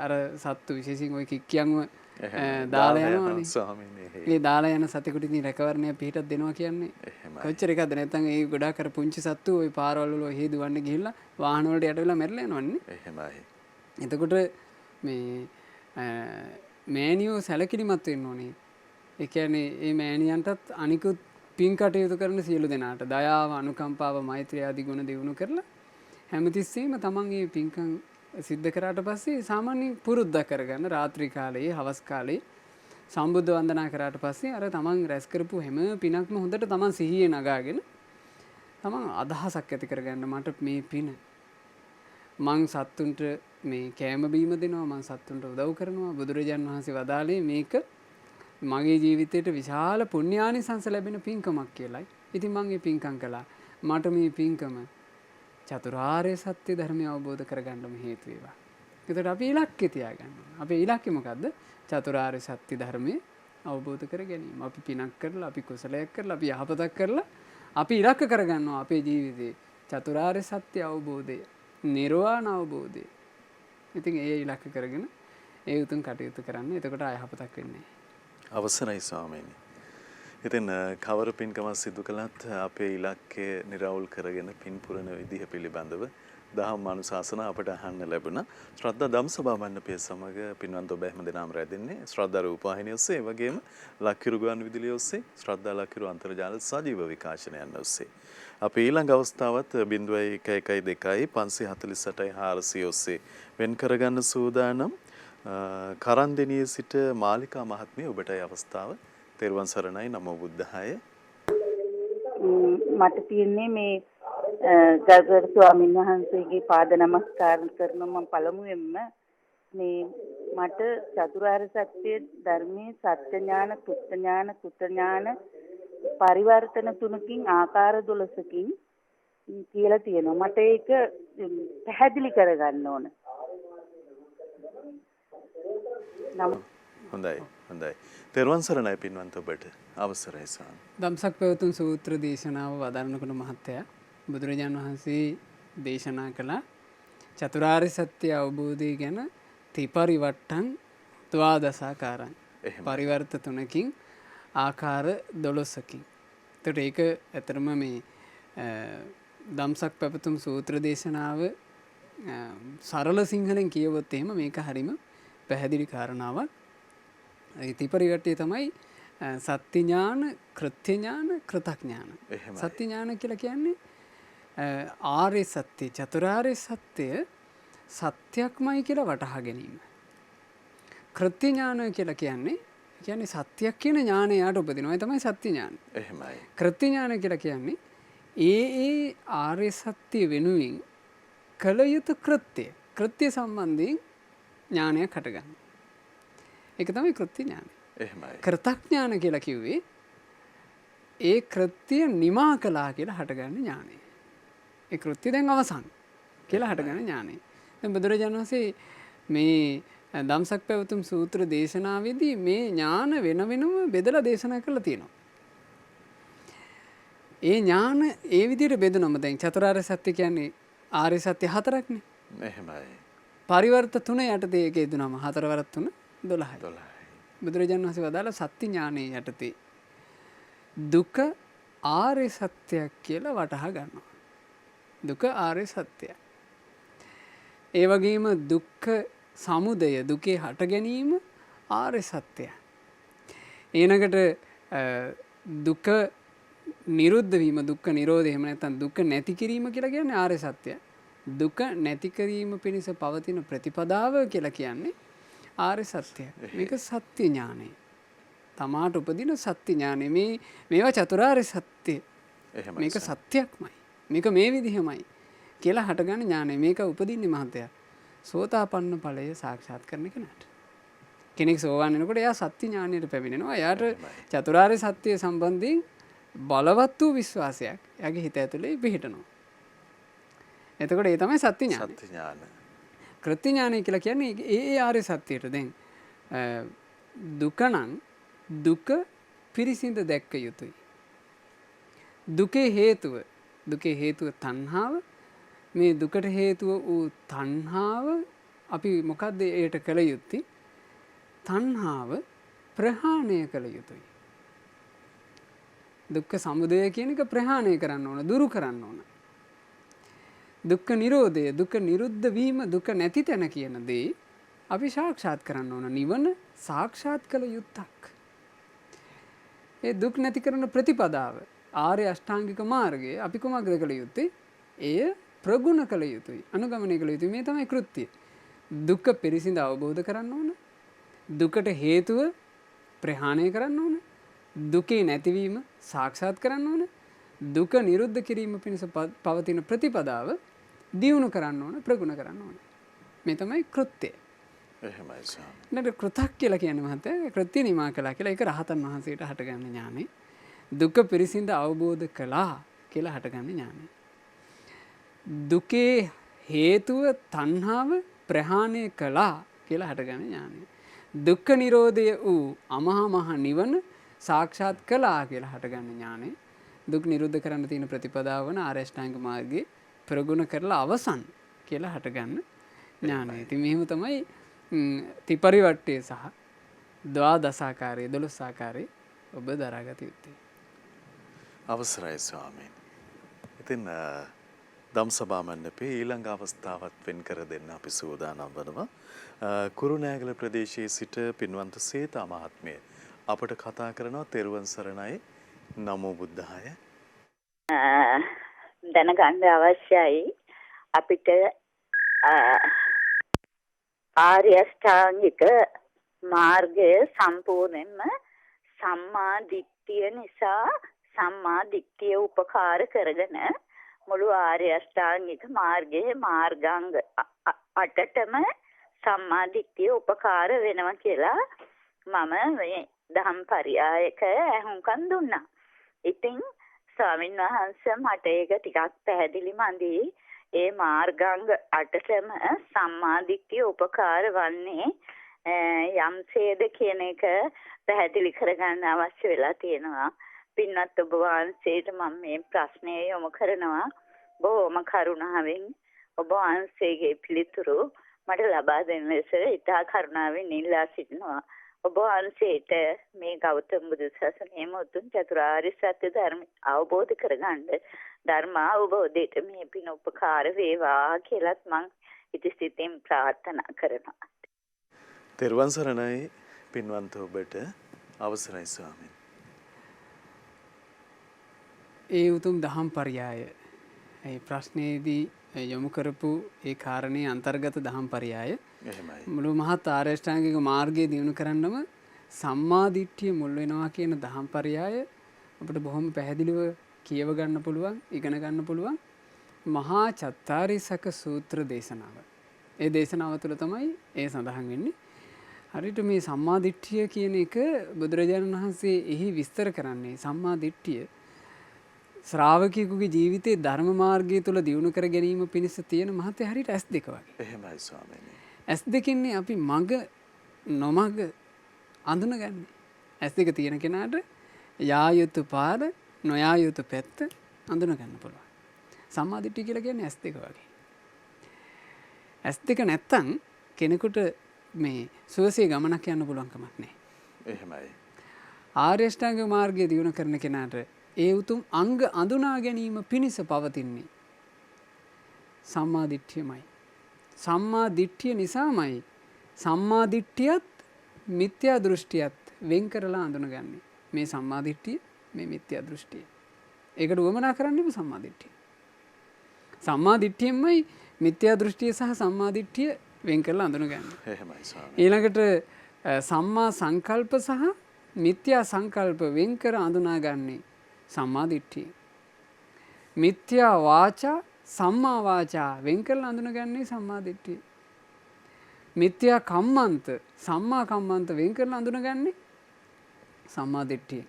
අර සත්තු විශේෂයෙන් ওই කික්කියන්ව දාලා යනවානේ. ඒ දාලා යන සතෙකුට ඉතින් රැකවරණය පිටක් දෙනවා කියන්නේ කොච්චර එකක්ද? නැත්නම් ඒ ගොඩාක් අර පුංචි සත්තු ওই පාරවල් වල ඔහේ දුවන්නේ ගිහිල්ලා වාහන වලට යට වෙලා මැරිලා යනවන්නේ. එහෙමයි. එතකොට මේ මෑණියෝ සැලකිලිමත් වෙන්න ඕනේ. ඒ කියන්නේ මේ මෑණියන්ටත් අනිකුත් පින් කටයුතු කරන සියලු දෙනාට දයාව, අනුකම්පාව, මෛත්‍රිය ආදී ගුණ දියුණු කරලා හැමතිස්සෙම තමන් මේ පින්කම් සිද්ධ කරාට පස්සේ සාමාන්‍ය පුරුද්දක් කරගන්න රාත්‍රී කාලයේ, හවස් කාලයේ සම්බුද්ධ වන්දනා කරාට පස්සේ අර තමන් රැස් කරපු හැම පිනක්ම හොඳට තමන් සිහියේ නගාගෙන තමන් අදහසක් ඇති කරගන්න මට මේ පින මං සත්තුන්ට මේ කෑම බීම දෙනවා, මං සත්තුන්ට උදව් කරනවා. බුදුරජාණන් වහන්සේ වදාළේ මේක මගේ ජීවිතයට විශාල පුණ්‍යානිසංස ලැබෙන පින්කමක් කියලායි. ඉතින් මං මේ පින්කම් කළා. මට මේ පින්කම චතුරාර්ය සත්‍ය ධර්මය අවබෝධ කරගන්නම හේතු වේවා. ඒකට අපි ඉලක්කය තියාගන්න ඕනේ. අපේ ඉලක්කය මොකද්ද? චතුරාර්ය සත්‍ය ධර්මය අවබෝධ කර ගැනීම. අපි පිනක් කරලා, අපි කුසලයක් කරලා, අපි යහපතක් කරලා අපි ඉලක්ක කරගන්නවා අපේ ජීවිතේ චතුරාර්ය සත්‍ය අවබෝධය, නිර්වාණ අවබෝධය. ඉතින් ඒ ඉලක්ක කරගෙන ඒ උතුම් කටයුතු කරන්න. එතකොට අයහපතක් වෙන්නේ. අවසරයි ස්වාමීනි. ඉතින් කවර පින්කමක් සිදු කළත් අපේ ඉලක්කය නිරවුල් කරගෙන පින් පුරන විදිහ පිළිබඳව දහම් අනුශාසන අපට අහන්න ලැබුණා. ශ්‍රද්ධා ධම්සභා මණ්ඩපය සමග පින්වන්ත ඔබ හැමදෙනාම රැඳෙන්නේ ශ්‍රද්ධා රූපවාහිනිය ඔස්සේ, ඒ වගේම ලක්කිරු ගුවන් විදුලිය ඔස්සේ, ශ්‍රද්ධා ලක්කිරු අන්තර්ජාල සජීව විකාශනයන් ඔස්සේ. අපි ඊළඟ අවස්ථාවත් 0112 548 400 ඔස්සේ වෙන් කරගන්න සූදානම්. කරන්දෙනියේ සිට මාලිකා මහත්මිය ඔබටයි අවස්ථාව. තෙරුවන් සරණයි. නමෝ බුද්ධාය. මට තියෙන්නේ මේ ගරුතර ස්වාමීන් වහන්සේගේ පාද නමස්කාර කරන මම පළමුවෙන්ම මේ මට චතුරාර්ය සත්‍ය ධර්මයේ සත්‍ය ඥාන, තුත්ත ඥාන, කුත ඥාන පරිවර්තන තුනකින් ආකාර 12කින් කියලා තියෙනවා. මට ඒක පැහැදිලි කරගන්න ඕන. හොඳයි. තෙරුවන් සරණයි පින්වන්ත ඔබට. අවසරයි ස්වාමී. දම්සක් පැවතුම් සූත්‍ර දේශනාව වදාරනකොට මහත්තයා බුදුරජාණන් වහන්සේ දේශනා කළ චතුරාර්ය සත්‍ය අවබෝධය ගැන ත්‍රිපරිවට්ටං ද්වාදසාකාරං. පරිවර්ත තුනකින් ආකාර 12කින්. එතකොට ඒක ඇතරම මේ දම්සක් පැවතුම් සූත්‍ර දේශනාව සරල සිංහලෙන් කියවොත් එහෙම මේක හරිම පැහැදිලි කාරණාවක්. ඒ ත්‍රිපරිවට්ටය තමයි සත්‍ය ඥාන, කෘත්‍ය ඥාන, කෘතඥාන. සත්‍ය ඥාන කියලා කියන්නේ ආර්ය සත්‍ය, චතුරාර්ය සත්‍ය සත්‍යක්මයි කියලා වටහා ගැනීම. කෘත්‍ය ඥාන කියලා කියන්නේ සත්‍යයක් කියන ඥානයට උපදිනවා. ඒ තමයි සත්‍ය ඥාන. එහෙමයි. කෘත්‍ය ඥාන කියලා කියන්නේ ඒ ආර්ය සත්‍ය වෙනුවෙන් කළ යුතු කෘත්‍ය සම්බන්ධයෙන් ඥානයක් හටගන්න. ඒක තමයි කෘත්‍ය ඥානය. එහෙමයි. කෘතඥාන කියලා කිව්වේ ඒ කෘත්‍ය නිමා කළා කියලා හටගන්න ඥානය. ඒ කෘත්‍ය දැන් අවසන් කියලා හටගන්න ඥානය. දැන් බුදුරජාණන් වහන්සේ මේ දම්සක් පැවතුම් සූත්‍ර දේශනාවේදී මේ ඥාන වෙන වෙනම බෙදලා දේශනා කරලා තියෙනවා. ඒ ඥාන ඒ විදිහට බෙදුනම දැන් චතුරාර්ය සත්‍ය කියන්නේ ආර්ය සත්‍ය හතරක්නේ. එහෙමයි. පරිවර්ත තුන යටතේ ඒක යෙදුනම 4 වරක් 3 12යි. බුදුරජාණන් වහන්සේ වදාළ සත්‍ය ඥානයේ යටතේ දුක ආර්ය සත්‍යයක් කියලා වටහා ගන්නවා. දුක ආර්ය සත්‍යය. ඒ වගේම දුක්ඛ සමුදය, දුකේ හට ගැනීම ආර්ය සත්‍යය. ඊනකට දුක නිරුද්ධ වීම, දුක්ඛ නිරෝධය, එහෙම නැත්නම් දුක නැති කිරීම කියලා කියන්නේ ආර්ය සත්‍යය. දුක නැති කිරීම පිණිස පවතින ප්‍රතිපදාව කියලා කියන්නේ ආර්ය සත්‍යය. මේක සත්‍ය ඥානය. තමාට උපදින සත්‍ය ඥානය. මේවා චතුරාර්ය සත්‍ය. මේක සත්‍යක්මයි. මේක මේ විදිහමයි කියලා හටගන්න ඥානය. මේක උපදින්නේ මහත්තයා සෝතාපන්න ඵලය සාක්ෂාත් කරන කෙනාට. කෙනෙක් සෝවාන් වෙනකොට එයා සත්‍ය ඥානයට පැමිණෙනවා. එයාට චතුරාර්ය සත්‍ය සම්බන්ධයෙන් බලවත් වූ විශ්වාසයක් එයාගේ හිත ඇතුලේ පිහිටනවා. එතකොට ඒ තමයි සත්‍ය ඥානය. සත්‍ය ඥාන. කෘත්‍ය ඥානය කියලා කියන්නේ ඒ ආර්ය සත්‍යයට දැන් දුක නම් දුක පිරිසිඳ දැක්ක යුතුයි. දුකේ හේතුව තණ්හාව. මේ දුකට හේතුව වූ තණ්හාව අපි මොකද්ද ඒට කළ යුත්තේ? තණ්හාව ප්‍රහාණය කළ යුතුයි. දුක්ඛ සමුදය කියන එක ප්‍රහාණය කරන්න ඕන, දුරු කරන්න ඕන. දුක්ඛ නිරෝධය, දුක නිරුද්ධ වීම, දුක නැති තැන කියන දේ අපි සාක්ෂාත් කරන්න ඕන. නිවන සාක්ෂාත් කළ යුත්තක්. ඒ දුක් නැති කරන ප්‍රතිපදාව ආර්ය අෂ්ටාංගික මාර්ගය අපි කොහොමද කළ යුත්තේ? එය ප්‍රගුණ කළ යුතුයි, අනුගමනය කළ යුතුයි. මේ තමයි කෘත්‍යය. දුක පිරිසිඳ අවබෝධ කරන්න ඕන. දුකට හේතුව ප්‍රහාණය කරන්න ඕන. දුකේ නැතිවීම සාක්ෂාත් කරන්න ඕන. දුක නිරුද්ධ කිරීම පිණිස පවතින ප්‍රතිපදාව දියුණු කරන්න ඕන, ප්‍රගුණ කරන්න ඕන. මේ තමයි කෘත්‍යය. එහෙමයි සාම. නේද? කෘතක් කියලා කියන්නේ මහත්තයා කෘත්‍ය නිමා කළා කියලා. ඒක රහතන් වහන්සේට හටගන්න ඥානෙ. දුක පිරිසිඳ අවබෝධ කළා කියලා හටගන්න ඥානෙ. දුකේ හේතුව තණ්හාව ප්‍රහාණය කළා කියලා හටගන්න ඥානෙ. දුක්ඛ නිරෝධය වූ අමහා මහ නිවන සාක්ෂාත් කළා කියලා හටගන්න ඥානෙ. දුක් නිරුද්ධ කරන්න තියෙන ප්‍රතිපදාව වන ආර්ය අෂ්ටාංග මාර්ගයේ ප්‍රගුණ කරලා අවසන් කියලා හටගන්න ඥානය. ඉතින් මෙහෙම තමයි ත්‍රිපරිවට්ටය සහ ද්වාදසාකාරයේ 12 ආකාරයේ ඔබ දරාගත යුත්තේ. අවසරයි ස්වාමීන්. ඉතින් දම්සභා මණ්ඩපයේ ඊළඟ අවස්ථාවත් වෙන් කර දෙන්න අපි සූදානම් වනවා. කුරුණෑගල ප්‍රදේශයේ සිට පින්වන්ත සේතා මහත්මිය අපට කතා කරනවා. තෙරුවන් සරණයි. නමෝ බුද්ධාය. දැනගන්න අවශ්‍යයි අපිට ආර්ය අෂ්ටාංගික මාර්ගය සම්පූර්ණයෙන්ම සම්මා දිට්ඨිය නිසා සම්මා දිට්ඨිය උපකාර කරගෙන මුළු ආර්ය අෂ්ටාංගික මාර්ගයේ මාර්ගාංග 8ටම සම්මා දිට්ඨිය උපකාර වෙනවා කියලා මම මේ දහම් පරියායක අහුම්කම් දුන්නා. ඉතින් ස්වාමීන් වහන්සේ මට ඒක ටිකක් පැහැදිලි මදි. ඒ මාර්ගාංග 8ටම සම්මා දිට්ඨිය උපකාර වන්නේ යම්සේද කියන එක පැහැදිලි කරගන්න අවශ්‍ය වෙලා තියෙනවා. පින්වත් ඔබ වහන්සේට මම මේ ප්‍රශ්නය යොමු කරනවා. බොහොම කරුණාවෙන් ඔබ වහන්සේගේ පිළිතුරු මට ලබා දෙන ලෙස ඉතා කරුණාවෙන් ඉල්ලා සිටිනවා. ඔබ වහන්සේට මේ ගෞතම බුදු සසුනේ මුතුන් චතුරාර්ය සත්‍ය ධර්ම අවබෝධ කරගන්න ධර්ම අවබෝධයට මේ පින උපකාර වේවා කියලාත් මම ඉතිසිතින් ප්‍රාර්ථනා කරනවා. තෙරුවන් සරණයි පින්වන්ත ඔබට. අවසරයි ස්වාමීන්. ඒ උතුම් දහම් පරයය ඒ ප්‍රශ්නයේදී යොමු කරපු ඒ කාරණේ අන්තර්ගත දහම් පරයය මුළු මහත් ආර්ය අෂ්ටාංගික මාර්ගයේ දියුණු කරන්නම සම්මා දිට්ඨිය මුල් වෙනවා කියන දහම් පරයය අපිට බොහොම පැහැදිලිව කියව ගන්න පුළුවන්, ඉගෙන ගන්න පුළුවන් මහා චත්තාරීසක සූත්‍ර දේශනාව. ඒ දේශනාව තුළ තමයි ඒ සඳහන් වෙන්නේ. හරියට මේ සම්මා දිට්ඨිය කියන එක බුදුරජාණන් වහන්සේ එහි විස්තර කරන්නේ සම්මා දිට්ඨිය ශ්‍රාවකයෙකුගේ ජීවිතයේ ධර්ම මාර්ගය තුළ දියුණු කර ගැනීම පිණිස තියෙන මහත්ය හරියට S2 වගේ. එහෙමයි ස්වාමීනි. S2කින්නේ අපි මඟ නොමඟ අඳුනගන්නේ. S2 තියෙන කෙනාට යා යුතු පාර නොයා යුතු පැත්ත අඳුන ගන්න පුළුවන්. සම්මා දිට්ඨිය කියලා කියන්නේ S2 වගේ. S2 නැත්තම් කෙනෙකුට මේ සුවසේ ගමනක් යන්න පුළුවන් කමක් නැහැ. එහෙමයි. ආර්ය අෂ්ටාංග මාර්ගයේ දියුණු කරන කෙනාට ඒ උතුම් අංග අඳුනා ගැනීම පිණිස පවතින්නේ සම්මා දිට්ඨියමයි. සම්මා දිට්ඨිය නිසාමයි සම්මා දිට්ඨියත් මිත්‍යා දෘෂ්ටියත් වෙන් කරලා අඳුනගන්නේ. මේ සම්මා දිට්ඨිය මේ මිත්‍යා දෘෂ්ටිය. ඒකට උවමනා කරන්නේම සම්මා දිට්ඨිය. සම්මා දිට්ඨියෙන්මයි මිත්‍යා දෘෂ්ටිය සහ සම්මා දිට්ඨිය වෙන් කරලා අඳුනගන්නේ. එහෙමයි ස්වාමී. ඊළඟට සම්මා සංකල්ප සහ මිත්‍යා සංකල්ප වෙන් කර අඳුනාගන්නේ සම්මා දිට්ඨිය. මිත්‍යා වාචා සම්මා වාචා වෙන් කරලා අඳුනගන්නේ සම්මා දිට්ඨිය. මිත්‍යා කම්මන්ත සම්මා කම්මන්ත වෙන් කරලා අඳුනගන්නේ සම්මා දිට්ඨිය.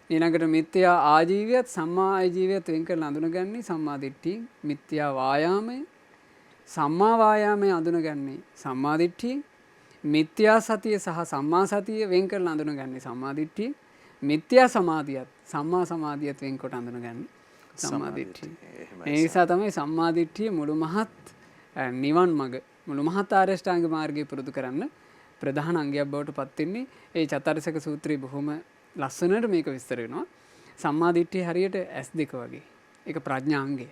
ඊළඟට මිත්‍යා ආජීවයත් සම්මා ආජීවයත් වෙන් කරලා අඳුනගන්නේ සම්මා දිට්ඨිය. මිත්‍යා වායාමය සම්මා වායාමය අඳුනගන්නේ සම්මා දිට්ඨිය. මිත්‍යා සතිය සහ සම්මා සතිය වෙන් කරලා අඳුනගන්නේ සම්මා දිට්ඨිය. මිත්‍යා සමාධියත් සම්මා සමාධියත් වෙන්කොට අඳුනගන්නේ සම්මා දිට්ඨිය. ඒ නිසා තමයි සම්මා දිට්ඨිය මුළු මහත් නිවන් මඟ මුළු මහත් ආර්ය අෂ්ටාංග මාර්ගය පුරුදු කරන්න ප්‍රධාන අංගයක් බවට පත් වෙන්නේ. ඒ චත්තාරිසක සූත්‍රයේ බොහොම ලස්සනට මේක විස්තර වෙනවා. සම්මා දිට්ඨිය හරියට S2 වගේ. ඒක ප්‍රඥාංගය.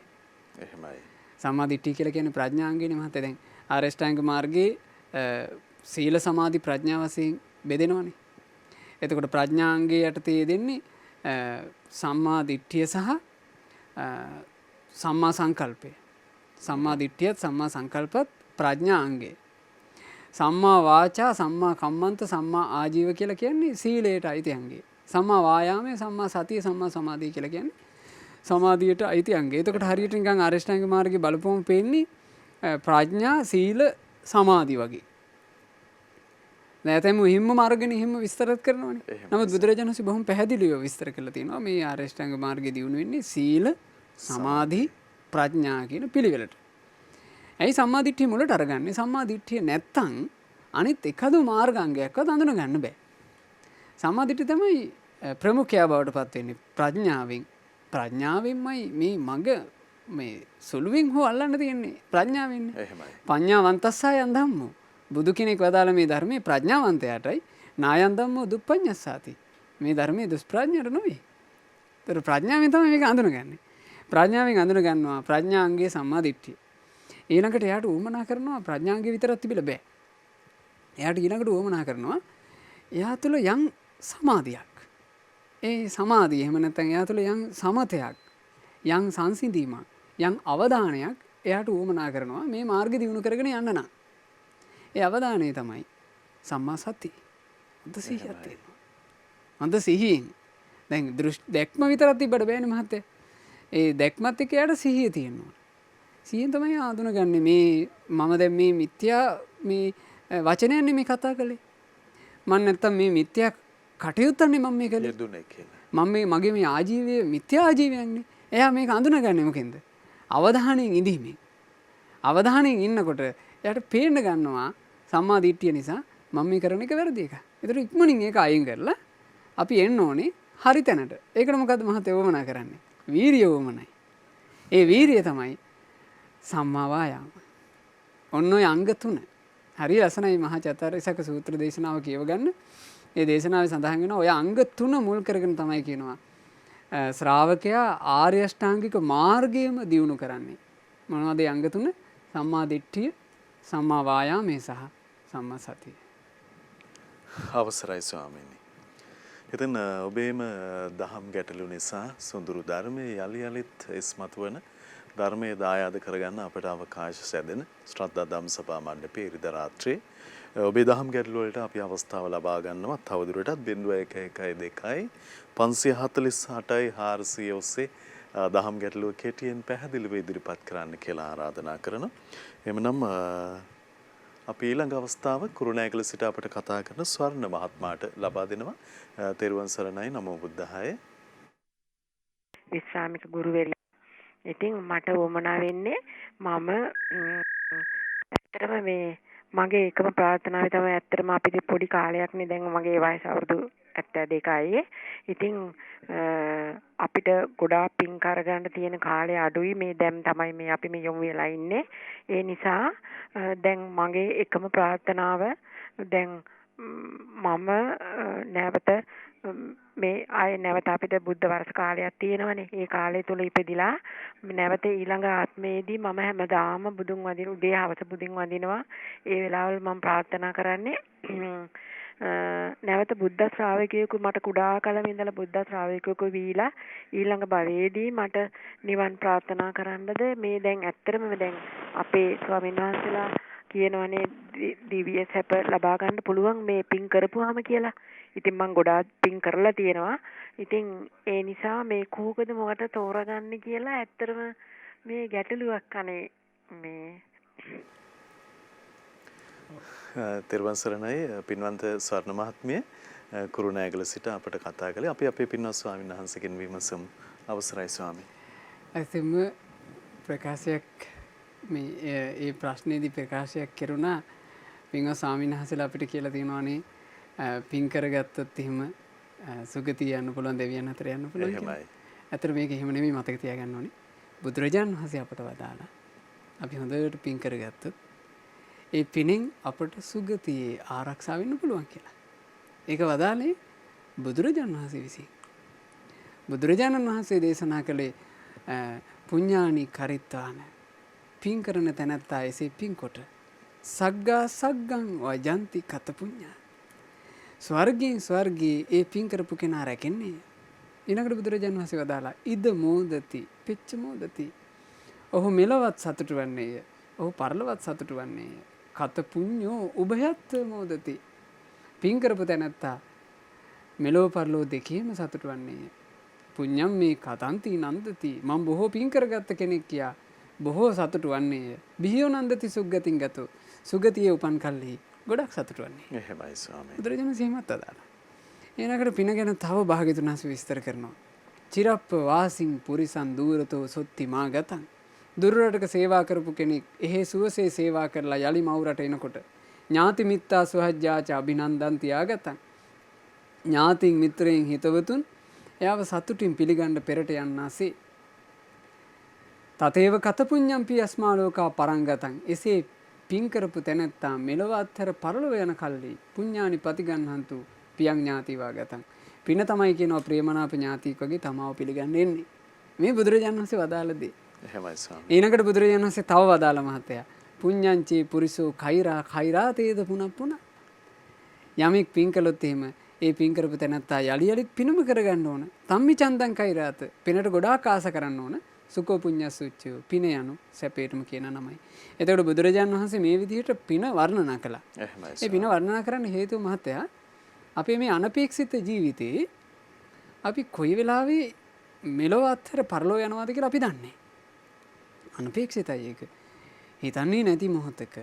එහෙමයි. සම්මා දිට්ඨිය කියලා කියන්නේ ප්‍රඥාංගයනේ මහත්තයා. දැන් ආර්ය අෂ්ටාංග මාර්ගයේ සීල සමාධි ප්‍රඥා වශයෙන් බෙදෙනවනේ. එතකොට ප්‍රඥාංගයේ යටතේ දෙන්නේ සම්මා දිට්ඨිය සහ සම්මා සංකල්පය. සම්මා දිට්ඨියත් සම්මා සංකල්පත් ප්‍රඥාංගය. සම්මා වාචා සම්මා කම්මන්ත සම්මා ආජීව කියලා කියන්නේ සීලයට අයිති අංගය. සම්මා වායාමය සම්මා සතිය සම්මා සමාධිය කියලා කියන්නේ සමාධියට අයිති අංගය. එතකොට හරියට නිකන් ආර්ය අෂ්ටාංග මාර්ගයේ බලපුවම පේන්නේ ප්‍රඥා සීල සමාධි වගේ. නැතම හිම්ම මාර්ගනේ හිම්ම විස්තරත් කරනවානේ. නමුත් බුදුරජාණන් වහන්සේ බොහොම පැහැදිලිව විස්තර කරලා තියෙනවා මේ ආර්ය අෂ්ටාංග මාර්ගයේ දියුණු වෙන්නේ සීල සමාධි ප්‍රඥා කියන පිළිවෙලට. ඇයි සම්මා දිට්ඨිය මුලට අරගන්නේ? සම්මා දිට්ඨිය නැත්තම් අනිත් එකදු මාර්ගාංගයක්වත් අඳුන ගන්න බෑ. සම්මාදිට්ඨිය තමයි ප්‍රමුඛයා බවට පත් වෙන්නේ ප්‍රඥාවෙන්. ප්‍රඥාවෙන්මයි මේ මඟ මේ සුළුවෙන් හෝ අල්ලන්න තියෙන්නේ ප්‍රඥාවෙන්. එහෙමයි. පඤ්ඤාවන්තස්සායන් ධම්මෝ. බුදු කෙනෙක් වදාළ මේ ධර්මයේ ප්‍රඥාවන්තයාටයි නායන් ධම්මෝ දුප්පඤ්ඤස්සාති. මේ ධර්මයේ දුෂ්ප්‍රඥයට නෙවෙයි. ඒතර ප්‍රඥාවෙන් තමයි මේක අඳුනගන්නේ. ප්‍රඥාවෙන් අඳුන ගන්නවා ප්‍රඥාංගයේ සම්මාදිට්ඨිය. ඊළඟට එයාට උවමනා කරනවා ප්‍රඥාංගය විතරක් තිබිලා බෑ. එයාට ඊළඟට උවමනා කරනවා එයා තුළ යම් සමාධියක්. ඒ සමාධිය එහෙම නැත්නම් එයා තුළ යම් සමතයක්, යම් සංසිඳීමක්, යම් අවධානයක් එයාට උවමනා කරනවා මේ මාර්ගය දියුණු කරගෙන යන්න නම්. ඒ අවධානය තමයි සම්මා සතිය. හොඳ සිහියක් තියෙනවා. හොඳ සිහියෙන් දැන් දැක්ම විතරක් තිබ්බට බෑනේ මහත්තයා. ඒ දැක්මත් එක්ක එයාට සිහිය තියෙනවා. සිහියෙන් තමයි ආඳුනගන්නේ මේ මම දැන් මේ මිත්‍යා මේ වචනයන්නේ මේ කතා කළේ. මම නැත්තම් මේ මිත්‍යා කටයුත්තන්නේ මම මේ කළේ. යෙදුනේ කියලා. මම මේ මගේ මේ ආජීවය මිත්‍යා ආජීවයක්නේ. එයා මේක අඳුනගන්නේ මොකෙන්ද? අවධානයෙන් ඉඳීමෙන්. අවධානයෙන් ඉන්නකොට එයාට පේන්න ගන්නවා සම්මා දිට්ඨිය නිසා මම මේ කරන එක වැරදි එකක්. ඒතර ඉක්මනින් ඒක අයින් කරලා අපි එන්න ඕනේ හරි තැනට. ඒකට මොකද්ද මහත්තයෝ වමනා කරන්නේ? වීරිය වමනයි. ඒ වීරිය තමයි සම්මා වායාම. ඔන්න ඔය අංග 3. හරි ලස්සනයි මහා චත්තාරීසක සූත්‍ර දේශනාව කියව ගන්න. ඒ දේශනාවේ සඳහන් වෙනවා ඔය අංග 3 මුල් කරගෙන තමයි කියනවා ශ්‍රාවකයා ආර්ය අෂ්ටාංගික මාර්ගයම දියුණු කරන්නේ. මොනවද ඒ අංග 3? සම්මා දිට්ඨිය, සම්මා වායාමයේ සහ සම්මා සතිය. අවසරයි ස්වාමීනි. ඉතින් ඔබේම දහම් ගැටලු නිසා සුඳුරු ධර්මයේ යලි යලිත් ඉස්මතු වන ධර්මයේ දායාද කරගන්න අපට අවකාශ සැදෙන ශ්‍රද්ධා ධම්ම සභා මණ්ඩපයේ ඉරිදා රාත්‍රියේ ඔබේ දහම් ගැටලු වලට අපි අවස්ථාව ලබා ගන්නවා. තවදුරටත් 0112 548යි 400 ඔස්සේ දහම් ගැටලුව කෙටියෙන් පැහැදිලිව ඉදිරිපත් කරන්න කියලා ආරාධනා කරනවා. එhmenan අපි ඊළඟ අවස්ථාව කුරුණෑගල සිට අපට කතා කරන ස්වර්ණ මහත්මයාට ලබා දෙනවා. තෙරුවන් සරණයි. නමෝ බුද්ධාය. විශ්‍රාමික ගුරුවරයා. ඉතින් මට වමනා වෙන්නේ මම ඇත්තටම මේ මගේ එකම ප්‍රාර්ථනාව තමයි ඇත්තටම අපිට පොඩි කාලයක් නේ දැන් මගේ වයස අවුරුදු 72යි. ඉතින් අපිට ගොඩාක් පින් කරගන්න තියෙන කාලය අඩුයි. මේ දැන් තමයි මේ අපි මේ යොමු වෙලා ඉන්නේ. ඒ නිසා දැන් මගේ එකම ප්‍රාර්ථනාව දැන් මම නැවත මේ ආයේ නැවත අපිට බුද්ධ වර්ෂ කාලයක් තියෙනවනේ. ඒ කාලය තුල ඉපදිලා නැවත ඊළඟ ආත්මයේදී මම හැමදාම බුදුන් වදින උදේ හවස බුදුන් වදිනවා. ඒ වෙලාවල් මම ප්‍රාර්ථනා කරන්නේ නැවත බුද්ධ ශ්‍රාවකයෙකු මට කුඩා කලම ඉඳලා බුද්ධ ශ්‍රාවකයෙකු වීලා ඊළඟ භවයේදී මට නිවන් ප්‍රාර්ථනා කරන්නද මේ දැන් ඇත්තටම දැන් අපේ ස්වාමීන් වහන්සේලා කියනවනේ දිව්‍ය සැප ලබා ගන්න පුළුවන් මේ පින් කරපුවාම කියලා. ඉතින් මම ගොඩාක් පින් කරලා තියෙනවා. ඉතින් ඒ නිසා මේ කෝකද මොකට තෝරගන්නේ කියලා ඇත්තටම මේ ගැටලුවක් අනේ මේ තෙරුවන් සරණයි පින්වන්ත ස්වර්ණ මහත්මිය කුරුණෑගල සිට අපට කතා කළේ. අපි අපේ පින්වත් ස්වාමීන් වහන්සේගෙන් විමසමු. අවසරයි ස්වාමී. ඇත්තම ප්‍රකාශයක් මේ ඒ ප්‍රශ්නේදී ප්‍රකාශයක් කරුණා පින්වත් ස්වාමීන් වහන්සේලා අපිට කියලා තියෙනවානේ පින් කරගත්තොත් එහෙම සුගතිය යන්න පුළුවන් දෙවියන් අතර යන්න පුළුවන් කියලා. ඇත්තට මේක එහෙම නෙමෙයි මතක තියාගන්න ඕනේ. බුදුරජාණන් වහන්සේ අපට වදාලා අපි හොඳට පින් කරගත්තොත් ඒ පිනෙන් අපට සුගතියේ ආරක්ෂා වෙන්න පුළුවන් කියලා. ඒක වදාළේ බුදුරජාණන් වහන්සේ විසින්. බුදුරජාණන් වහන්සේ දේශනා කළේ පුඤ්ඤානි කරිත්වාන පින් කරන තැනැත්තා එසේ පින් කොට සග්ගා සග්ගං වජන්ති කත පුඤ්ඤා. ස්වර්ගයේ ඒ පින් කරපු කෙනා රැකෙන්නේ. ඊළඟට බුදුරජාණන් වහන්සේ වදාලා ඉද මෝදති පිච්ච මෝදති. ඔහු මෙලවත් සතුටු වන්නේය. ඔහු පරලොවත් සතුටු වන්නේය. කත පුඤ්ඤෝ උභයත් මෝදති. පින් කරපු තැනැත්තා මෙලොව පරලොව දෙකේම සතුටු වන්නේය. පුඤ්ඤම් මේ කතන්ති නන්දති. මම බොහෝ පින් කරගත්ත කෙනෙක් කියා බොහෝ සතුටු වන්නේය. බිහියෝ නන්දති සුග්ගතින් ගතෝ. සුගතියේ උපන් කල්හි ගොඩක් සතුටු වන්නේ. එහෙමයි ස්වාමී. බුදුරජාණන් සීමත් අදාලා. ඊළඟට පින ගැන තව භාග්‍යතුන් වහන්සේ විස්තර කරනවා. චිරප්ප වාසින් පුරිසන් දූරතෝ සොත්ති මා ගතං. දුරරටක සේවා කරපු කෙනෙක් එහෙ සුවසේ සේවා කරලා යලි මවුරට එනකොට ඥාති මිත්තා සුහජ්ජාච අභිනන්දන්ති ආගතං. ඥාතින් මිත්‍රයෙන් හිතවතුන් එයාව සතුටින් පිළිගන්න පෙරට යන්නාසේ. තතේව කතපුඤ්ඤම් පියස්මා ලෝකා පරංගතං. එසේ පින් කරපු තැනැත්තා මෙලොව අත්හැර පරලොව යන කල්ලි පුඤ්ඤානි පතිගන්හන්තු පියං ඥාති වාගතං. පින තමයි කියනවා ප්‍රේමනාප ඥාතියෙක් වගේ තමාව පිළිගන්න එන්නේ. මේ බුදුරජාණන් වහන්සේ වදාළ දේ. එහෙමයි ස්වාමී. ඊනකට බුදුරජාණන් වහන්සේ තව වදාළ මහත්තයා. පුඤ්ඤංචේ පුරිසෝ කෛරා තේද පුනප්පුන. යමෙක් පින් කළොත් එහෙම ඒ පින් කරපු තැනත්තා යලි යලිත් පිනම කරගන්න ඕන. තම්මි චන්දං කෛරාත. පිනට ගොඩාක් ආස කරන්න ඕන. සුකෝ පුඤ්ඤස්සුච්චෝ පින යනු සැපේටම කියන නමයි. එතකොට බුදුරජාණන් වහන්සේ මේ විදිහට පින වර්ණනා කළා. ඒ පින වර්ණනා කරන්න හේතුව මහත්තයා අපේ මේ අනපේක්ෂිත ජීවිතේ අපි කොයි වෙලාවෙ මෙලොව අත්හැර පරලෝ යනවාද කියලා අපි දන්නේ. අනපේක්ෂිතයි ඒක. හිතන්නේ නැති මොහොතක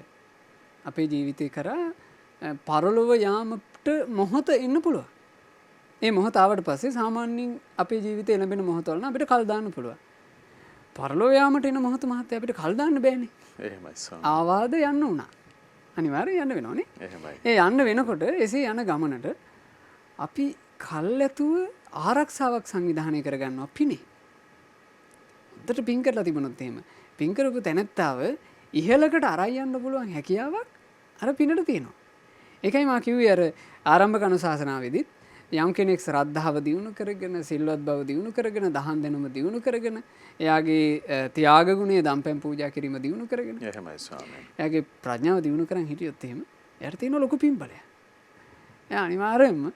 අපේ ජීවිතේ කරා පරලොව යාමට මොහොත එන්න පුළුවන්. ඒ මොහොත ආවට පස්සේ සාමාන්‍යයෙන් අපේ ජීවිතේ ලැබෙන මොහොතවල නම් අපිට කල් දාන්න පුළුවන්. පරලොව යාමට එන මොහොත මහත්තයා අපිට කල් දාන්න බෑනේ. එහෙමයි ස්වාමී. ආවාද යන්න උනා. අනිවාර්යෙන් යන්න වෙනවනේ. එහෙමයි. ඒ යන්න වෙනකොට එසේ යන ගමනට අපි කල්ැතුව ආරක්ෂාවක් සංවිධානය කරගන්නවා පිනේ. හොඳට පින් කරලා තිබුණොත් එහෙම පින් කරපු තැනැත්තාව ඉහළකට අරයි යන්න පුළුවන් හැකියාවක් අර පිනට තියෙනවා. ඒකයි මා කිව්වේ අර ආරම්භක අනුශාසනාවේදීත් යම් කෙනෙක් ශ්‍රද්ධාව දියුණු කරගෙන සිල්වත් බව දියුණු කරගෙන දහම් දෙනුම දියුණු කරගෙන එයාගේ ත්‍යාග ගුණය දම්පැන් පූජා කිරීම දියුණු කරගෙන එහෙමයි ස්වාමී. එයාගේ ප්‍රඥාව දියුණු කරන් හිටියොත් එහෙම එයාට තියෙන ලොකු පින්බලයක්. එයා අනිවාර්යයෙන්ම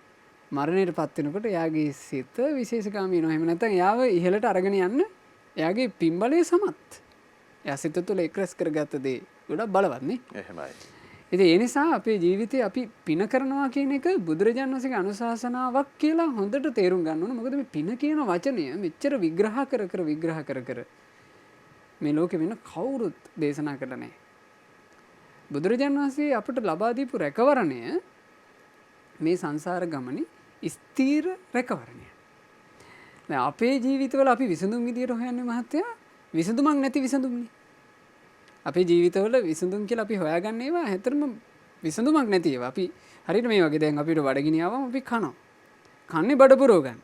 මරණයටපත් වෙනකොට එයාගේ සිත විශේෂකාමී වෙනවා. එහෙම නැත්නම් එයාව ඉහළට අරගෙන යන්න එයාගේ පින්බලය සමත්. එයා සිත තුළ එක්රැස් කරගත්ත දේ ගොඩක් බලවත් නේ. එහෙමයි. ඉතින් ඒ නිසා අපේ ජීවිතේ අපි පින කරනවා කියන එක බුදුරජාණන් වහන්සේගේ අනුශාසනාවක් කියලා හොඳට තේරුම් ගන්න ඕන. මොකද මේ පින කියන වචනය මෙච්චර විග්‍රහ කර මේ ලෝකෙ වෙන කවුරුත් දේශනා කරලා නැහැ. බුදුරජාණන් වහන්සේ අපට ලබා දීපු රැකවරණය මේ සංසාර ගමනේ ස්ථීර රැකවරණය. දැන් අපේ ජීවිතවල අපි විසඳුම් විදියට හොයන්නේ මහත්තයා විසඳුමක් නැති විසඳුම්නේ. අපේ ජීවිතවල විසඳුම් කියලා අපි හොයාගන්න ඒවා හැතරම විසඳුමක් නැති ඒවා. අපි හරියට මේ වගේ දැන් අපිට බඩගිනි ආවම අපි කනවා. කන්නේ බඩ පුරව ගන්න.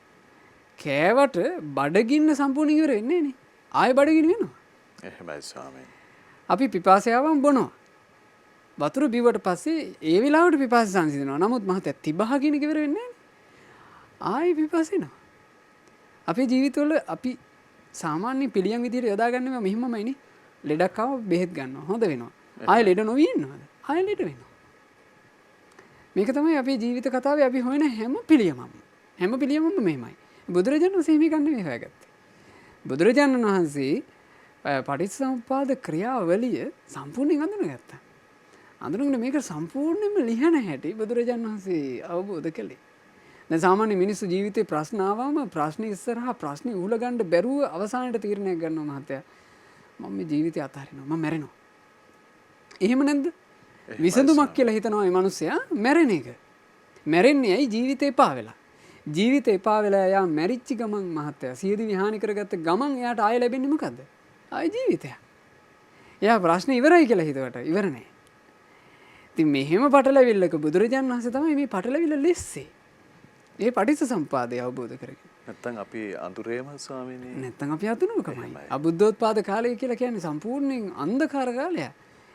කෑවට බඩගින්න සම්පූර්ණ ඉවර වෙන්නේ නැහනේ. ආයෙ බඩගිනි වෙනවා. එහෙමයි ස්වාමී. අපි පිපාසය ආවම බොනවා. වතුර බිව්වට පස්සේ ඒ වෙලාවට පිපාසය සංසිඳනවා. නමුත් මහත්තයා තිබහගෙන ඉවර වෙන්නේ නැහනේ. ආයෙ පිපාසෙනවා. අපේ ජීවිතවල අපි සාමාන්‍ය පිළියම් විදියට යොදාගන්නවා මෙහිමමයිනේ. ලෙඩක් ආව බෙහෙත් ගන්නවා හොඳ වෙනවා. ආයෙ ලෙඩ නොවී ඉන්නවද? ආයෙ ලෙඩ වෙනවා. මේක තමයි අපේ ජීවිත කතාවේ අපි හොයන හැම පිළියමක්ම. හැම පිළියමක්ම මෙහෙමයි. බුදුරජාණන් වහන්සේ මේක නෙමෙයි හොයාගත්තේ. බුදුරජාණන් වහන්සේ පටිච්චසමුප්පාද ක්‍රියාවලිය සම්පූර්ණයෙන් අඳුනගත්තා. අඳුනගෙන මේක සම්පූර්ණයෙන්ම ලියන හැටි බුදුරජාණන් වහන්සේ අවබෝධ කළේ. දැන් සාමාන්‍ය මිනිස්සු ජීවිතේ ප්‍රශ්න ආවම ප්‍රශ්න ඉස්සරහා ප්‍රශ්නේ උහුල ගන්න බැරුව අවසානයේ තීරණයක් ගන්නවා මහත්තයා. මම මේ ජීවිතය අතහරිනවා. මම මැරෙනවා. එහෙම නැද්ද? විසඳුමක් කියලා හිතනවා මේ මිනිස්සයා මැරෙන එක. මැරෙන්නේ ඇයි ජීවිතේ එපා වෙලා. ජීවිතේ එපා වෙලා යා මැරිච්ච ගමන් මහත්තයා සියදි විහානි කරගත්ත ගමන් එයාට ආයෙ ලැබෙන්නේ මොකද්ද? ආයෙ ජීවිතය. එයා ප්‍රශ්නේ ඉවරයි කියලා හිතුවට ඉවර නෑ. ඉතින් මෙහෙම පටලැවිල්ලක බුදුරජාණන් වහන්සේ තමයි මේ පටලැවිල්ල ලෙස්සේ. ඒ පටිච්චසමුප්පාදය අවබෝධ කරගෙන. නැත්තම් අපි අඳුරේම ස්වාමීනි. නැත්තම් අපි අඳුනකමයි. අබුද්ධෝත්පාද කාලය කියලා කියන්නේ සම්පූර්ණයෙන් අන්ධකාර කාලයක්.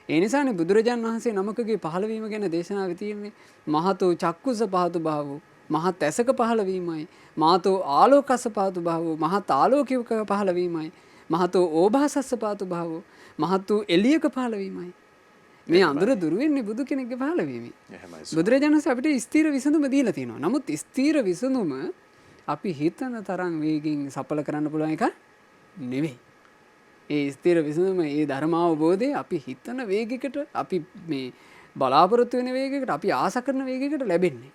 ඒ නිසානේ බුදුරජාණන් වහන්සේ නමකගේ පහළවීම ගැන දේශනාවේ තියෙන්නේ මහතෝ චක්කුස පහතු භාවෝ මහත් ඇසක පහළවීමයි මහතෝ ආලෝකස්ස පහතු භාවෝ මහත් ආලෝකික පහළවීමයි මහතෝ ඕභාසස්ස පහතු භාවෝ මහතෝ එළියක පහළවීමයි. මේ අඳුර දුරු වෙන්නේ බුදු කෙනෙක්ගේ පහළවීමෙන්. බුදුරජාණන් වහන්සේ අපිට ස්ථීර විසඳුම දීලා තියෙනවා. නමුත් ස්ථීර විසඳුම අපි හිතන තරම් වේගෙන් සඵල කරන්න පුළුවන් එක නෙවෙයි. ඒ ස්ථීර විසඳුම ඒ ධර්ම අවබෝධය අපි හිතන වේගයකට අපි මේ බලාපොරොත්තු වෙන වේගයකට අපි ආස කරන වේගයකට ලැබෙන්නේ.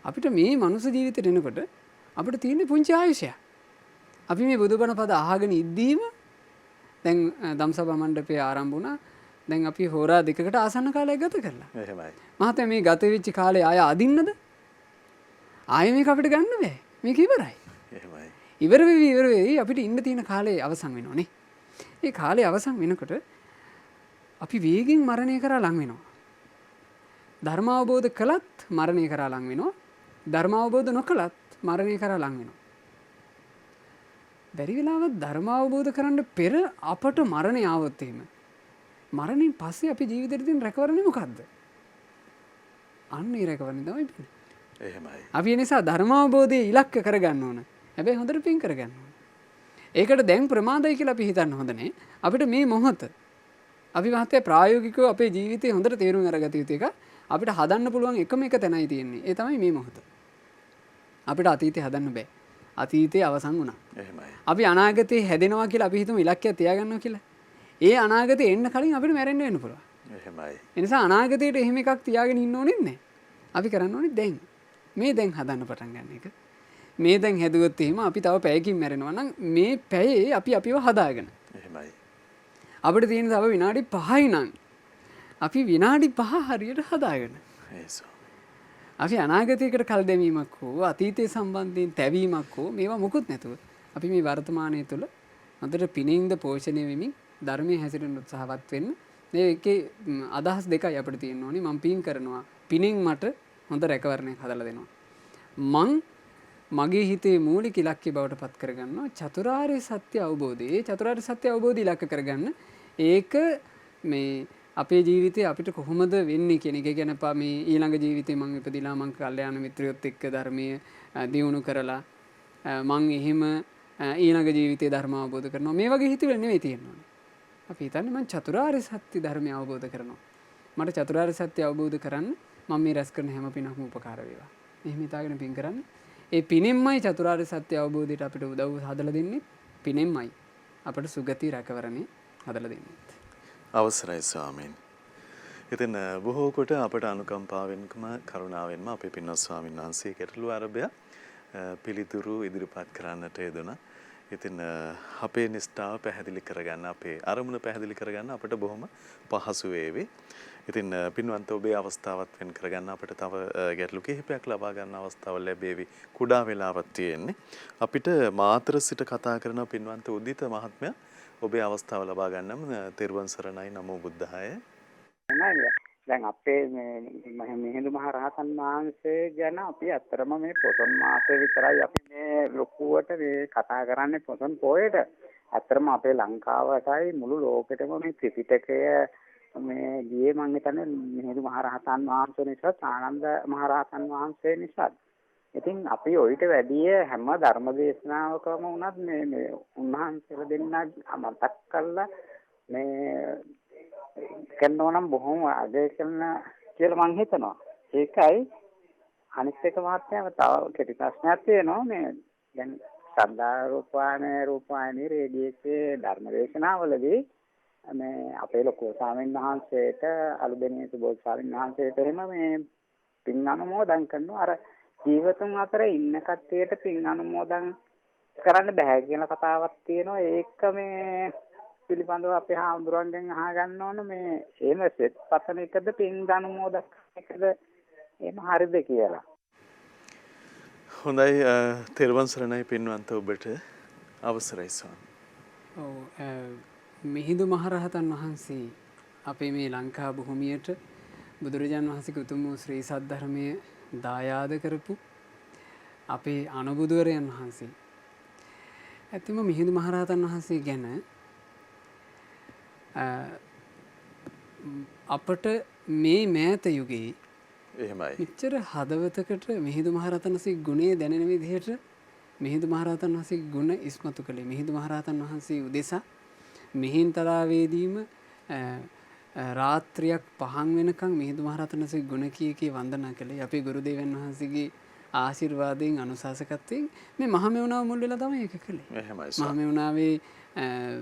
අපිට මේ මනුස්ස ජීවිතේට එනකොට අපිට තියෙන පුංචි ආයුෂයක්. අපි මේ බුදුබණ පද අහගෙන ඉද්දීම දැන් ධම්සභා මණ්ඩපයේ ආරම්භ වුණා. දැන් අපි හෝරා දෙකකට ආසන්න කාලයක් ගත කරලා. එහෙමයි. මහත්තයා මේ ගත වෙච්ච කාලේ ආය අදින්නද? ආයෙ මේක අපිට ගන්න බෑ. මේක ඉවරයි. එහෙමයි. ඉවර වෙවි අපිට ඉන්න තියෙන කාලේ අවසන් වෙනවනේ. ඒ කාලේ අවසන් වෙනකොට අපි වේගෙන් මරණය කරා ලං වෙනවා. ධර්ම අවබෝධ කළත් මරණය කරා ලං වෙනවා. ධර්ම අවබෝධ නොකළත් මරණය කරා ලං වෙනවා. බැරි වෙලාවත් ධර්ම අවබෝධ කරන්න පෙර අපට මරණය ආවොත් එහෙම මරණයෙන් පස්සේ අපි ජීවිතේට තියෙන රැකවරණය මොකද්ද? අන්න ඒ රැකවරණය තමයි පින. එහෙමයි. අපි ඒ නිසා ධර්ම අවබෝධය ඉලක්ක කරගන්න ඕන. හැබැයි හොඳට පින් කරගන්න ඕන. ඒකට දැන් ප්‍රමාදයි කියලා අපි හිතන්න හොඳ නැහැ. අපිට මේ මොහොත අපි මහත්තයා ප්‍රායෝගිකව අපේ ජීවිතේ හොඳට තේරුම් අරගත යුතු එක අපිට හදන්න පුළුවන් එකම එක තැනයි තියෙන්නේ. ඒ තමයි මේ මොහොත. අපිට අතීතේ හදන්න බෑ. අතීතේ අවසන් වුණා. එහෙමයි. අපි අනාගතේ හැදෙනවා කියලා අපි හිතමු ඉලක්කය තියාගන්නවා කියලා. ඒ අනාගතේ එන්න කලින් අපිට මැරෙන්න වෙන්න පුළුවන්. එහෙමයි. ඒ නිසා අනාගතේට එහෙම එකක් තියාගෙන ඉන්න ඕනෙත් නැහැ. අපි කරන්න ඕනේ දැන්. මේ දැන් හදන්න පටන් ගන්න එක. මේ දැන් හැදුවොත් එහෙම අපි තව පැයකින් මැරෙනවා නම් මේ පැයේ අපි අපිව හදාගෙන. එහෙමයි. අපිට තියෙන තව විනාඩි 5යි නම් අපි විනාඩි 5 හරියට හදාගෙන. අපි අනාගතයකට කල් දැමීමක් හෝ අතීතය සම්බන්ධයෙන් තැවීමක් හෝ මේවා මොකුත් නැතුව අපි මේ වර්තමානය තුළ හොඳට පිනින්ද පෝෂණය වෙමින් ධර්මයේ හැසිරෙන්න උත්සාහවත් වෙන්න. මේකේ අදහස් දෙකයි අපිට තියෙන්න ඕනේ. මම පින් කරනවා. පිනින් මට හොඳ රැකවරණයක් හදලා දෙනවා. මං මගේ හිතේ මූලික ඉලක්කය බවට පත් කරගන්නවා චතුරාර්ය සත්‍ය අවබෝධය. ඒ චතුරාර්ය සත්‍ය අවබෝධය ඉලක්ක කරගන්න ඒක මේ අපේ ජීවිතේ අපිට කොහොමද වෙන්නේ කියන එක ගැන මේ ඊළඟ ජීවිතේ මං ඉපදිලා මං කල්යාණ මිත්‍රයොත් එක්ක ධර්මයේ දියුණු කරලා මං එහෙම ඊළඟ ජීවිතේ ධර්ම අවබෝධ කරනවා. මේ වගේ හිතුවල නෙවෙයි තියෙන්නේ. අපි හිතන්නේ මං චතුරාර්ය සත්‍ය ධර්මය අවබෝධ කරනවා. මට චතුරාර්ය සත්‍ය අවබෝධ කරන්න මම මේ රැස් කරන හැම පිනක්ම උපකාර වේවා. එහෙම හිතාගෙන පින් කරන්න. ඒ පිනෙන්මයි චතුරාර්ය සත්‍ය අවබෝධයට අපිට උදව් හදලා දෙන්නේ. පිනෙන්මයි අපට සුගති රැකවරණේ හදලා දෙන්නේ. අවසරයි ස්වාමීන්. ඉතින් බොහෝ කොට අපට අනුකම්පාවෙන්ම කරුණාවෙන්ම අපේ පින්වත් ස්වාමීන් වහන්සේ ගැටළු ආරම්භය පිළිතුරු ඉදිරිපත් කරන්නට යෙදුණා. ඉතින් අපේ නිෂ්ඨාව පැහැදිලි කරගන්න අපේ අරමුණ පැහැදිලි කරගන්න අපට බොහොම පහසු වේවි. ඉතින් පින්වන්ත ඔබේ අවස්ථාවත් වෙන් කරගන්න අපිට තව ගැටලු කිහිපයක් ලබා ගන්න අවස්ථාව ලැබෙවි. කුඩා වෙලාවක් තියෙන්නේ. අපිට මාතර සිට කතා කරන පින්වන්ත උදිත මහත්මයා ඔබේ අවස්ථාව ලබා ගන්නම තෙරුවන් සරණයි නමෝ බුද්ධාය. දැන් අපේ මේ මිහිඳු මහ රහතන් වහන්සේ ගැන අපි අත්‍තරම මේ පොසොන් මාසෙ විතරයි අපි මේ ලොකුවට මේ කතා කරන්නේ පොසොන් පොයේට. අත්‍තරම අපේ ලංකාවටයි මුළු ලෝකෙටම මේ ත්‍රිපිටකය මේ ගියේ මම හිතන්නේ මිහිඳු මහ රහතන් වහන්සේ නිසා ආනන්ද මහ රහතන් වහන්සේ නිසා. ඉතින් අපි ඔయిత වැඩිය හැම ධර්ම දේශනාවකම වුණත් මේ උන්වහන්සේලා දෙන්න මතක් කරලා මේ කරනවනම් බොහොම අගය කරන කියලා මම හිතනවා. ඒකයි අනිත් එක මහත්මයාම තව කෙටි ප්‍රශ්නයක් තියෙනවා. මේ දැන් සද්ධා රූපවාහිනී රේඩියෝයේ ධර්ම දේශනාවලදී මේ අපේ ලොකු ස්වාමීන් වහන්සේට අලුබෙනේ සුබෝධ ස්වාමීන් වහන්සේට එහෙම මේ පින් අනුමෝදන් කරනවා. අර ජීවතුන් අතර ඉන්න කට්ටියට පින් අනුමෝදන් කරන්න බෑ කියන කතාවක් තියෙනවා. ඒක මේ පිළිබඳව අපේ හාමුදුරන්ගෙන් අහගන්න ඕන මේ එහෙම සෙත් පතන එකද පින් අනුමෝදන් එකද එහෙම හරිද කියලා. හොඳයි තෙරුවන් සරණයි පින්වන්ත ඔබට අවසරයි ස්වාමී. ඔව් මිහිඳු මහරහතන් වහන්සේ අපේ මේ ලංකා භූමියට බුදුරජාණන් වහන්සේගේ උතුම් වූ ශ්‍රී සද්ධර්මය දායාද කරපු අපේ අනුබුදුවරයන් වහන්සේ. ඇත්තම මිහිඳු මහරහතන් වහන්සේ ගැන අපට මේ මෑත යුගයේ එහෙමයි. මෙච්චර හදවතකට මිහිඳු මහරහතන් වහන්සේගේ ගුණය දැනෙන විදිහට මිහිඳු මහරහතන් වහන්සේගේ ගුණ ඉස්මතු කළේ මිහිඳු මහරහතන් වහන්සේ උදෙසා මිහින්තලාවේදීම රාත්‍රියක් 5 වෙනකන් මිහිඳු මහරහතන් වහන්සේ ගුණ කී වන්දනා කළේ. අපේ ගුරු දේවයන් වහන්සේගේ ආශිර්වාදයෙන් අනුශාසකත්වයෙන් මේ මහමෙවුනාව මුල් වෙලා තමයි ඒක කළේ. එහෙමයි. මහමෙවුනාවේ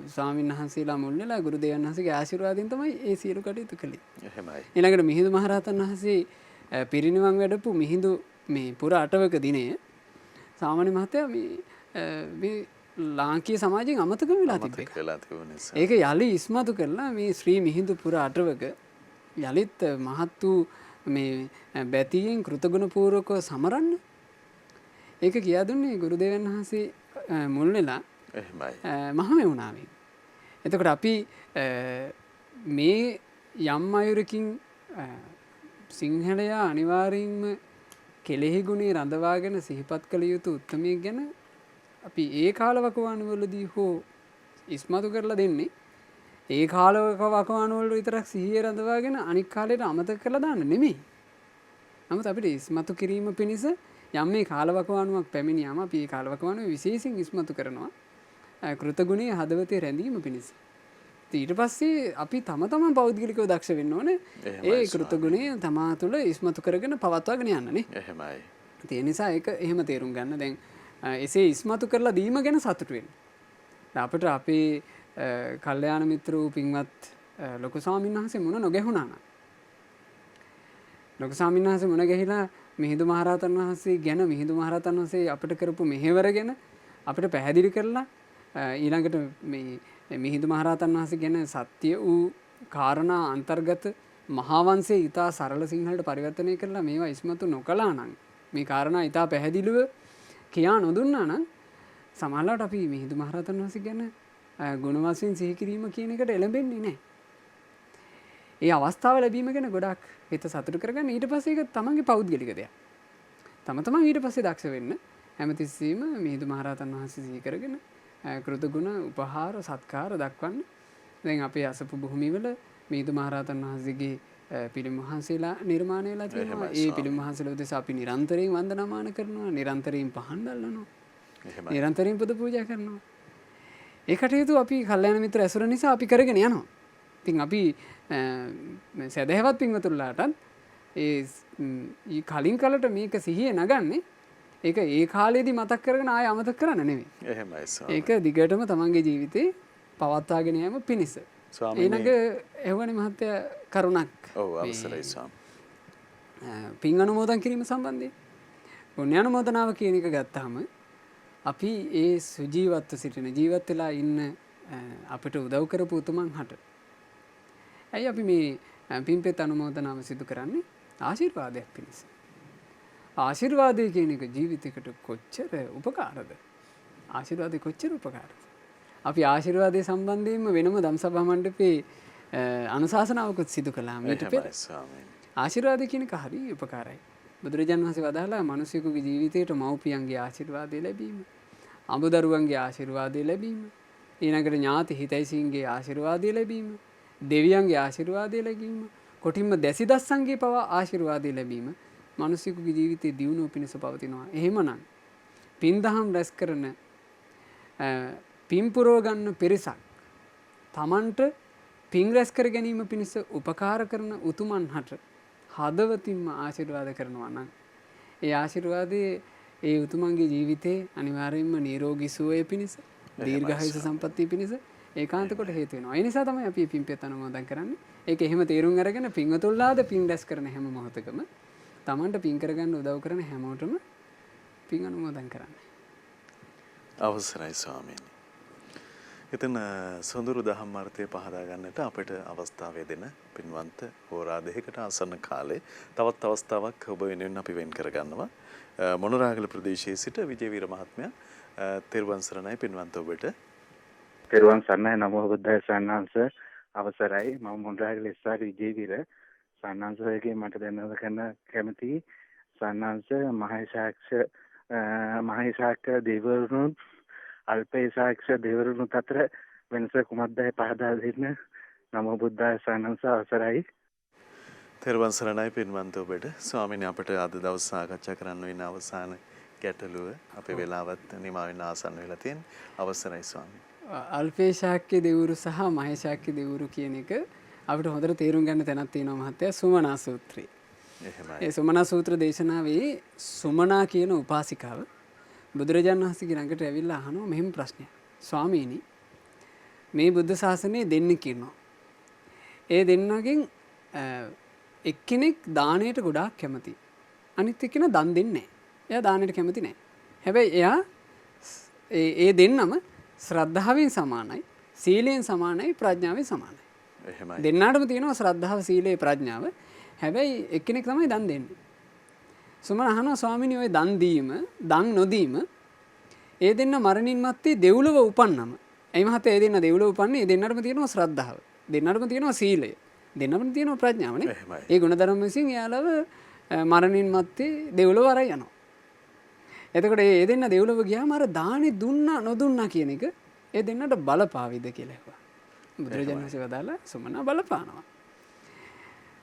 ස්වාමීන් වහන්සේලා මුල් වෙලා ගුරු දේවයන් වහන්සේගේ ආශිර්වාදයෙන් තමයි ඒ සියලු කටයුතු කළේ. එහෙමයි. ඊළඟට මිහිඳු මහරහතන් වහන්සේ පිරිනිවන් වැඩපු මිහිඳු මේ පුර 8වක දිනය සාමාන්‍ය මහත්තයා මේ ලාංකීය සමාජයෙන් අමතක වෙලා තිබෙනවා. ඒක යලි ඉස්මතු කරලා මේ ශ්‍රී මිහිඳු පුර 8වක යලිත් මහත් වූ මේ බැතියෙන් කෘතගුණ පූර්වකව සමරන්න ඒක කියා දුන්නේ ගුරුදේවයන් වහන්සේ මුල් වෙලා මහමෙවුනාවෙන්. එතකොට අපි මේ යම් අයුරකින් සිංහලයා අනිවාර්යෙන්ම කෙලෙහි ගුණේ රඳවාගෙන සිහිපත් කළ යුතු උත්තමයෙක් ගැන අපි ඒ කාලවකවානුවලදී හෝ ඉස්මතු කරලා දෙන්නේ ඒ කාලවකවානුවල විතරක් සිහිය රඳවාගෙන අනික් කාලයට අමතක කරලා දාන්න නෙමෙයි. නමුත් අපිට ඉස්මතු කිරීම පිණිස යම් මේ කාලවකවානුවක් පැමිණියාම අපි ඒ කාලවකවානුව විශේෂයෙන් ඉස්මතු කරනවා කෘතගුණයේ හදවතේ රැඳීම පිණිස. ඊට පස්සේ අපි තම තමන් පෞද්ගලිකව දක්ෂ වෙන්න ඕනේ ඒ කෘතගුණය තමා තුළ ඉස්මතු කරගෙන පවත්වාගෙන යන්නනේ. එහෙමයි. ඒ නිසා ඒක එහෙම තේරුම් ගන්න. දැන් එසේ ඉස්මතු කරලා දීම ගැන සතුටු වෙන්න. අපිට අපේ කල්යාණ මිත්‍ර වූ පින්වත් ලොකු ස්වාමීන් වහන්සේ මුණ නොගැහුණා නම් ලොකු ස්වාමීන් වහන්සේ මුණ ගැහිලා මිහිඳු මහරහතන් වහන්සේ ගැන මිහිඳු මහරහතන් වහන්සේ අපිට කරපු මෙහෙවර ගැන අපිට පැහැදිලි කරලා ඊළඟට මේ මිහිඳු මහරහතන් වහන්සේ ගැන සත්‍ය වූ කාරණා අන්තර්ගත මහා වංශයේ ඊටා සරල සිංහලට පරිවර්තනය කරලා මේවා ඉස්මතු නොකළා නම් මේ කාරණා ඊටා පැහැදිලිව කියා නොදුන්නා නම් සමහරවිට අපි මිහිඳු මහරහතන් වහන්සේ ගැන ගුණ වශයෙන් සිහි කිරීම කියන එකට එළඹෙන්නේ නැහැ. ඒ අවස්ථාව ලැබීම ගැන ගොඩක් හිත සතුටු කරගන්න. ඊට පස්සේ ඒක තමන්ගේ පෞද්ගලික දෙයක්. තමන් ඊට පස්සේ දක්ෂ වෙන්න හැමතිස්සෙම මිහිඳු මහරහතන් වහන්සේ සිහි කරගෙන කෘතගුණ උපහාර සත්කාර දක්වන්න. දැන් අපේ අසපු භූමිවල මිහිඳු මහරහතන් වහන්සේගේ පිළිම වහන්සේලා නිර්මාණය වෙලා තියෙනවා. ඒ පිළිම වහන්සේලා උදෙසා අපි නිරන්තරයෙන් වන්දනාමාන කරනවා, නිරන්තරයෙන් පහන් දැල්වනවා, නිරන්තරයෙන් පුද පූජා කරනවා. ඒ කටයුතු අපි කල්යාණ මිත්‍ර ඇසුර නිසා අපි කරගෙන යනවා. ඉතින් අපි සදහැවත් පින්වතුන්ලාටත් ඒ කලින් කලට මේක සිහියේ නගන්නේ ඒක ඒ කාලේදී මතක් කරගෙන ආය අමතක කරන්න නෙමෙයි. එහෙමයි ස්වාමී. ඒක දිගටම තමන්ගේ ජීවිතේ පවත්වාගෙන යෑම පිණිස. ඊළඟ එවැනි මහත්ය කරුණක්. ඔව් අවසරයි ස්වාමී. පින් අනුමෝදන් කිරීම සම්බන්ධයෙන් පුණ්‍ය අනුමෝදනාව කියන එක ගත්තාම අපි ඒ සුජීවත්ව සිටින ජීවත් වෙලා ඉන්න අපිට උදව් කරපු උතුමන් හට ඇයි අපි මේ පින්පෙත් අනුමෝදනාව සිදු කරන්නේ? ආශිර්වාදයක් පිණිස. ආශිර්වාදය කියන එක ජීවිතයකට කොච්චර උපකාරද? ආශිර්වාදය කොච්චර උපකාරද? අපි ආශිර්වාදය සම්බන්ධයෙන්ම වෙනම දම්සභා මණ්ඩපේ අනුශාසනාවකුත් සිදු කළා මීට පෙර. ආශිර්වාදය කියන එක හරි උපකාරයි. බුදුරජාණන් වහන්සේ වදාළා මිනිසෙකුගේ ජීවිතයට මව්පියන්ගේ ආශිර්වාදය ලැබීම, අඹදරුවන්ගේ ආශිර්වාදය ලැබීම, ඊළඟට ඥාති හිතයිසීන්ගේ ආශිර්වාදය ලැබීම, දෙවියන්ගේ ආශිර්වාදය ලැබීම, කොටින්ම දැසිදස්සන්ගේ පවා ආශිර්වාදය ලැබීම මිනිසෙකුගේ ජීවිතයේ දියුණුව පිණිස පවතිනවා. එහෙමනම් පින් දහම් රැස් කරන පින් පුරව ගන්න පිරිසක් තමන්ට පින් රැස් කර ගැනීම පිණිස උපකාර කරන උතුමන් හට හදවතින්ම ආශිර්වාද කරනවා නම් ඒ ආශිර්වාදයේ ඒ උතුමන්ගේ ජීවිතේ අනිවාර්යයෙන්ම නිරෝගී සුවය පිණිස දීර්ඝායුෂ සම්පන්නිය පිණිස ඒකාන්ත කොට හේතු වෙනවා. ඒ නිසා තමයි අපි පින්පෙත් අනුමෝදන් කරන්නේ. ඒක එහෙම තේරුම් අරගෙන පින්වතුන්ලාද පින් රැස් කරන හැම මොහොතකම තමන්ට පින් කරගන්න උදව් කරන හැමෝටම පින් අනුමෝදන් කරන්න. අවසරයි ස්වාමීනි. ඉතින් සොඳුරු දහම් අර්ථය පහදා ගන්නට අපිට අවස්ථාව දෙන පින්වන්ත හෝරා දෙකකට ආසන්න කාලේ තවත් අවස්ථාවක් ඔබ වෙනුවෙන් අපි වෙන් කර ගන්නවා. මොනරාගල ප්‍රදේශයේ සිට විජේවීර මහත්මයා තෙරුවන් සරණයි පින්වන්ත ඔබට. තෙරුවන් සරණයි නමෝ බුද්දාය සන්නංශ අවසරයි මම මොනරාගල එස්.ආර්. විජේවීර සන්නංශයේ මට දැනව ගන්න කැමති සන්නංශ මහේශාක්‍ය දේවරුන් අල්පේශාක්‍ය දේවරුන් අතර වෙනස කුමක්දයි පහදා දෙන්න නමෝ බුද්දාය සන්නංශ අවසරයි. තෙරුවන් සරණයි පින්වන්ත ඔබට. ස්වාමීනි අපිට අද දවස් සාකච්ඡා කරන්න වෙන අවසාන ගැටලුව අපේ වෙලාවත් නිමා වෙන ආසන්න වෙලා තියෙන අවසරයි ස්වාමීනි. අල්පේශාක්‍ය දෙවරු සහ මහේශාක්‍ය දෙවරු කියන එක අපිට හොඳට තේරුම් ගන්න තැනක් තියෙනවා මහත්තයා සුමනා සූත්‍රය. ඒ සුමනා සූත්‍ර දේශනාවේ සුමනා කියන උපාසිකාව බුදුරජාණන් වහන්සේගේ ළඟට ඇවිල්ලා අහනවා මෙහෙම ප්‍රශ්නයක්. ස්වාමීනි මේ බුද්ධ ශාසනයේ දෙන්නෙක් ඉන්නවා. ඒ දෙන්නගෙන් එක්කෙනෙක් දාණයට ගොඩාක් කැමතියි. අනිත් එක්කෙනා දන් දෙන්නේ නැහැ. එයා දාණයට කැමති නැහැ. හැබැයි එයා ඒ දෙන්නම ශ්‍රද්ධාවෙන් සමානයි, සීලයෙන් සමානයි, ප්‍රඥාවෙන් සමානයි. දෙන්නාටම තියෙනවා ශ්‍රද්ධාව, සීලය, ප්‍රඥාව. හැබැයි එක්කෙනෙක් තමයි දන් දෙන්නේ. සුමන අහනවා ස්වාමීනි ඔය දන් දීම, දන් නොදීම ඒ දෙන්න මරණින් මත්තේ දෙව්ලොව උපන්නම. එයි මහත්තයා ඒ දෙන්න දෙව්ලොව උපන්නේ ඒ දෙන්නටම තියෙනවා ශ්‍රද්ධාව. දෙන්නටම තියෙනවා සීලය. දෙන්නම තියෙන ප්‍රඥාවනේ. ඒ ගුණධර්ම විසින් එයාලව මරණින් මත්තේ දෙව්ලොව අරයි යනවා. එතකොට ඒ දෙන්න දෙව්ලොව ගියාම අර දානි දුන්නා නොදුන්නා කියන එක ඒ දෙන්නට බලපාවිද කියලා ඇහුවා. බුදුරජාණන් වහන්සේ වදාලා සුමනා බලපානවා.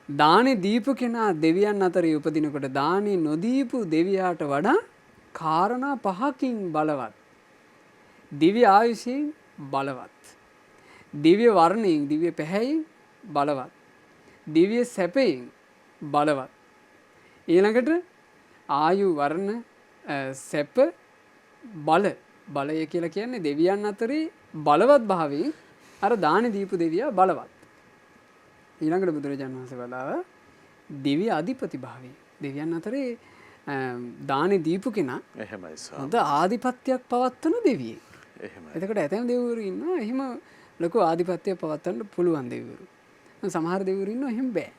දානි දීපු කෙනා දෙවියන් අතරේ උපදිනකොට දානි නොදීපු දෙවියාට වඩා කාරණා 5කින් බලවත්. දිව්‍ය ආයුෂයෙන් බලවත්. දිව්‍ය වර්ණයෙන් දිව්‍ය පැහැයෙන් බලවත්. දිව්‍ය සැපයෙන් බලවත්. ඊළඟට ආයු වර්ණ සැප බලය කියලා කියන්නේ දෙවියන් අතරේ බලවත් භාවයෙන් අර දානි දීපු දෙවියා බලවත්. ඊළඟට බුදුරජාණන් වහන්සේ වදාළා දිව්‍ය අධිපති භාවයෙන් දෙවියන් අතරේ දානි දීපු කෙනා එහෙමයි සර්. හොඳ ආධිපත්‍යයක් පවත්වන දෙවියෙක්. එහෙමයි. එතකොට ඇතැම් දෙවිවරු ඉන්නවා එහෙම ලොකු ආධිපත්‍යයක් පවත්වන්න පුළුවන් දෙවිවරු. සමහර දෙවිවරු ඉන්නවා එහෙම බෑ.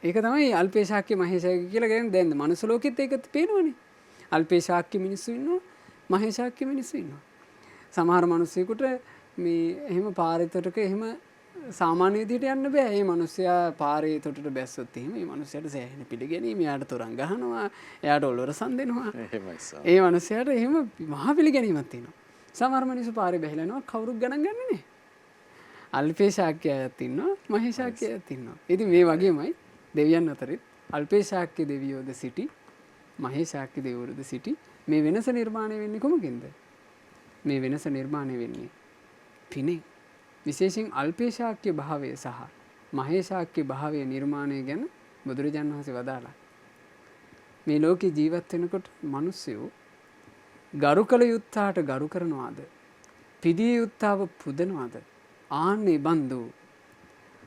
ඒක තමයි අල්පේශාක්‍ය මහේශාක්‍ය කියලා කියන්නේ. දැන් මනුස්ස ලෝකෙත් ඒක පේනවනේ. අල්පේශාක්‍ය මිනිස්සු ඉන්නවා, මහේශාක්‍ය මිනිස්සු ඉන්නවා. සමහර මිනිස්සුෙකුට මේ එහෙම පාරේ තොටක එහෙම සාමාන්‍ය විදිහට යන්න බෑ. මේ මිනිස්සයා පාරේ තොටට බැස්සොත් එහෙම මේ මිනිස්සයාට සෑහෙන පිළිගැනීම, එයාට තොරන් ගහනවා, එයාට ඔලවරසන් දෙනවා. එහෙමයි සර්. ඒ මිනිස්සයාට එහෙම මහා පිළිගැනීමක් තියෙනවා. සමහර මිනිස්සු පාරේ බැහැලා යනවා කවුරුත් ගණන් ගන්නේ නැහැ. අල්පේශාක්‍ය අයත් ඉන්නවා, මහේශාක්‍ය අයත් ඉන්නවා. ඉතින් මේ වගේමයි දෙවියන් අතරේ අල්පේශාක්‍ය දෙවියෝද සිටි, මහේශාක්‍ය දෙවිවරුද සිටි. මේ වෙනස නිර්මාණය වෙන්නේ කොමකින්ද? මේ වෙනස නිර්මාණය වෙන්නේ පිනේ. විශේෂයෙන් අල්පේශාක්‍ය භාවය සහ මහේශාක්‍ය භාවය නිර්මාණය ගැන බුදුරජාණන් වහන්සේ වදාළා. මේ ලෝකේ ජීවත් වෙනකොට මිනිස්සු ගරු කළ යුත්තාට ගරු කරනවාද? පිදිය යුත්තාව පුදනවාද? ආන්නේ බඳු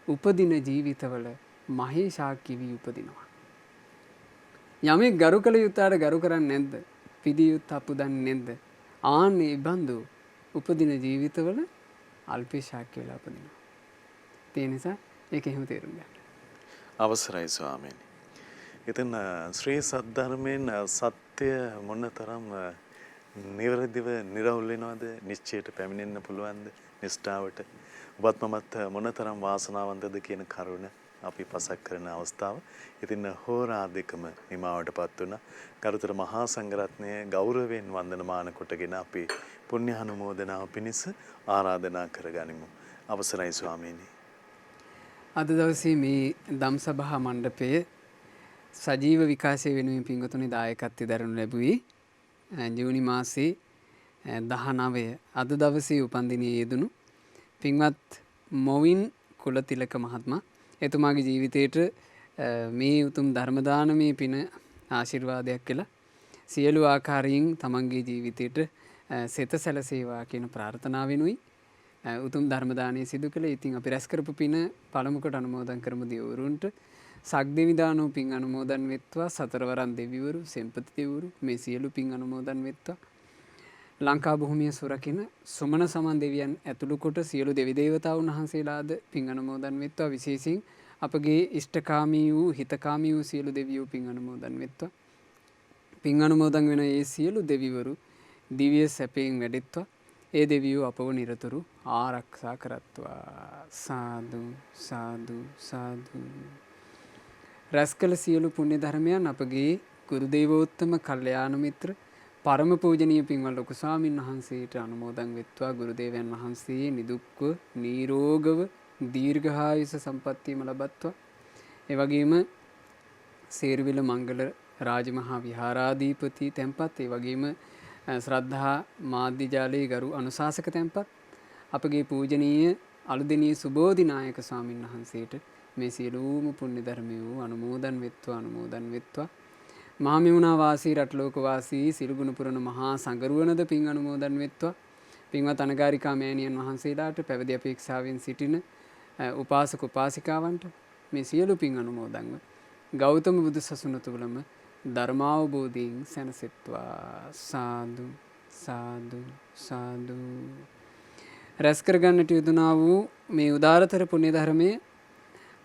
උපදින ජීවිතවල මහේශාක්‍ය වී උපදිනවා. යමෙක් ගරු කළ යුත්තාට ගරු කරන්නේ නැද්ද? පිදිය යුත්තා පුදන්නේ නැද්ද? ආන්නේ බඳු උපදින ජීවිතවල අල්පේශාක්‍ය වෙලා උපදිනවා. ඒ නිසා ඒක එහෙම තේරුම් ගන්න. අවසරයි ස්වාමීනි. ඉතින් ශ්‍රී සද්ධර්මයෙන් සත්‍ය මොනතරම් නිවැරදිව නිරවුල් වෙනවද? නිශ්චයට පැමිණෙන්න පුළුවන්ද? නිෂ්ඨාවට ඔබත් මමත් මොනතරම් වාසනාවන්තද කියන කරුණ අපි පසක් කරන අවස්ථාව. ඉතින් හෝරා දෙකම නිමාවටපත් වුණා. ගරුතර මහා සංඝරත්නය ගෞරවයෙන් වන්දනමාන කොටගෙන අපි පුණ්‍යානුමෝදනාව පිණිස ආරාධනා කරගනිමු. අවසරයි ස්වාමීනි. අද දවසේ මේ ධම්සභා මණ්ඩපයේ සජීව විකාශය වෙනුවෙන් පින්වතුනි දායකත්වය දරනු ලැබුවේ ජූනි මාසේ 19 අද දවසේ උපන්දිනයේ යෙදුණු පින්වත් මොවින් කුලතිලක මහත්මයා. එතුමාගේ ජීවිතේට මේ උතුම් ධර්ම දානමේ පින ආශිර්වාදයක් කියලා සියලු ආකාරයෙන් තමන්ගේ ජීවිතේට සෙත සැලසේවා කියන ප්‍රාර්ථනාවෙනුයි උතුම් ධර්ම දානය සිදු කළේ. ඉතින් අපි රැස් කරපු පින පළමුවට අනුමෝදන් කරමු දෙවිවරුන්ට. සක්දෙවි දානෝ පින් අනුමෝදන් වෙත්වා. සතරවරන් දෙවිවරු, සෙන්පති දෙවිවරු මේ සියලු පින් අනුමෝදන් වෙත්වා. ලංකා භූමිය සුරකින සුමන සමන් දෙවියන් ඇතුළු කොට සියලු දෙවි දේවතාවුන් වහන්සේලාද පින් අනුමෝදන් වෙත්වා. විශේෂයෙන් අපගේ ඉෂ්ඨකාමී වූ හිතකාමී වූ සියලු දෙවියෝ පින් අනුමෝදන් වෙත්වා. පින් අනුමෝදන් වෙන ඒ සියලු දෙවිවරු දිව්‍ය සැපයෙන් වැඩෙත්වා. ඒ දෙවියෝ අපව නිරතුරු ආරක්ෂා කරත්වා. සාදු සාදු සාදු. රැස් කළ සියලු පුණ්‍ය ධර්මයන් අපගේ ගුරු දේවෝත්තම කල්යාණ මිත්‍ර පරම පූජනීය පින්වත් ලොකු ස්වාමීන් වහන්සේට අනුමෝදන් වෙත්වා. ගුරු දේවයන් වහන්සේ නිදුක්ව නිරෝගව දීර්ඝායුෂ සම්පන්නියම ලබත්වා. ඒ වගේම සේරවිල මංගල රාජමහා විහාරාධිපති තැන්පත්, ඒ වගේම ශ්‍රද්ධා මාධ්‍ය ජාලයේ ගරු අනුශාසක තැන්පත් අපගේ පූජනීය අලුදෙණිය සුබෝධිනායක ස්වාමීන් වහන්සේට මේ සියලුම පුණ්‍ය ධර්මයෝ අනුමෝදන් වෙත්වා අනුමෝදන් වෙත්වා. මහමෙවුනා වාසී රටලෝක වාසී සිරුගුණ පුරන මහා සංගරුවනද පින් අනුමෝදන් වෙත්වා. පින්වත් අනගාരികා මෑණියන් වහන්සේලාට පැවිදි අපේක්ෂාවෙන් සිටින උපාසක උපාසිකාවන්ට මේ සියලු පින් අනුමෝදන්ව ගෞතම බුදු සසුන තුලම ධර්මාවබෝධයෙන් සැනසෙත්වා. සාදු සාදු සාදු. රැස් කරගන්නට යුතුනා වූ මේ උදාරතර පුණ්‍ය ධර්මයේ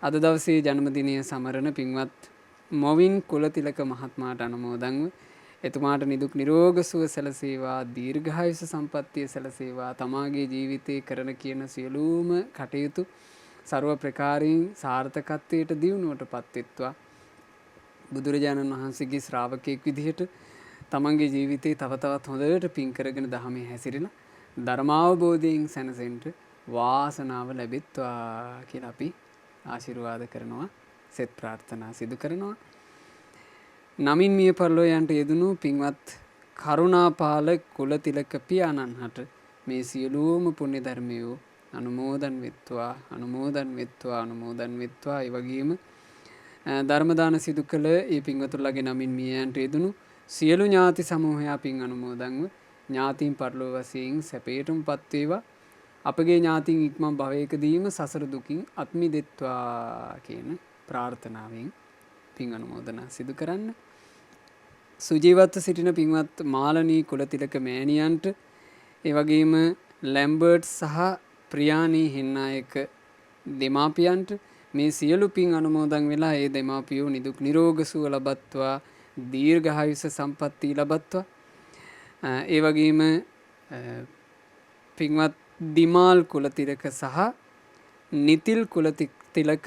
අද දවසේ ජන්මදිනය සමරන පින්වත් මොවින් කුලතිලක මහත්මයාට අනුමෝදන්ව එතුමාට නිදුක් නිරෝග සුව සැලසේවා, දීර්ඝායුෂ සම්පන්නිය සැලසේවා. තමාගේ ජීවිතේ කරන කියන සියලුම කටයුතු ਸਰව ප්‍රකාරයෙන් සාර්ථකත්වයට දියුණුවට පත්වෙත්වා බුදුරජාණන් වහන්සේගේ ශ්‍රාවකයෙක් විදිහට තමන්ගේ ජීවිතේ තව තවත් හොඳට පින් කරගෙන දහමේ හැසිරෙලා ධර්මාවබෝධයෙන් සැනසෙන්න වාසනාව ලැබෙත්වා කියලා අපි ආශිර්වාද කරනවා සෙත් ප්‍රාර්ථනා සිදු කරනවා. නමින් මිය පරලෝයන්ට යෙදුණු පින්වත් කරුණාපාල කුලතිලක පියාණන් හට මේ සියලුම පුණ්‍ය ධර්මයෝ අනුමෝදන් වෙත්වා අනුමෝදන් වෙත්වා අනුමෝදන් වෙත්වා. ඒ වගේම ධර්ම දාන සිදු කළ ඒ පින්වතුන්ලාගේ නමින් මියයන්ට යෙදුණු සියලු ඥාති සමූහයා පින් අනුමෝදන්ව ඥාතීන් පරලෝව වශයෙන් සැපයටමපත් වේවා. අපගේ ඥාතීන් ඉක්මන් භවයකදීම සසර දුකින් අත් මිදෙත්වා කියන ප්‍රාර්ථනාවෙන් පින් අනුමෝදනා සිදු කරන්න. සුජීවත්ව සිටින පින්වත් මාලනී කුලතිලක මෑණියන්ට ඒ වගේම ලැම්බර්ට් සහ ප්‍රියානී හෙන්නායක දෙමාපියන්ට මේ සියලු පින් අනුමෝදන් වෙලා ඒ දෙමාපියෝ නිදුක් නිරෝග සුව ලබත්වා දීර්ඝායුෂ සම්පන්නිය ලබත්වා. ඒ වගේම පින්වත් දිමාල් කුලතිලක සහ නිතිල් කුලතිලක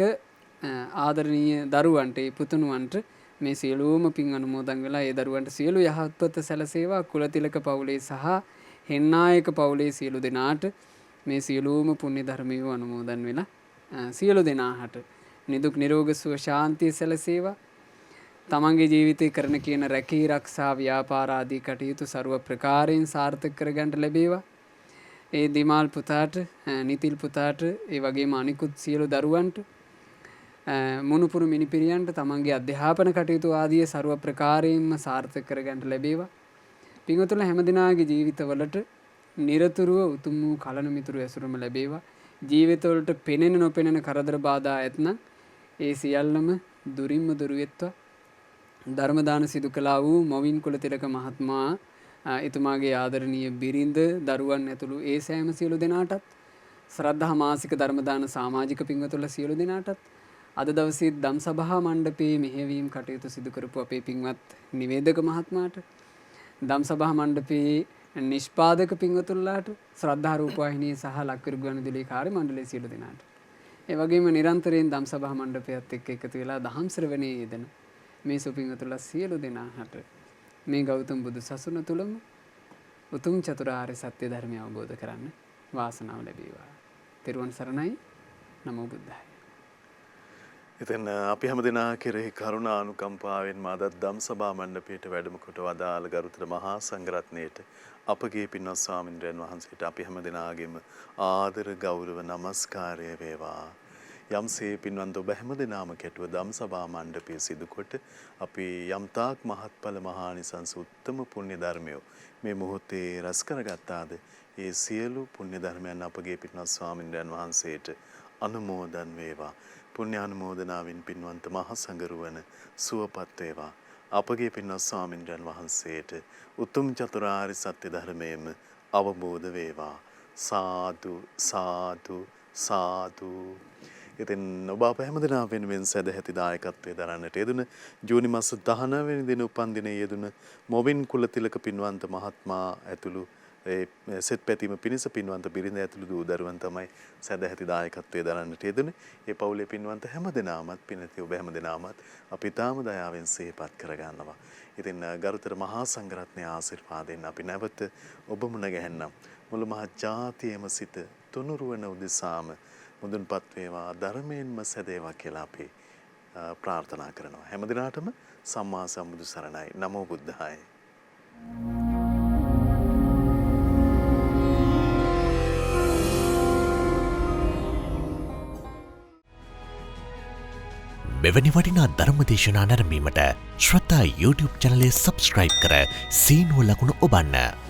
ආදරණීය දරුවන්ට ඒ පුතුණුවන්ට මේ සියලුම පින් අනුමෝදන් වෙලා ඒ දරුවන්ට සියලු යහපත සැලසේවා. කුලතිලක පවුලේ සහ හෙන්නායක පවුලේ සියලු දෙනාට මේ සියලුම පුණ්‍ය ධර්මයෝ අනුමෝදන් වෙලා සියලු දෙනාට නිදුක් නිරෝග සුව ශාන්තිය සැලසේවා. තමන්ගේ ජීවිතේ කරන කියන රැකී ආරක්ෂා ව්‍යාපාර ආදී කටයුතු ਸਰව ප්‍රකාරයෙන් සාර්ථක කරගන්න ලැබේවා. ඒ දිමාල් පුතාට නිතිල් පුතාට ඒ වගේම අනිකුත් සියලු දරුවන්ට මුණුපුරු මිනිපිරියන්ට තමන්ගේ අධ්‍යාපන කටයුතු ආදී ਸਰව ප්‍රකාරයෙන්ම සාර්ථක කරගන්න ලැබේවා. පින්වතුන්ලා හැමදිනාගේ ජීවිතවලට නිරතුරුව උතුම් වූ කලන මිතුරු ඇසුරම ලැබේවා. ජීවිතවලට පෙනෙන නොපෙනෙන කරදර බාධා ඇතනම් ඒ සියල්ලම දුරින්ම දුරු වෙත්වා. ධර්ම දාන සිදු කළා වූ මොවින් කුලතිලක මහත්මයා එතුමාගේ ආදරණීය බිරිඳ දරුවන් ඇතුළු ඒ සෑම සියලු දෙනාටත් ශ්‍රද්ධා මාසික ධර්ම දාන සමාජික පින්වතුන්ලා සියලු දෙනාටත් අද දවසේ ධම් සභා මණ්ඩපයේ මෙහෙයවීම කටයුතු සිදු කරපු අපේ පින්වත් නිවේදක මහත්මයාට ධම් සභා මණ්ඩපයේ නිෂ්පාදක පින්වතුන්ලාට ශ්‍රද්ධා රූපවාහිනිය සහ ලක්විරු ගුවන්විදුලි කාර්ය මණ්ඩලයේ සියලු දෙනාට ඒ වගේම නිරන්තරයෙන් ධම් සභා මණ්ඩපයත් එක්ක එකතු වෙලා දහම් ශ්‍රවණයේ යෙදෙන මේ සුපින්වතුන්ලා සියලු දෙනාට මේ ගෞතම බුදු සසුන තුලම උතුම් චතුරාර්ය සත්‍ය ධර්මය අවබෝධ කරන්න වාසනාව ලැබේවා. තෙරුවන් සරණයි. නමෝ බුද්ධාය. ඉතින් අපි හැමදෙනා කෙරෙහි කරුණා අනුකම්පාවෙන් මාදත් ධම් සභා මණ්ඩපයට වැඩම කොට වදාළ ගරුතර මහා සංඝරත්නයට අපගේ පින්වත් ස්වාමින්ද්‍රයන් වහන්සේට අපි හැමදෙනාගේම ආදර ගෞරව නමස්කාරය වේවා. යම්සේ පින්වන්ත ඔබ හැමදෙනාම කැටුව ධම් සභා මණ්ඩපය සිදු කොට අපි යම්තාක් මහත්ඵල මහානිසංස උත්තම පුණ්‍ය ධර්මය මේ මොහොතේ රැස් කරගත්තාද ඒ සියලු පුණ්‍ය ධර්මයන් අපගේ පින්වත් ස්වාමින්ද්‍රයන් වහන්සේට අනුමෝදන් වේවා. පුණ්‍ය අනුමෝදනාවෙන් පින්වන්ත මහ සංඝරුවන සුවපත් වේවා. අපගේ පින්වත් ස්වාමින්ද්‍රයන් වහන්සේට උතුම් චතුරාර්ය සත්‍ය ධර්මයේම අවබෝධ වේවා. සාදු සාදු සාදු. ඉතින් ඔබ අප හැමදෙනා වෙනුවෙන් සදැහැති දායකත්වයේ දරන්නට යෙදුන ජූනි මාස 19 වෙනි දින උපන්දිනයේ යෙදුන මොවින් කුලතිලක පින්වන්ත මහත්මයා ඇතුළු ඒ සෙත් පැතීම පිණිස පින්වන්ත බිරිඳ ඇතුළු දූ දරුවන් තමයි සදැහැති දායකත්වයේ දරන්නට යෙදුනේ. ඒ පවුලේ පින්වන්ත හැමදෙනාමත් පින්වත්නි ඔබ හැමදෙනාමත් අපි තාම දයාවෙන් සිහිපත් කරගන්නවා. ඉතින් ගරුතර මහා සංඝරත්නයේ ආශිර්වාදයෙන් අපි නැවත ඔබ මුණ ගැහෙන්නම්. මුළු මහත් ජාතියම සිට තුනුරුවන උදෙසාම මුදුන්පත් වේවා ධර්මයෙන්ම සැදේවා කියලා අපි ප්‍රාර්ථනා කරනවා. හැමදිනාටම සම්මා සම්බුදු සරණයි. නමෝ බුද්ධාය. මෙවැනි වටිනා ධර්මදේශනා නැරඹීමට ශ්‍රද්ධා YouTube චැනලය සබස්ක්‍රයිබ් කර සීනුව ලකුණ ඔබන්න.